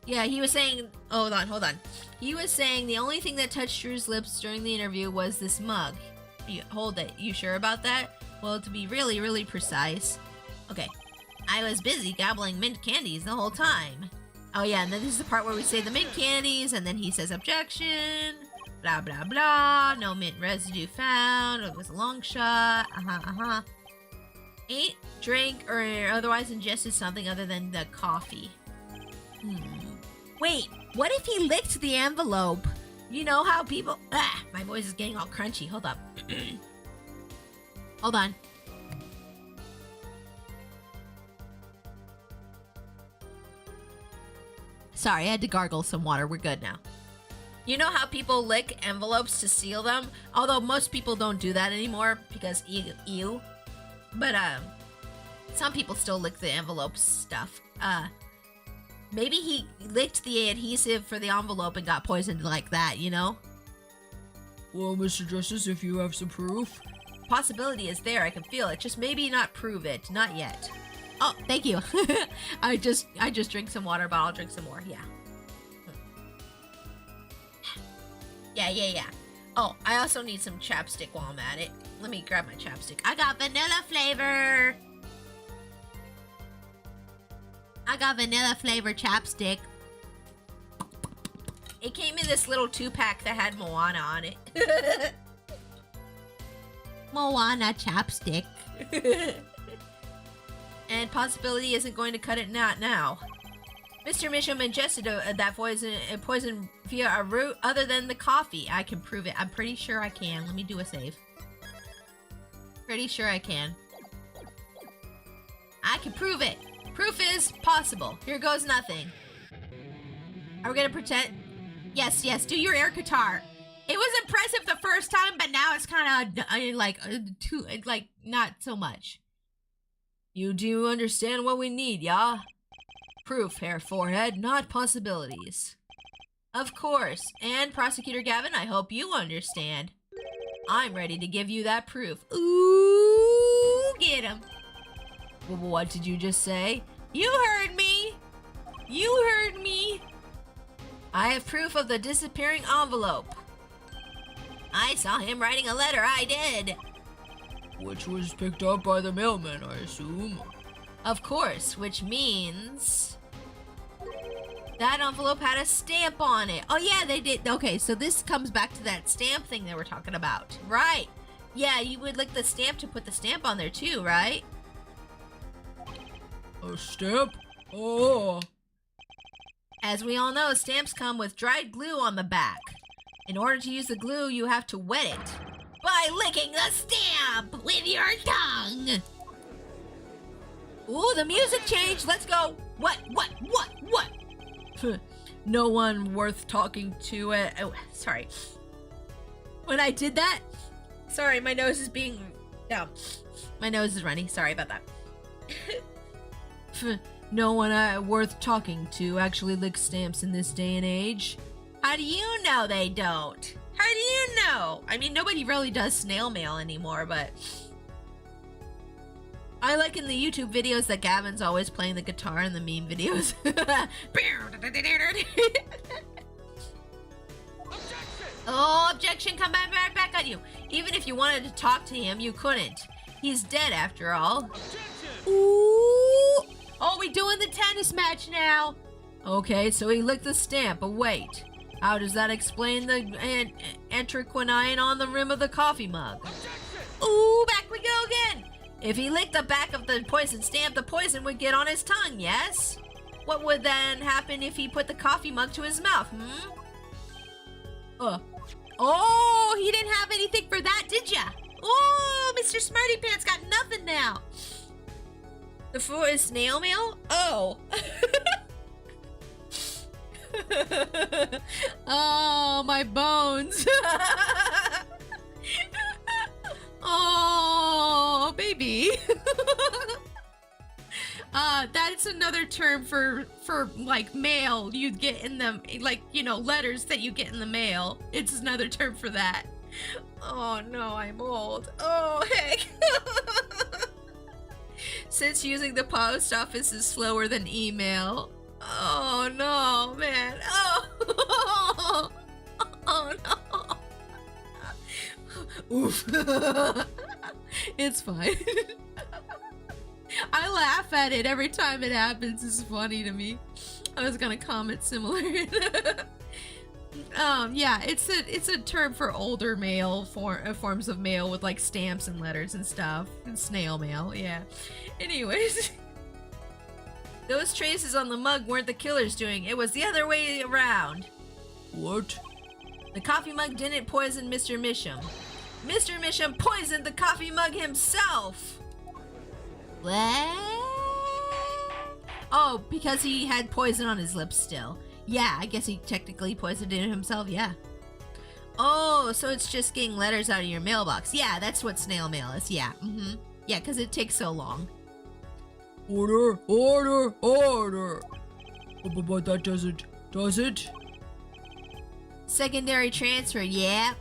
Yeah, he was saying... Hold on. He was saying the only thing that touched Drew's lips during the interview was this mug. Hold it. You sure about that? Well, to be really, really precise. Okay. I was busy gobbling mint candies the whole time. Oh yeah, and then this is the part where we say the mint candies, and then he says objection, blah blah blah, no mint residue found, it was a long shot, Ate, drank, or otherwise ingested something other than the coffee. Wait, what if he licked the envelope? You know how people... my voice is getting all crunchy, hold up. Hold on. Sorry, I had to gargle some water. We're good now. You know how people lick envelopes to seal them? Although most people don't do that anymore because ew. But some people still lick the envelope stuff. Maybe he licked the adhesive for the envelope and got poisoned like that, you know? Well, Mr. Justice, if you have some proof. Possibility is there. I can feel it. Just maybe not prove it. Not yet. Oh, thank you. I just drank some water, but I'll drink some more. Yeah. Yeah. Oh, I also need some chapstick while I'm at it. Let me grab my chapstick. I got vanilla flavor. I got vanilla flavor chapstick. It came in this little 2-pack that had Moana on it. Moana chapstick. And possibility isn't going to cut it not now. Mr. Misham ingested that poison via a route other than the coffee. I can prove it. I'm pretty sure I can. Let me do a save. Pretty sure I can. I can prove it. Proof is possible. Here goes nothing. Are we gonna pretend? Yes, do your air guitar. It was impressive the first time, but now it's kind of not so much. You do understand what we need, yeah? Proof, Hair Forehead, not possibilities. Of course, and Prosecutor Gavin, I hope you understand. I'm ready to give you that proof. Ooh, get him. What did you just say? You heard me. You heard me. I have proof of the disappearing envelope. I saw him writing a letter, I did. Which was picked up by the mailman, I assume. Of course, which means that envelope had a stamp on it. Oh yeah, they did. Okay, so this comes back to that stamp thing they were talking about. Right. Yeah, you would lick the stamp to put the stamp on there too, right? A stamp? Oh. As we all know, stamps come with dried glue on the back. In order to use the glue, you have to wet it by licking the stamp with your tongue. Ooh, the music changed. Let's go. What? No one worth talking to. Oh, sorry. When I did that, sorry, my nose is being. No, my nose is running. Sorry about that. No one worth talking to actually licks stamps in this day and age. How do you know they don't? How do you know? I mean, nobody really does snail mail anymore, but I like in the YouTube videos that Gavin's always playing the guitar in the meme videos. Oh, objection, come back on you. Even if you wanted to talk to him, you couldn't. He's dead after all. Objection! Ooh. Oh, we doing the tennis match now. Okay, so he licked the stamp, but wait. How does that explain the anthraquinine on the rim of the coffee mug? Objection! Ooh, back we go again. If he licked the back of the poison stamp, the poison would get on his tongue, yes? What would then happen if he put the coffee mug to his mouth, Oh, he didn't have anything for that, did ya? Oh, Mr. Smarty Pants got nothing now. The food is snail mail? Oh. Oh, my bones. Oh, baby. That's another term for like mail you'd get in the, like, you know, letters that you get in the mail. It's another term for that. Oh no, I'm old. Oh heck. Since using the post office is slower than email. Oh no, man. Oh. Oh no. Oof. It's fine. I laugh at it every time it happens. It's funny to me. I was gonna comment similar. Yeah, it's a term for older mail forms of mail with like stamps and letters and stuff and snail mail. Yeah. Anyways, those traces on the mug weren't the killer's doing. It was the other way around. What? The coffee mug didn't poison Mr. Misham. Mr. Misham poisoned the coffee mug himself. What? Oh, because he had poison on his lips still. Yeah, I guess he technically poisoned it himself, yeah. Oh, so it's just getting letters out of your mailbox. Yeah, that's what snail mail is, yeah. Yeah, because it takes so long. Order, order, order. But that doesn't, does it? Secondary transfer, yep.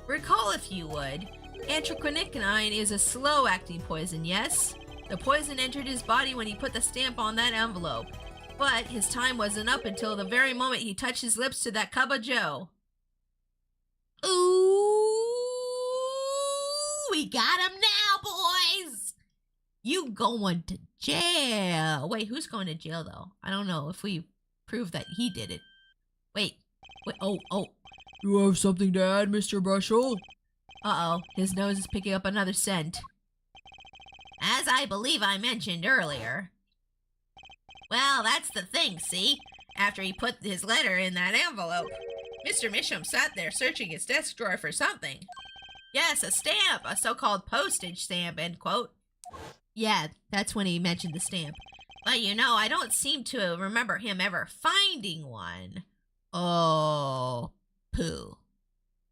Recall if you would. Anthraquinine is a slow-acting poison, yes? The poison entered his body when he put the stamp on that envelope. But his time wasn't up until the very moment he touched his lips to that cup of joe. Ooh, we got him now, boys. You going to jail. Wait, who's going to jail, though? I don't know if we prove that he did it. Wait, oh. You have something to add, Mr. Brushel? Uh-oh, his nose is picking up another scent. As I believe I mentioned earlier. Well, that's the thing, see? After he put his letter in that envelope, Mr. Misham sat there searching his desk drawer for something. Yes, a stamp, a so-called postage stamp, end quote. Yeah, that's when he mentioned the stamp. But you know, I don't seem to remember him ever finding one. Oh, poo.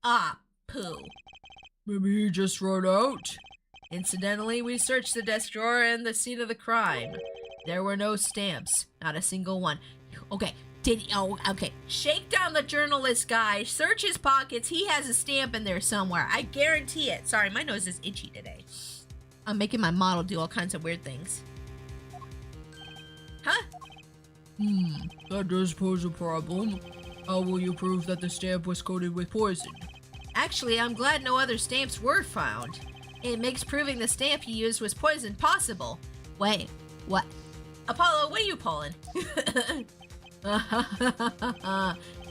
Ah, poo. Maybe he just ran out? Incidentally, we searched the desk drawer and the scene of the crime. There were no stamps. Not a single one. Okay. Okay. Shake down the journalist guy. Search his pockets. He has a stamp in there somewhere. I guarantee it. Sorry, my nose is itchy today. I'm making my model do all kinds of weird things. Huh? That does pose a problem. How will you prove that the stamp was coated with poison? Actually, I'm glad no other stamps were found. It makes proving the stamp he used was poison possible. Wait, what? Apollo, what are you pulling?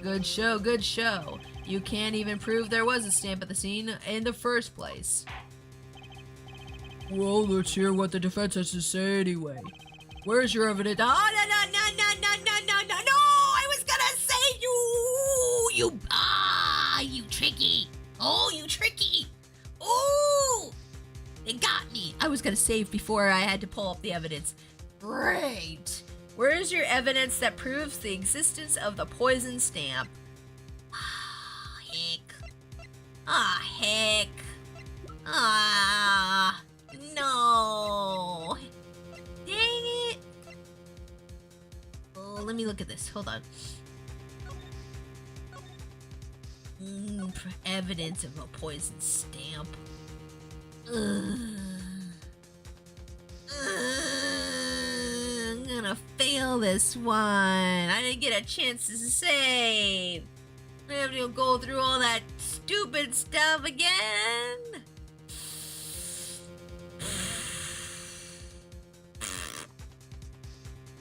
Good show, good show. You can't even prove there was a stamp at the scene in the first place. Well, let's hear what the defense has to say anyway. Where's your evidence? No! I was gonna say You tricky. Oh, you tricky. Oh, they got me. I was gonna save before I had to pull up the evidence. Great. Where's your evidence that proves the existence of the poison stamp? Heck. No. Dang it. Oh, let me look at this. Hold on. Evidence of a poison stamp. I'm gonna fail this one. I didn't get a chance to save. I have to go through all that stupid stuff again.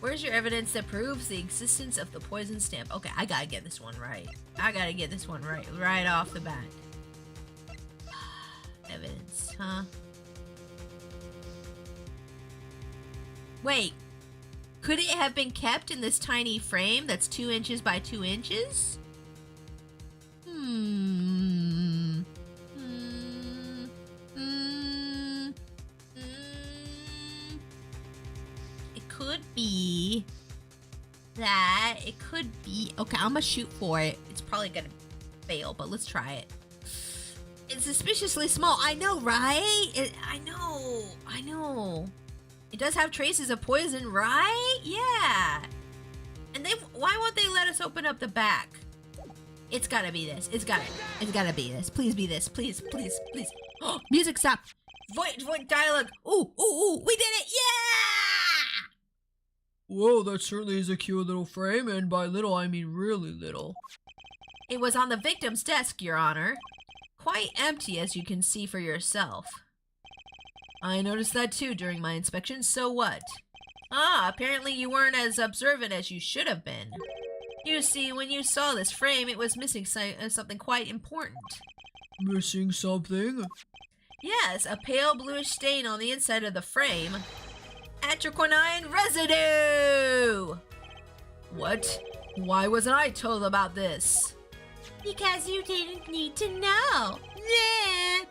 Where's your evidence that proves the existence of the poison stamp? Okay, I gotta get this one right. Right off the bat. Evidence, huh? Wait, could it have been kept in this tiny frame that's 2 inches by 2 inches? It could be that. It could be. Okay, I'm gonna shoot for it. It's probably gonna fail, but let's try it. It's suspiciously small. I know, right? I know. It does have traces of poison, right? Yeah. And why won't they let us open up the back? It's gotta be this. It's gotta be this. Please be this. Please. Oh, music stop. Voice dialogue. Ooh, we did it. Yeah! Whoa, that certainly is a cute little frame, and by little I mean really little. It was on the victim's desk, Your Honor. Quite empty, as you can see for yourself. I noticed that too during my inspection, so what? Apparently you weren't as observant as you should have been. You see, when you saw this frame, it was missing something quite important. Missing something? Yes, a pale bluish stain on the inside of the frame. Atroquinine residue! What? Why wasn't I told about this? Because you didn't need to know. Yeah.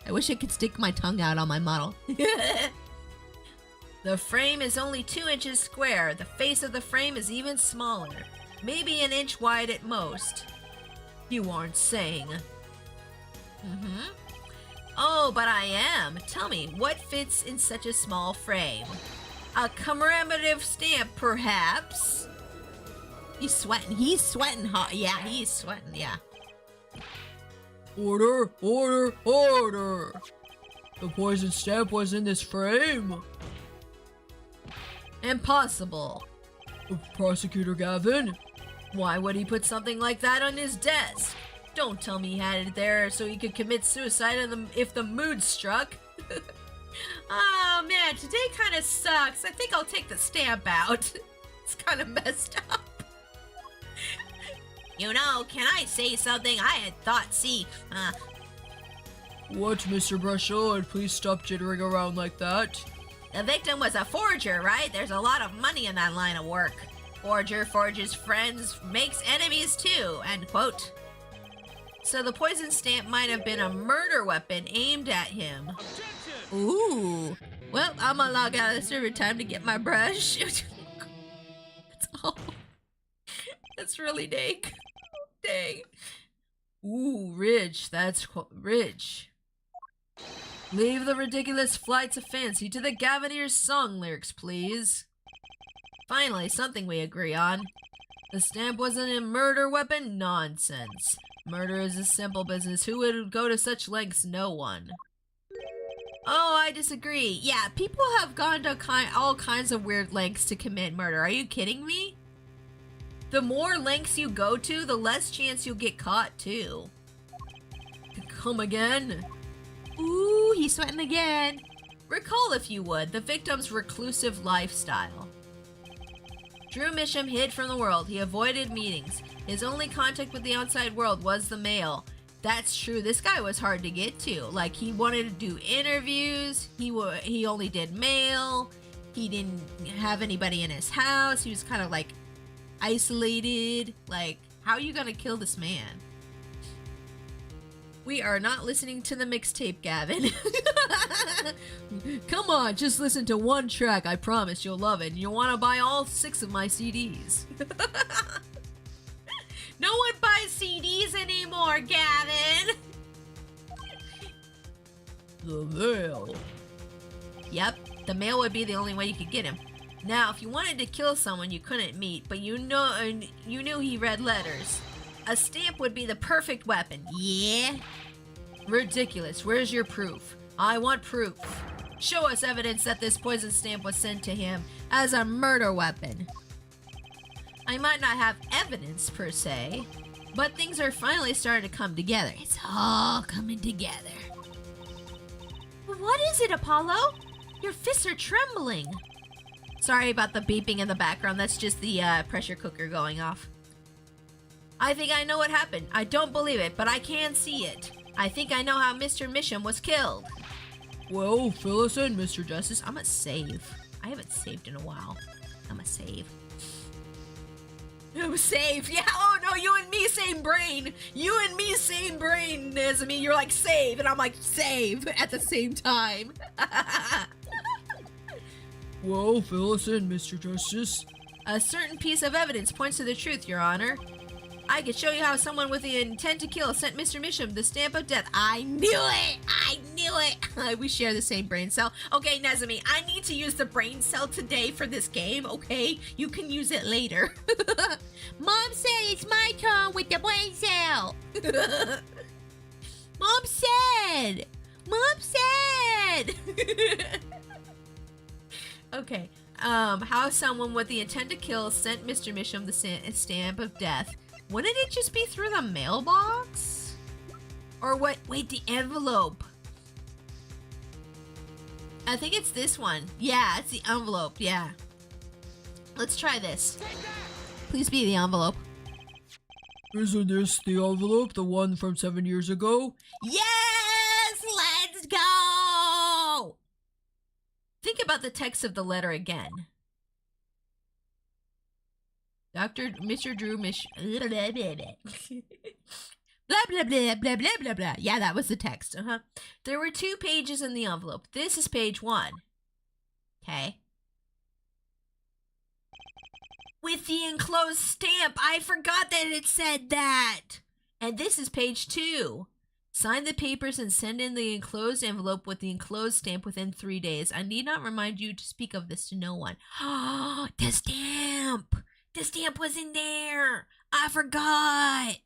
I wish I could stick my tongue out on my model. The frame is only 2 inches square. The face of the frame is even smaller. Maybe an inch wide at most. You aren't saying. Oh, but I am. Tell me, what fits in such a small frame? A commemorative stamp, perhaps? He's sweating hot. Yeah, he's sweating, yeah. Order, order, order! The poison stamp was in this frame. Impossible. Prosecutor Gavin? Why would he put something like that on his desk? Don't tell me he had it there so he could commit suicide if the mood struck. Oh man, today kind of sucks. I think I'll take the stamp out. It's kind of messed up. You know, can I say something? I had thought, What, Mr. Brushel? And please stop jittering around like that. the victim was a forger, right? There's a lot of money in that line of work. Forger forges friends, makes enemies too, end quote. So the poison stamp might have been a murder weapon aimed at him. Ooh. Well, I'm gonna log out of the server time to get my brush. That's all. That's really dank. Dang. Ooh, Ridge. That's Ridge. Leave the ridiculous flights of fancy to the Gavineer's song lyrics, please. Finally, something we agree on. The stamp wasn't a murder weapon? Nonsense. Murder is a simple business. Who would go to such lengths? No one. Oh, I disagree. Yeah, people have gone to all kinds of weird lengths to commit murder. Are you kidding me? The more lengths you go to, the less chance you'll get caught, too. Come again? Ooh, he's sweating again. Recall, if you would, the victim's reclusive lifestyle. Drew Misham hid from the world. He avoided meetings. His only contact with the outside world was the mail. That's true. This guy was hard to get to. Like, he wanted to do interviews. He only did mail. He didn't have anybody in his house. He was kind of like isolated. Like, how are you gonna kill this man? We are not listening to the mixtape, Gavin. Come on, just listen to one track. I promise you'll love it. And you'll want to buy all 6 of my CDs. No one buys CDs anymore, Gavin. The mail. Yep, the mail would be the only way you could get him. Now, if you wanted to kill someone you couldn't meet, but you knew he read letters, a stamp would be the perfect weapon. Yeah? Ridiculous. Where's your proof? I want proof. Show us evidence that this poison stamp was sent to him as a murder weapon. I might not have evidence per se, but things are finally starting to come together. It's all coming together. What is it, Apollo? Your fists are trembling. Sorry about the beeping in the background. That's just the pressure cooker going off. I think I know what happened. I don't believe it, but I can see it. I think I know how Mr. Misham was killed. Well, fill us in, Mr. Justice. I'm a save. I haven't saved in a while. I'm a save. I'm a save. Yeah, oh no, you and me, same brain. You and me, same brain, Nezumi. You're like save, and I'm like save at the same time. Well, fill us in, Mr. Justice. A certain piece of evidence points to the truth, Your Honor. I could show you how someone with the intent to kill sent Mr. Misham the stamp of death. I knew it! I knew it! We share the same brain cell. Okay, Nezumi, I need to use the brain cell today for this game, okay? You can use it later. Mom said it's my turn with the brain cell. Mom said. Okay, how someone with the intent to kill sent Mr. Misham the stamp of death. Wouldn't it just be through the mailbox? Or what? Wait, the envelope. I think it's this one. Yeah, it's the envelope. Yeah. Let's try this. Please be the envelope. Isn't this the envelope, the one from 7 years ago? Yes! Let's go! Think about the text of the letter again. Mr. Drew blah, blah, blah, blah, blah, blah, blah. Yeah, that was the text. There were 2 pages in the envelope. This is page 1. Okay. With the enclosed stamp. I forgot that it said that. And this is page 2. Sign the papers and send in the enclosed envelope with the enclosed stamp within 3 days. I need not remind you to speak of this to no one. Oh, the stamp. The stamp was in there. I forgot.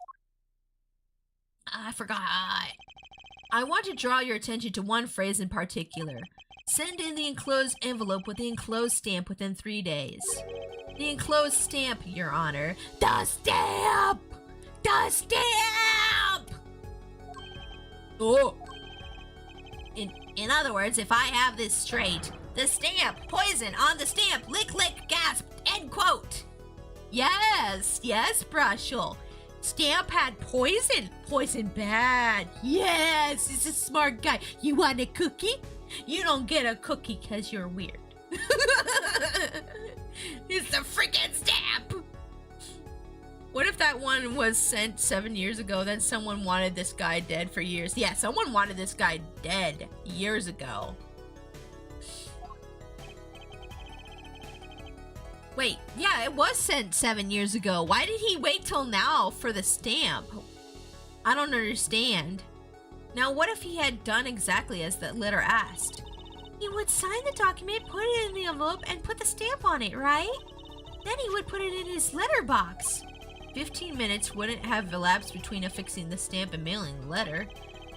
I want to draw your attention to one phrase in particular. Send in the enclosed envelope with the enclosed stamp within 3 days. The enclosed stamp, Your Honor. The stamp! The stamp! Oh! In other words, if I have this straight, the stamp, poison on the stamp, lick, lick, gasp, end quote. Yes, Brushel. Stamp had poison. Poison bad. Yes, he's a smart guy. You want a cookie? You don't get a cookie because you're weird. It's the freaking stamp. What if that one was sent 7 years ago, then someone wanted this guy dead for years? Yeah, someone wanted this guy dead years ago. Wait, yeah, it was sent 7 years ago. Why did he wait till now for the stamp? I don't understand. Now, what if he had done exactly as the letter asked? He would sign the document, put it in the envelope, and put the stamp on it, right? Then he would put it in his letterbox. 15 minutes wouldn't have elapsed between affixing the stamp and mailing the letter.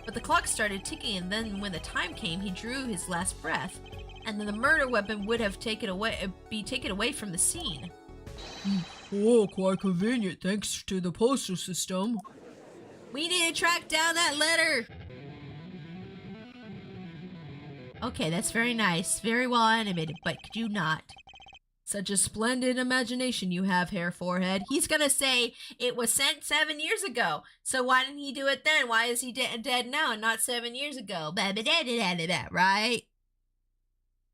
But the clock started ticking, and then when the time came, he drew his last breath, and then the murder weapon would have be taken away from the scene. Oh, quite convenient, thanks to the postal system. We need to track down that letter! Okay, that's very nice. Very well animated, but could you not? Such a splendid imagination you have, Hair Forehead. He's gonna say it was sent 7 years ago. So why didn't he do it then? Why is he dead now and not 7 years ago? Right?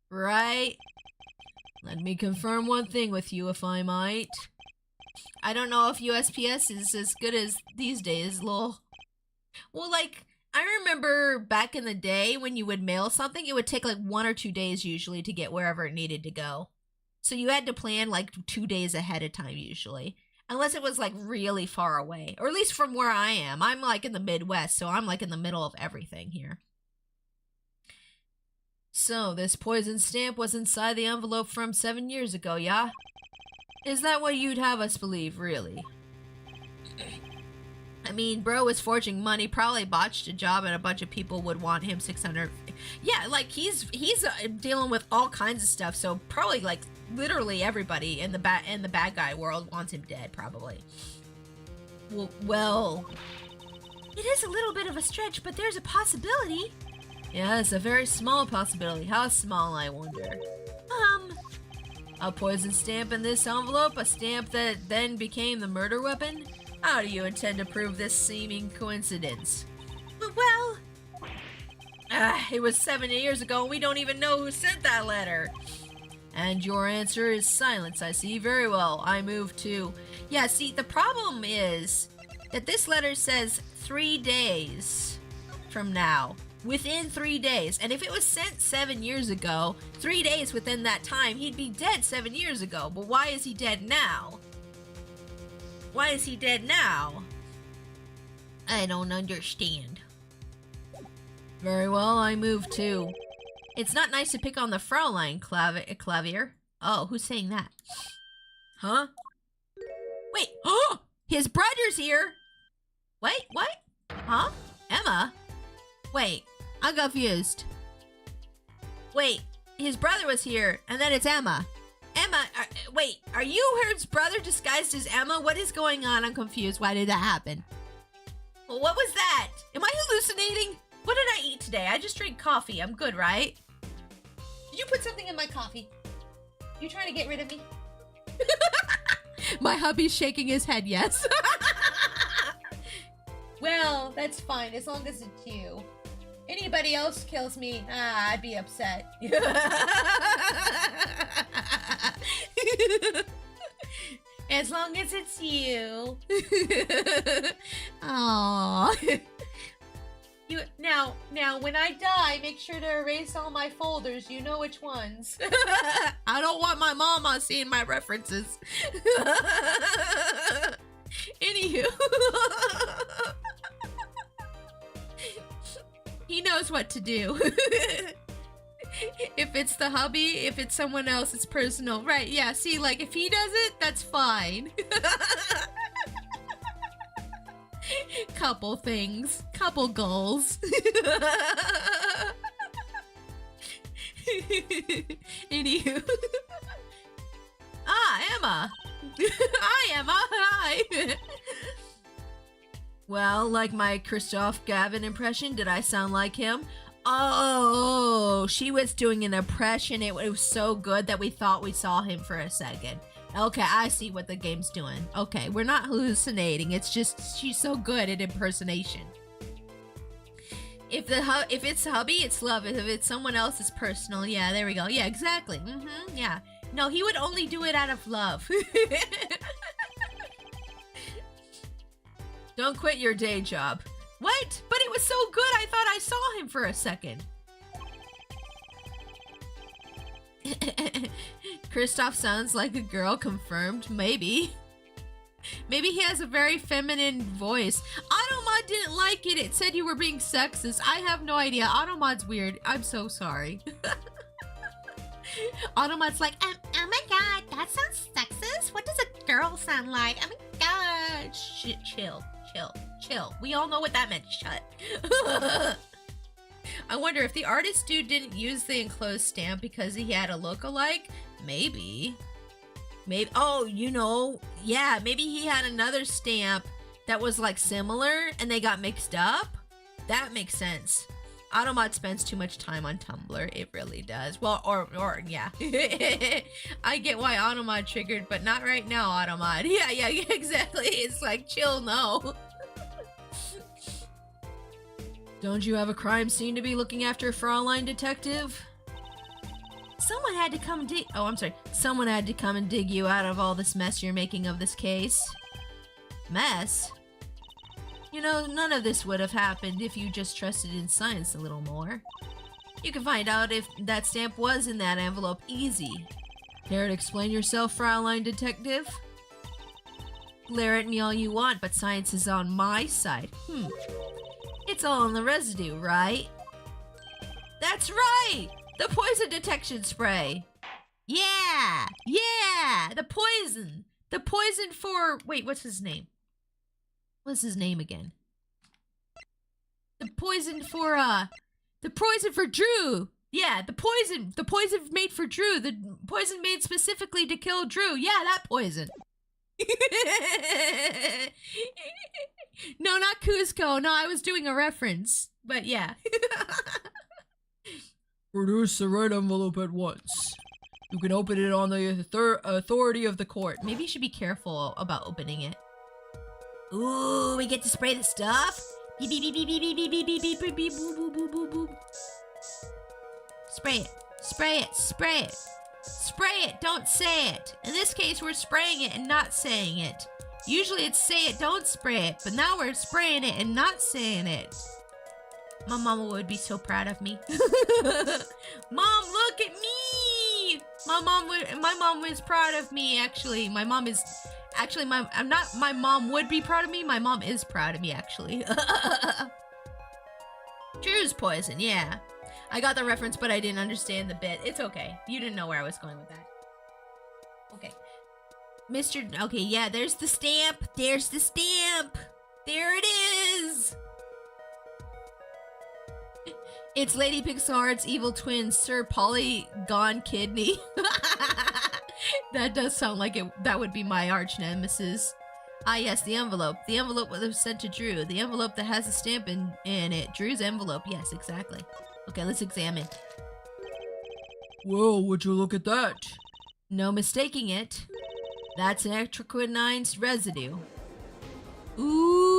Right? Let me confirm one thing with you, if I might. I don't know if USPS is as good as these days, lol. Well, like, I remember back in the day when you would mail something, it would take like 1 or 2 days usually to get wherever it needed to go. So you had to plan like 2 days ahead of time usually. Unless it was like really far away. Or at least from where I am. I'm like in the Midwest, so I'm like in the middle of everything here. So, this poison stamp was inside the envelope from 7 years ago, yeah? Is that what you'd have us believe, really? I mean, bro was forging money, probably botched a job, and a bunch of people would want him 600. Yeah, like he's dealing with all kinds of stuff, so probably like literally everybody in the bad guy world wants him dead, probably. Well, it is a little bit of a stretch, but there's a possibility. Yeah, it's a very small possibility. How small, I wonder? A poison stamp in this envelope? A stamp that then became the murder weapon? How do you intend to prove this seeming coincidence? Well... it was 7 years ago and we don't even know who sent that letter. And your answer is silence, I see. Very well, I move to... Yeah, see, the problem is that this letter says 3 days from now. Within 3 days. And if it was sent 7 years ago, 3 days within that time, he'd be dead 7 years ago. But why is he dead now? Why is he dead now? I don't understand. Very well, I move too. It's not nice to pick on the Fraulein Clavier. Oh, who's saying that? Huh? Wait, oh! His brother's here! Wait, what? Huh? Emma? Wait, I'm confused. Wait, his brother was here, and then it's Emma. Emma, wait, are you his brother disguised as Emma? What is going on? I'm confused. Why did that happen? Well, what was that? Am I hallucinating? What did I eat today? I just drank coffee. I'm good, right? Did you put something in my coffee? You trying to get rid of me? My hubby's shaking his head, yes. Well, that's fine, as long as it's you. Anybody else kills me, I'd be upset. As long as it's you. Aww. Now, when I die, make sure to erase all my folders. You know which ones. I don't want my mama seeing my references. Anywho. He knows what to do. If it's the hubby, if it's someone else, it's personal. Right, yeah, see, like, if he does it, that's fine. Couple things. Couple goals. Anywho. Emma. Hi, Emma. Hi. Well, like my Christoph Gavin impression, did I sound like him? Oh, she was doing an impression. It was so good that we thought we saw him for a second. Okay, I see what the game's doing. Okay, we're not hallucinating. It's just she's so good at impersonation. If it's hubby, it's love. If it's someone else, it's personal. Yeah, there we go. Yeah, exactly. Yeah. No, he would only do it out of love. Don't quit your day job. What? But it was so good, I thought I saw him for a second. Kristoff sounds like a girl, confirmed. Maybe. Maybe he has a very feminine voice. Automod didn't like it. It said you were being sexist. I have no idea. Automod's weird. I'm so sorry. Automod's like, Oh my god, that sounds sexist. What does a girl sound like? Oh my god. Chill. We all know what that meant. Shut. I wonder if the artist dude didn't use the enclosed stamp because he had a look-alike? Maybe. Oh, you know, yeah, maybe he had another stamp that was like similar and they got mixed up. That makes sense. Automod spends too much time on Tumblr. It really does. Well, or yeah. I get why Automod triggered, but not right now, Automod. Yeah, exactly. It's like, chill, no. Don't you have a crime scene to be looking after, Fraulein Detective? Someone had to come Someone had to come and dig you out of all this mess you're making of this case. Mess? You know, none of this would have happened if you just trusted in science a little more. You can find out if that stamp was in that envelope easy. Care to explain yourself, Fraulein Detective? Glare at me all you want, but science is on my side. It's all in the residue, right? That's right! The poison detection spray! Yeah! The poison! The poison for... Wait, what's his name? What's his name again? The poison for Drew! Yeah, the poison made for Drew. The poison made specifically to kill Drew. Yeah, that poison. No, not Cusco. No, I was doing a reference. But yeah. Produce the red envelope at once. You can open it on the authority of the court. Maybe you should be careful about opening it. Ooh, we get to spray the stuff? Beep, beep, beep, beep, beep, beep, beep, beep, beep, beep, beep, boop, boop, boop, boop, boop. Spray it. Spray it, don't say it. In this case, we're spraying it and not saying it. Usually it's say it, don't spray it, but now we're spraying it and not saying it. My mama would be so proud of me. Mom, look at me! My mom was proud of me, actually. My mom would be proud of me, my mom is proud of me, actually. Drew's poison, yeah. I got the reference, but I didn't understand the bit. It's okay. You didn't know where I was going with that. Okay. Okay, yeah, there's the stamp. There it is. It's Lady Pixar's evil twin, Sir Polygon Kidney. That does sound like that would be my arch nemesis. Ah, yes, the envelope. The envelope was sent to Drew. The envelope that has a stamp in it. Drew's envelope. Yes, exactly. Okay, let's examine. Well, would you look at that? No mistaking it. That's an etriconine's residue. Ooh.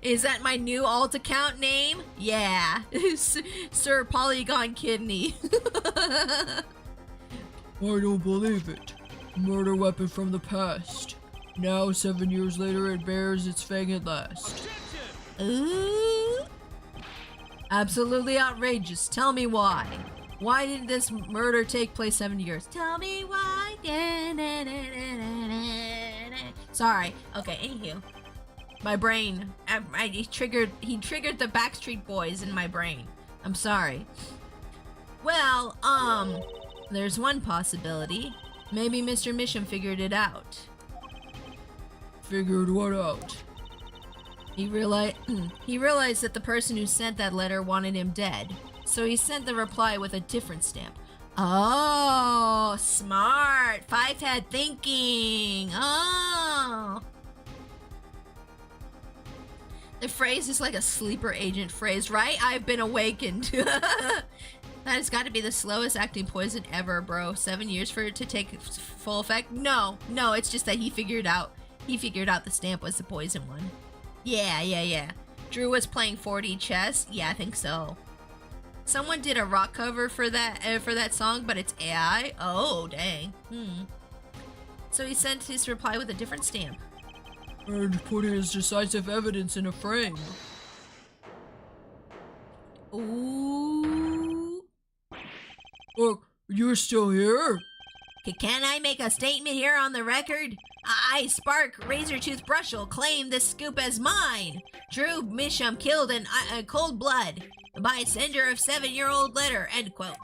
Is that my new alt account name? Yeah. Sir Polygon Kidney. I don't believe it. Murder weapon from the past. Now, 7 years later, it bears its fang at last. Ooh. Absolutely outrageous. Tell me why. Why did this murder take place 7 years? Tell me why. Sorry. Okay, anywho. My brain. He triggered the Backstreet Boys in my brain. I'm sorry. Well, there's one possibility. Maybe Mr. Mission figured it out. Figured what out? He realized that the person who sent that letter wanted him dead. So he sent the reply with a different stamp. Oh, smart. Five-head thinking. Oh. The phrase is like a sleeper agent phrase, right? I've been awakened. That has got to be the slowest acting poison ever, bro. 7 years for it to take full effect? No, it's just that he figured out the stamp was the poison one. Yeah. Drew was playing 4D chess? Yeah, I think so. Someone did a rock cover for that song, but it's AI? Oh, dang. So he sent his reply with a different stamp. And put his decisive evidence in a frame. Ooh. Look, You're still here? Can I make a statement here on the record? I, Spark Razortooth Brushel, claim this scoop as mine. Drew Misham killed in cold blood by sender of 7-year-old letter, end quote.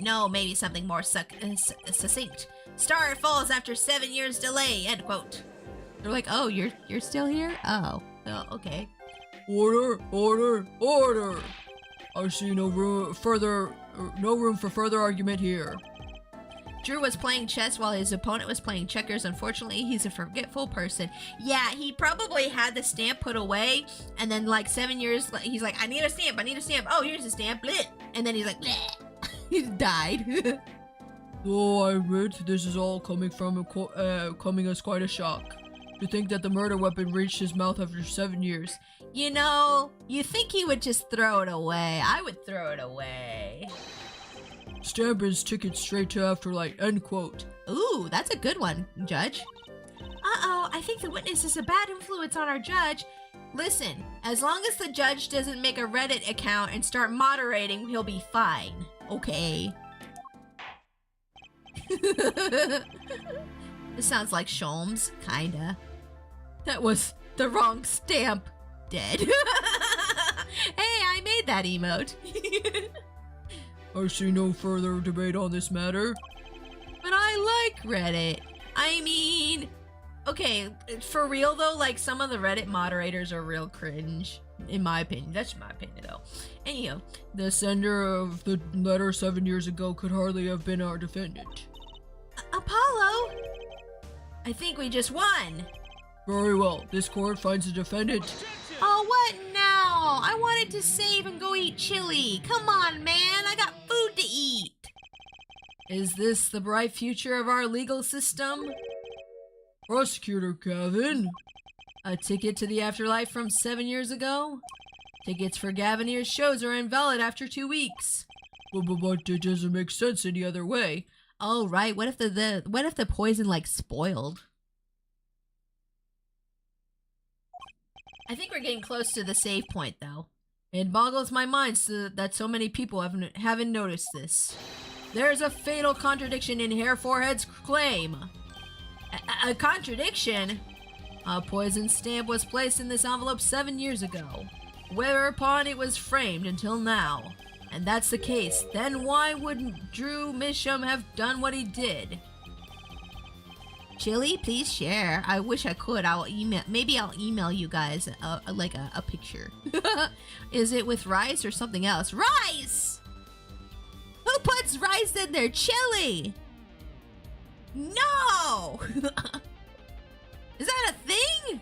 No, maybe something more succinct. Star falls after 7 years delay, end quote. They're like, oh, you're still here? Oh, okay. Order, order, order! I see no room for further argument here. Drew was playing chess while his opponent was playing checkers. Unfortunately, he's a forgetful person. Yeah, he probably had the stamp put away, and then like 7 years, he's like, I need a stamp. Oh, here's a stamp, bleh. And then he's like, bleh. He died. Though I admit this is all coming as quite a shock. To think that the murder weapon reached his mouth after 7 years. You know, you think he would just throw it away. I would throw it away. Stamp his ticket straight to afterlife, end quote. Ooh, that's a good one, Judge. Uh-oh, I think the witness is a bad influence on our judge. Listen, as long as the judge doesn't make a Reddit account and start moderating, he'll be fine. Okay. This sounds like Sholmes, kinda. That was the wrong stamp. Dead. Hey, I made that emote. I see no further debate on this matter. But I like Reddit. I mean, okay, for real though, like some of the Reddit moderators are real cringe, in my opinion. That's my opinion though. Anywho, the sender of the letter 7 years ago could hardly have been our defendant. Apollo? I think we just won. Very well. This court finds the defendant. Oh, what now? I wanted to save and go eat chili. Come on, man. I got food to eat. Is this the bright future of our legal system? Prosecutor Gavin. A ticket to the afterlife from 7 years ago? Tickets for Gavinier's shows are invalid after 2 weeks. But it doesn't make sense any other way. Oh, right. What if the poison, like, spoiled? I think we're getting close to the save point, though. It boggles my mind that so many people haven't noticed this. There's a fatal contradiction in Hair Forehead's claim. A contradiction? A poison stamp was placed in this envelope 7 years ago, whereupon it was framed until now. And that's the case. Then why wouldn't Drew Misham have done what he did? Chili, please share. I wish I could. Maybe I'll email you guys a picture. Is it with rice or something else? Rice! Who puts rice in their chili? No! Is that a thing?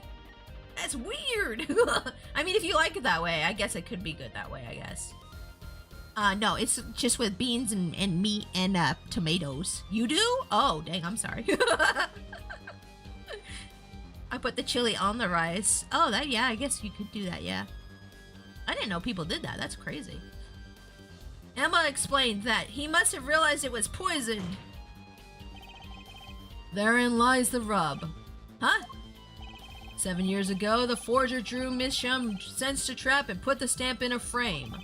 That's weird. I mean, if you like it that way, I guess it could be good that way, I guess. No, it's just with beans and meat and tomatoes. You do? Oh, dang, I'm sorry. I put the chili on the rice. Oh, yeah, I guess you could do that, yeah. I didn't know people did that. That's crazy. Emma explained that he must have realized it was poisoned. Therein lies the rub. Huh? 7 years ago, the forger Drew Misham sensed a trap and put the stamp in a frame.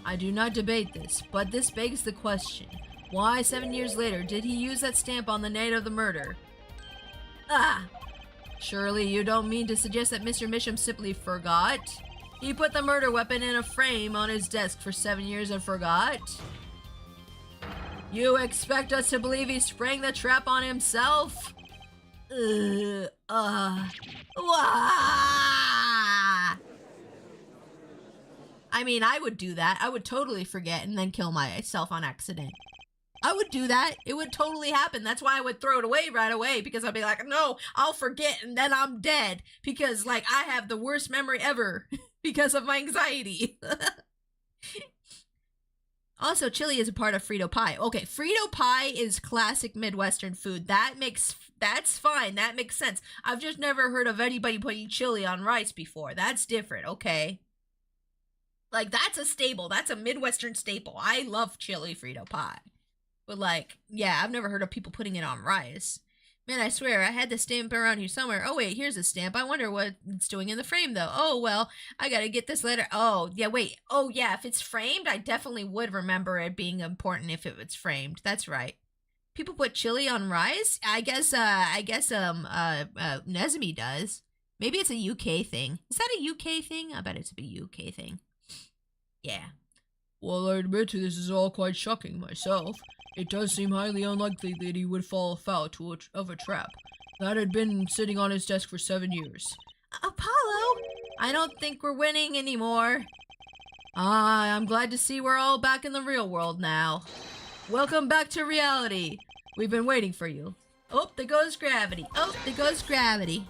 I do not debate this, but this begs the question. Why, 7 years later, did he use that stamp on the night of the murder? Ah! Surely you don't mean to suggest that Mr. Misham simply forgot? He put the murder weapon in a frame on his desk for 7 years and forgot? You expect us to believe he sprang the trap on himself? I mean, I would do that. I would totally forget and then kill myself on accident. I would do that. It would totally happen. That's why I would throw it away right away, because I'd be like, no, I'll forget and then I'm dead, because like I have the worst memory ever because of my anxiety. Also, chili is a part of Frito pie. Okay, Frito pie is classic Midwestern food. That's fine. That makes sense. I've just never heard of anybody putting chili on rice before. That's different, okay? Like, that's a staple. That's a Midwestern staple. I love chili Frito pie. But, like, yeah, I've never heard of people putting it on rice. Man, I swear, I had the stamp around here somewhere. Oh, wait, here's a stamp. I wonder what it's doing in the frame, though. Oh, well, I gotta get this letter. Oh, yeah, wait. Oh, yeah, if it's framed, I definitely would remember it being important if it was framed. That's right. People put chili on rice? I guess Nezumi does. Maybe it's a UK thing. Is that a UK thing? I bet it's a UK thing. Yeah. Well, I admit this is all quite shocking myself. It does seem highly unlikely that he would fall foul of a trap. That had been sitting on his desk for 7 years. Apollo, I don't think we're winning anymore. I'm glad to see we're all back in the real world now. Welcome back to reality. We've been waiting for you. Oh, there goes gravity. Oh, there goes gravity.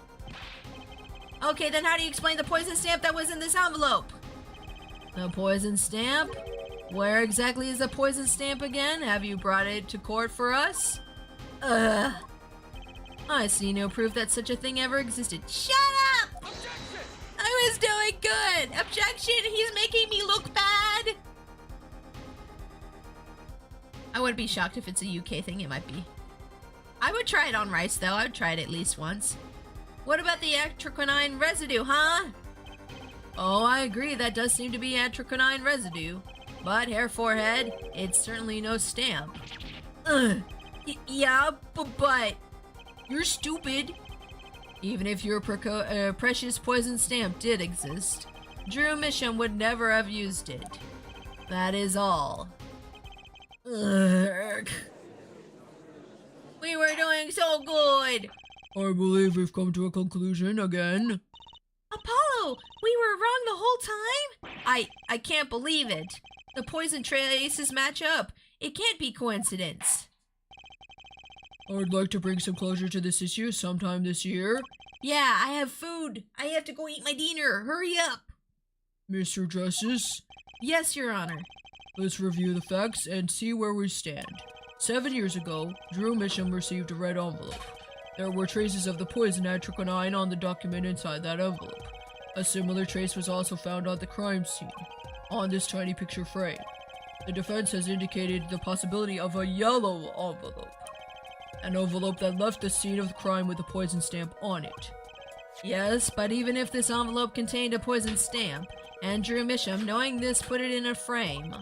Okay, then how do you explain the poison stamp that was in this envelope? The poison stamp? Where exactly is the poison stamp again? Have you brought it to court for us? I see no proof that such a thing ever existed. Shut up! Objection! I was doing good! Objection! He's making me look bad! I wouldn't be shocked if it's a UK thing. It might be. I would try it on rice, though. I would try it at least once. What about the atroquinine residue, huh? Oh, I agree. That does seem to be atroquinine residue. But, Hair Forehead, it's certainly no stamp. Yeah, but... You're stupid. Even if your precious poison stamp did exist, Drew Misham would never have used it. That is all. Ugh. We were doing so good. I believe we've come to a conclusion again. Apollo, we were wrong the whole time? I can't believe it. The poison traces match up. It can't be coincidence. I'd like to bring some closure to this issue sometime this year. Yeah, I have food. I have to go eat my dinner. Hurry up. Mr. Justice, Yes, Your Honor. let's review the facts and see where we stand. 7 years ago, Drew Misham received a red envelope. There were traces of the poison atroquinine on the document inside that envelope. A similar trace was also found on the crime scene, on this tiny picture frame. The defense has indicated the possibility of a yellow envelope. An envelope that left the scene of the crime with a poison stamp on it. Yes, but even if this envelope contained a poison stamp, Andrew Misham, knowing this, put it in a frame.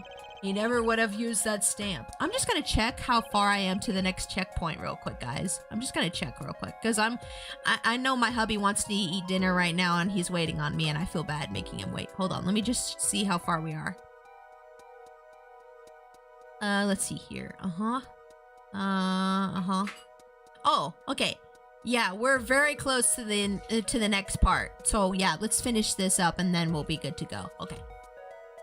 He never would have used that stamp. I'm just gonna check how far I am to the next checkpoint real quick, guys. I'm just gonna check real quick, because I know my hubby wants to eat dinner right now, and he's waiting on me, and I feel bad making him wait. Hold on, let me just see how far we are. Let's see here. Oh, okay. Yeah, we're very close to the next part. So yeah, let's finish this up and then we'll be good to go. Okay.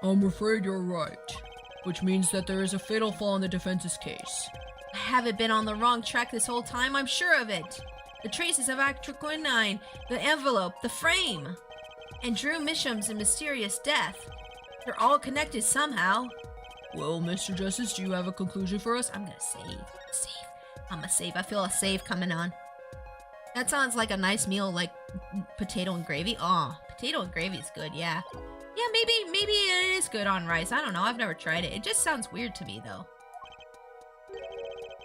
I'm afraid you're right, which means that there is a fatal flaw in the defense's case. I haven't been on the wrong track this whole time, I'm sure of it. The traces of atroquinine, the envelope, the frame, and Drew Misham's mysterious death. They're all connected somehow. Well, Mr. Justice, do you have a conclusion for us? I'm gonna save. I'm gonna save. I feel a save coming on. That sounds like a nice meal, like potato and gravy. Oh, potato and gravy is good, yeah. Yeah, maybe it is good on rice. I don't know. I've never tried it. It just sounds weird to me, though.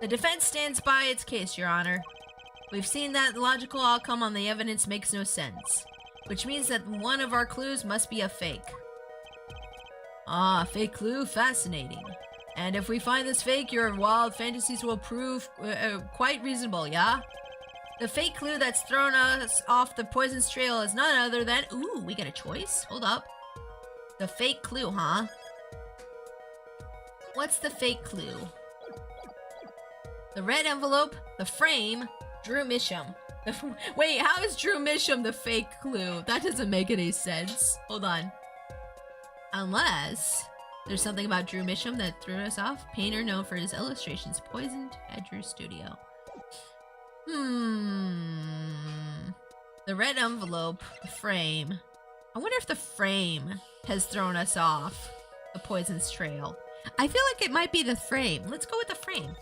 The defense stands by its case, Your Honor. We've seen that the logical outcome on the evidence makes no sense, which means that one of our clues must be a fake. Ah, fake clue? Fascinating. And if we find this fake, your wild fantasies will prove quite reasonable, yeah? The fake clue that's thrown us off the poison's trail is none other than... Ooh, we get a choice? Hold up. The fake clue, huh? What's the fake clue? The red envelope, the frame, Drew Misham. Wait, how is Drew Misham the fake clue? That doesn't make any sense. Hold on. Unless there's something about Drew Misham that threw us off. Painter known for his illustrations, poisoned at Drew's studio. The red envelope, the frame. I wonder if the frame has thrown us off the poison's trail. I feel like it might be the frame. Let's go with the frame.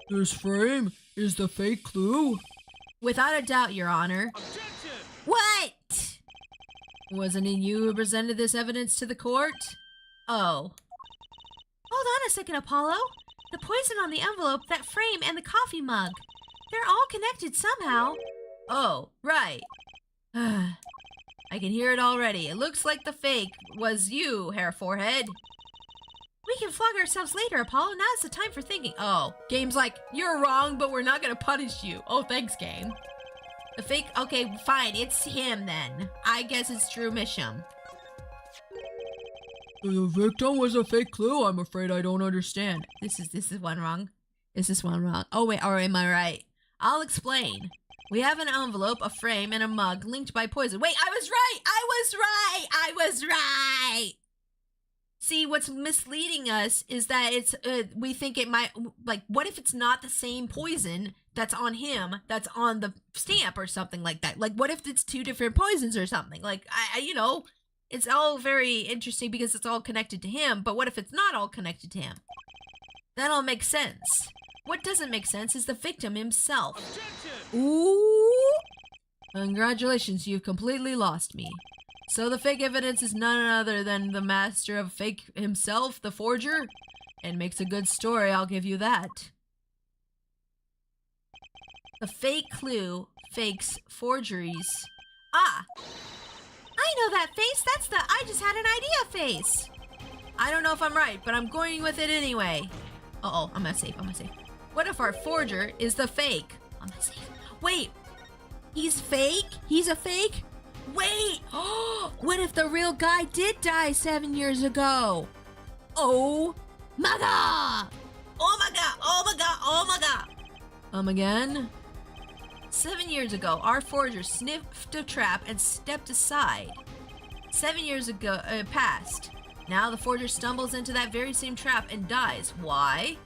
This frame is the fake clue? Without a doubt, Your Honor. Objection! What? Wasn't it you who presented this evidence to the court? Oh. Hold on a second, Apollo. The poison on the envelope, that frame, and the coffee mug. They're all connected somehow. Oh, right. I can hear it already. It looks like the fake was you, Hair Forehead. We can flog ourselves later, Apollo. Now's the time for thinking. Oh, game's like, you're wrong, but we're not gonna punish you. Oh, thanks, game. The fake, okay, fine, it's him then. I guess it's Drew Misham. The victim was a fake clue. I'm afraid I don't understand. This is one wrong. Is this one wrong? Oh wait, or am I right? I'll explain. We have an envelope, a frame, and a mug linked by poison. Wait, I was right! I was right! See, what's misleading us is that it's, we think it might, like, what if it's not the same poison that's on him, that's on the stamp or something like that? Like, what if it's two different poisons or something? Like, you know, it's all very interesting because it's all connected to him, but what if it's not all connected to him? That all makes sense. What doesn't make sense is the victim himself. Objection! Ooh! Congratulations, you've completely lost me. So the fake evidence is none other than the master of fake himself, the forger? And makes a good story, I'll give you that. The fake clue fakes forgeries. Ah! I know that face! That's the I just had an idea face! I don't know if I'm right, but I'm going with it anyway. Uh-oh, I'm not safe, What if our forger is the fake? I'm not safe. Wait! He's fake? He's a fake? Wait! Oh, what if the real guy did die 7 years ago? Oh my god! Oh my god! Oh my god! Oh my god! Again? 7 years ago, our forger sniffed a trap and stepped aside. 7 years ago, passed. Now the forger stumbles into that very same trap and dies. Why?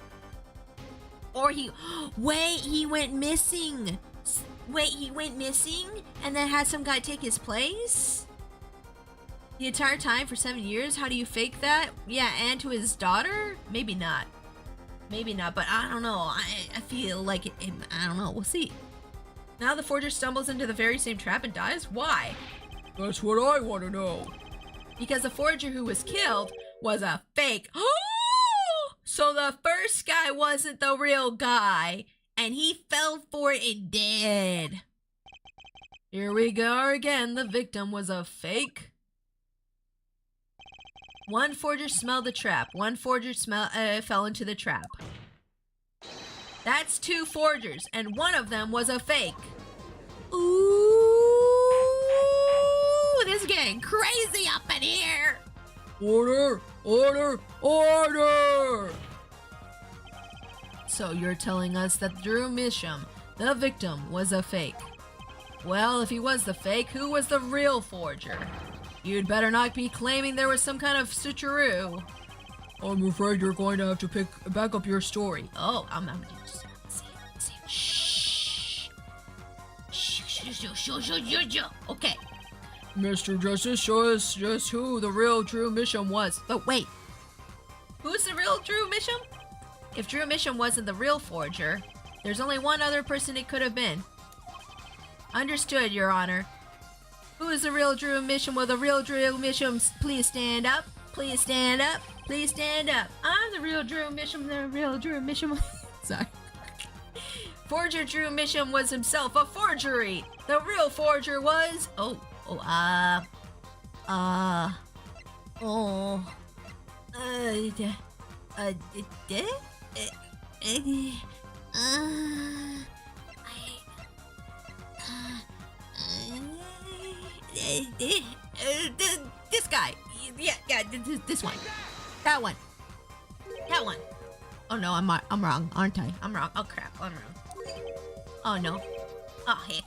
Or wait, he went missing. Wait, he went missing and then had some guy take his place? The entire time for 7 years? How do you fake that? Yeah, and to his daughter? Maybe not. Maybe not, but I don't know. I feel like I don't know. We'll see. Now the forger stumbles into the very same trap and dies? Why? That's what I want to know. Because the forger who was killed was a fake. So the first guy wasn't the real guy. And he fell for it and did. Here we go again. The victim was a fake. One forger smelled the trap. One forger fell into the trap. That's two forgers, and one of them was a fake. Ooh, this is getting crazy up in here. Order! Order! Order! So you're telling us that Drew Misham, the victim, was a fake. Well, if he was the fake, who was the real forger? You'd better not be claiming there was some kind of switcheroo. I'm afraid you're going to have to back up your story. Oh, I'm just shh. Okay. Mr. Justice, show us just who the real Drew Misham was. But wait. Who's the real Drew Misham? If Drew Misham wasn't the real forger, there's only one other person it could have been. Understood, Your Honor. Who is the real Drew Misham? Will the real Drew Misham please stand up? Please stand up. Please stand up. I'm the real Drew Misham. The real Drew Misham. Sorry. Forger Drew Misham was himself a forgery. The real forger was... this guy. Yeah, this one. That one. Oh no, I'm wrong, aren't I? I'm wrong. Oh crap, I'm wrong. Oh no. Oh heck.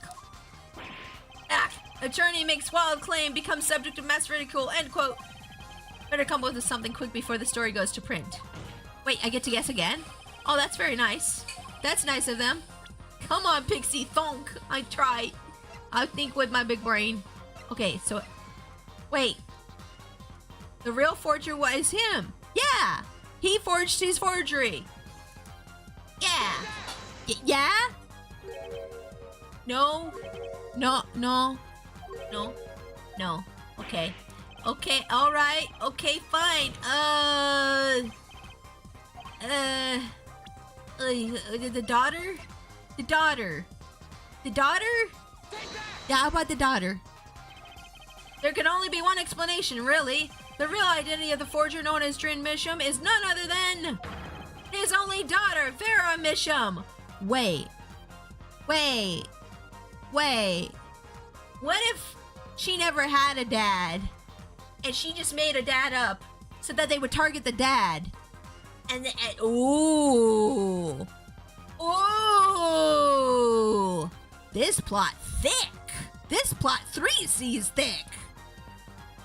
Ah! Attorney makes wild claim, becomes subject of mass ridicule, end quote. Better come up with something quick before the story goes to print. Wait, I get to guess again? Oh, that's very nice. That's nice of them. Come on, Pixie Thonk. I tried. I think with my big brain. Okay, so... Wait. The real forger was him. Yeah! He forged his forgery. Yeah! Yeah? No. Okay. Okay, alright. Okay, fine. The daughter? The daughter. The daughter? Take that! Yeah, how about the daughter? There can only be one explanation, really. The real identity of the forger known as Drin Misham is none other than his only daughter, Vera Misham. Wait. What if she never had a dad and she just made a dad up so that they would target the dad? And ooh. This plot thick. This plot 3C's thick.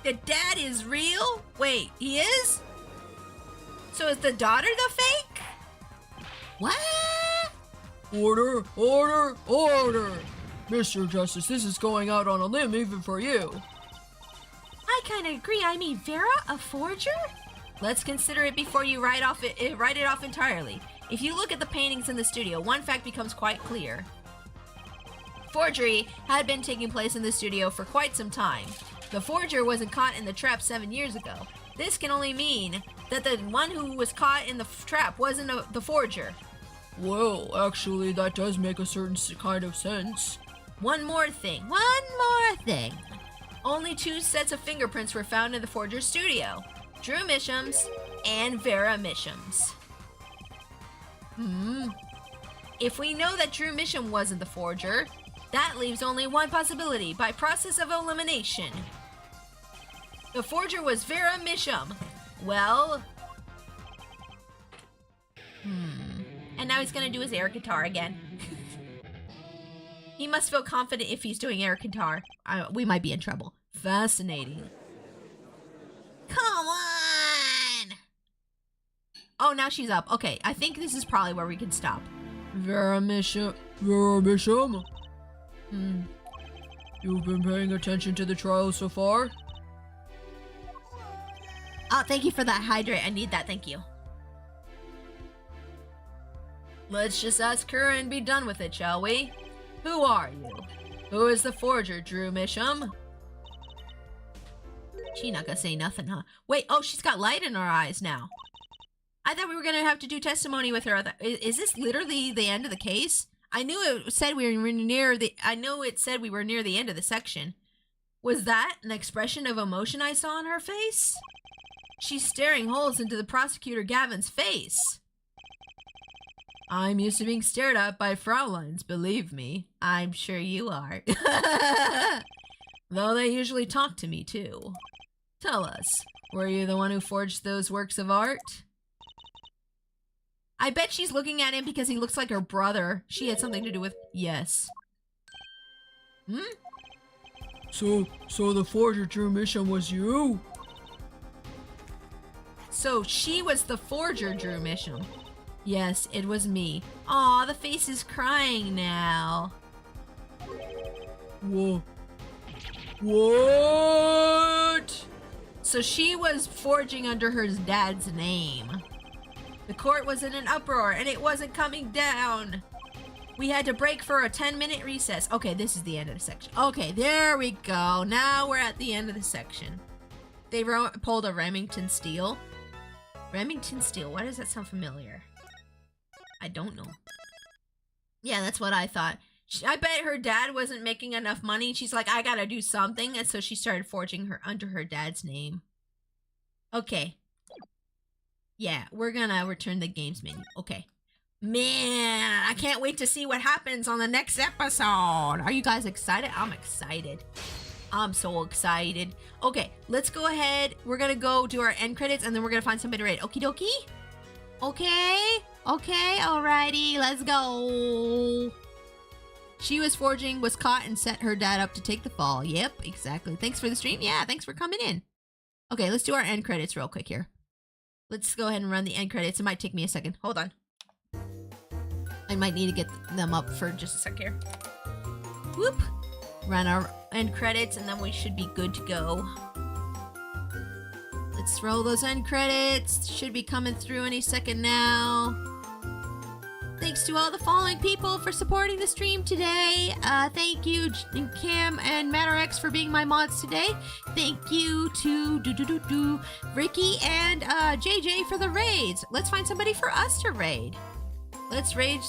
The dad is real? Wait, he is? So is the daughter the fake? What? Order, order, order! Mr. Justice, this is going out on a limb even for you. I kind of agree. I mean, Vera, a forger? Let's consider it before you write it off entirely. If you look at the paintings in the studio, one fact becomes quite clear. Forgery had been taking place in the studio for quite some time. The forger wasn't caught in the trap 7 years ago. This can only mean that the one who was caught in the trap wasn't the forger. Well, actually, that does make a certain kind of sense. One more thing. Only 2 sets of fingerprints were found in the forger's studio. Drew Misham's and Vera Misham's. If we know that Drew Misham wasn't the forger, that leaves only one possibility by process of elimination. The forger was Vera Misham. Well... And now he's gonna do his air guitar again. He must feel confident if he's doing air guitar. We might be in trouble. Fascinating. Come on! Oh, now she's up. Okay, I think this is probably where we can stop. Vera Misham. Vera Misham? You've been paying attention to the trial so far? Oh, thank you for that hydrate. I need that, thank you. Let's just ask her and be done with it, shall we? Who are you? Who is the forger, Drew Misham? She not gonna say nothing, huh? Wait, oh, she's got light in her eyes now. I thought we were gonna have to do testimony with her. Is this literally the end of the case? I knew it said we were near the end of the section. Was that an expression of emotion I saw on her face? She's staring holes into the prosecutor Gavin's face. I'm used to being stared at by Fraulein's, believe me. I'm sure you are. Though they usually talk to me, too. Tell us, were you the one who forged those works of art? I bet she's looking at him because he looks like her brother. She had something to do with... Yes. So the forger Drew Misham was you? So she was the forger, Drew Misham. Yes, it was me. Aw, the face is crying now. Whoa. What? So she was forging under her dad's name. The court was in an uproar and it wasn't coming down. We had to break for a 10-minute recess. Okay, this is the end of the section. Okay, there we go. Now we're at the end of the section. They pulled a Remington Steel. Remington Steel, why does that sound familiar? I don't know. Yeah, that's what I thought. I bet her dad wasn't making enough money. She's like, I gotta do something. And so she started forging her under her dad's name. Okay. Yeah, we're gonna return the games menu. Okay. Man, I can't wait to see what happens on the next episode. Are you guys excited? I'm excited. I'm so excited. Okay, let's go ahead. We're gonna go do our end credits and then we're gonna find somebody to raid. Okie dokie? Okay. Okay, alrighty, let's go. She was forging, was caught, and set her dad up to take the fall. Yep, exactly. Thanks for the stream. Yeah, thanks for coming in. Okay, let's do our end credits real quick here. Let's go ahead and run the end credits. It might take me a second. Hold on. I might need to get them up for just a sec here. Whoop. Run our end credits, and then we should be good to go. Let's roll those end credits. Should be coming through any second now. Thanks to all the following people for supporting the stream today. Thank you, Kim and MatterX, for being my mods today. Thank you to Ricky and JJ for the raids. Let's find somebody for us to raid. Let's raid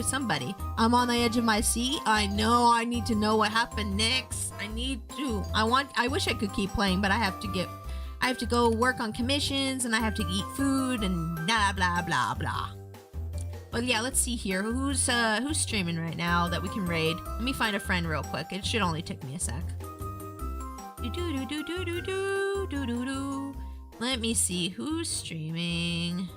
somebody. I'm on the edge of my seat. I know I need to know what happened next. I wish I could keep playing, but I have to go work on commissions and I have to eat food and blah blah blah blah. But yeah, let's see here. Who's streaming right now that we can raid? Let me find a friend real quick. It should only take me a sec. Let me see who's streaming.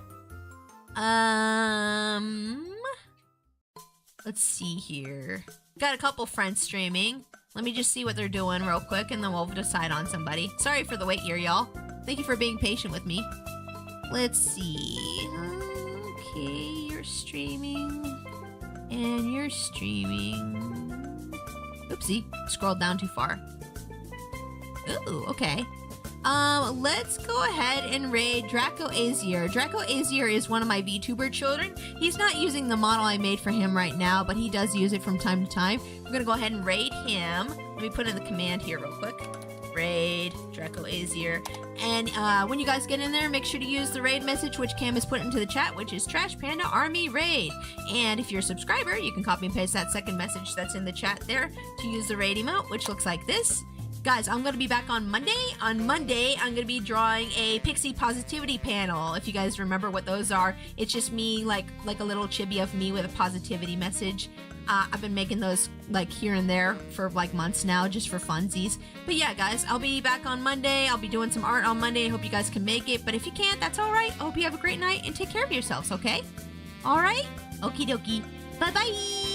Let's see here. Got a couple friends streaming. Let me just see what they're doing real quick and then we'll decide on somebody. Sorry for the wait here, y'all. Thank you for being patient with me. Let's see. Okay, you're streaming. And you're streaming. Oopsie, scrolled down too far. Ooh, okay. Let's go ahead and raid Draco Azier. Draco Azier is one of my VTuber children. He's not using the model I made for him right now, but he does use it from time to time. We're gonna go ahead and raid him. Let me put in the command here real quick. Raid Draco Azier. And when you guys get in there, make sure to use the raid message which Cam has put into the chat, which is Trash Panda Army Raid. And if you're a subscriber, you can copy and paste that second message that's in the chat there to use the raid emote, which looks like this. Guys, I'm going to be back on Monday. On Monday, I'm going to be drawing a Pixie Positivity panel. If you guys remember what those are, it's just me, like a little chibi of me with a positivity message. I've been making those like here and there for like months now, just for funsies. But yeah, guys, I'll be back on Monday. I'll be doing some art on Monday. I hope you guys can make it. But if you can't, that's all right. I hope you have a great night and take care of yourselves, okay? All right? Okie dokie. Bye-bye.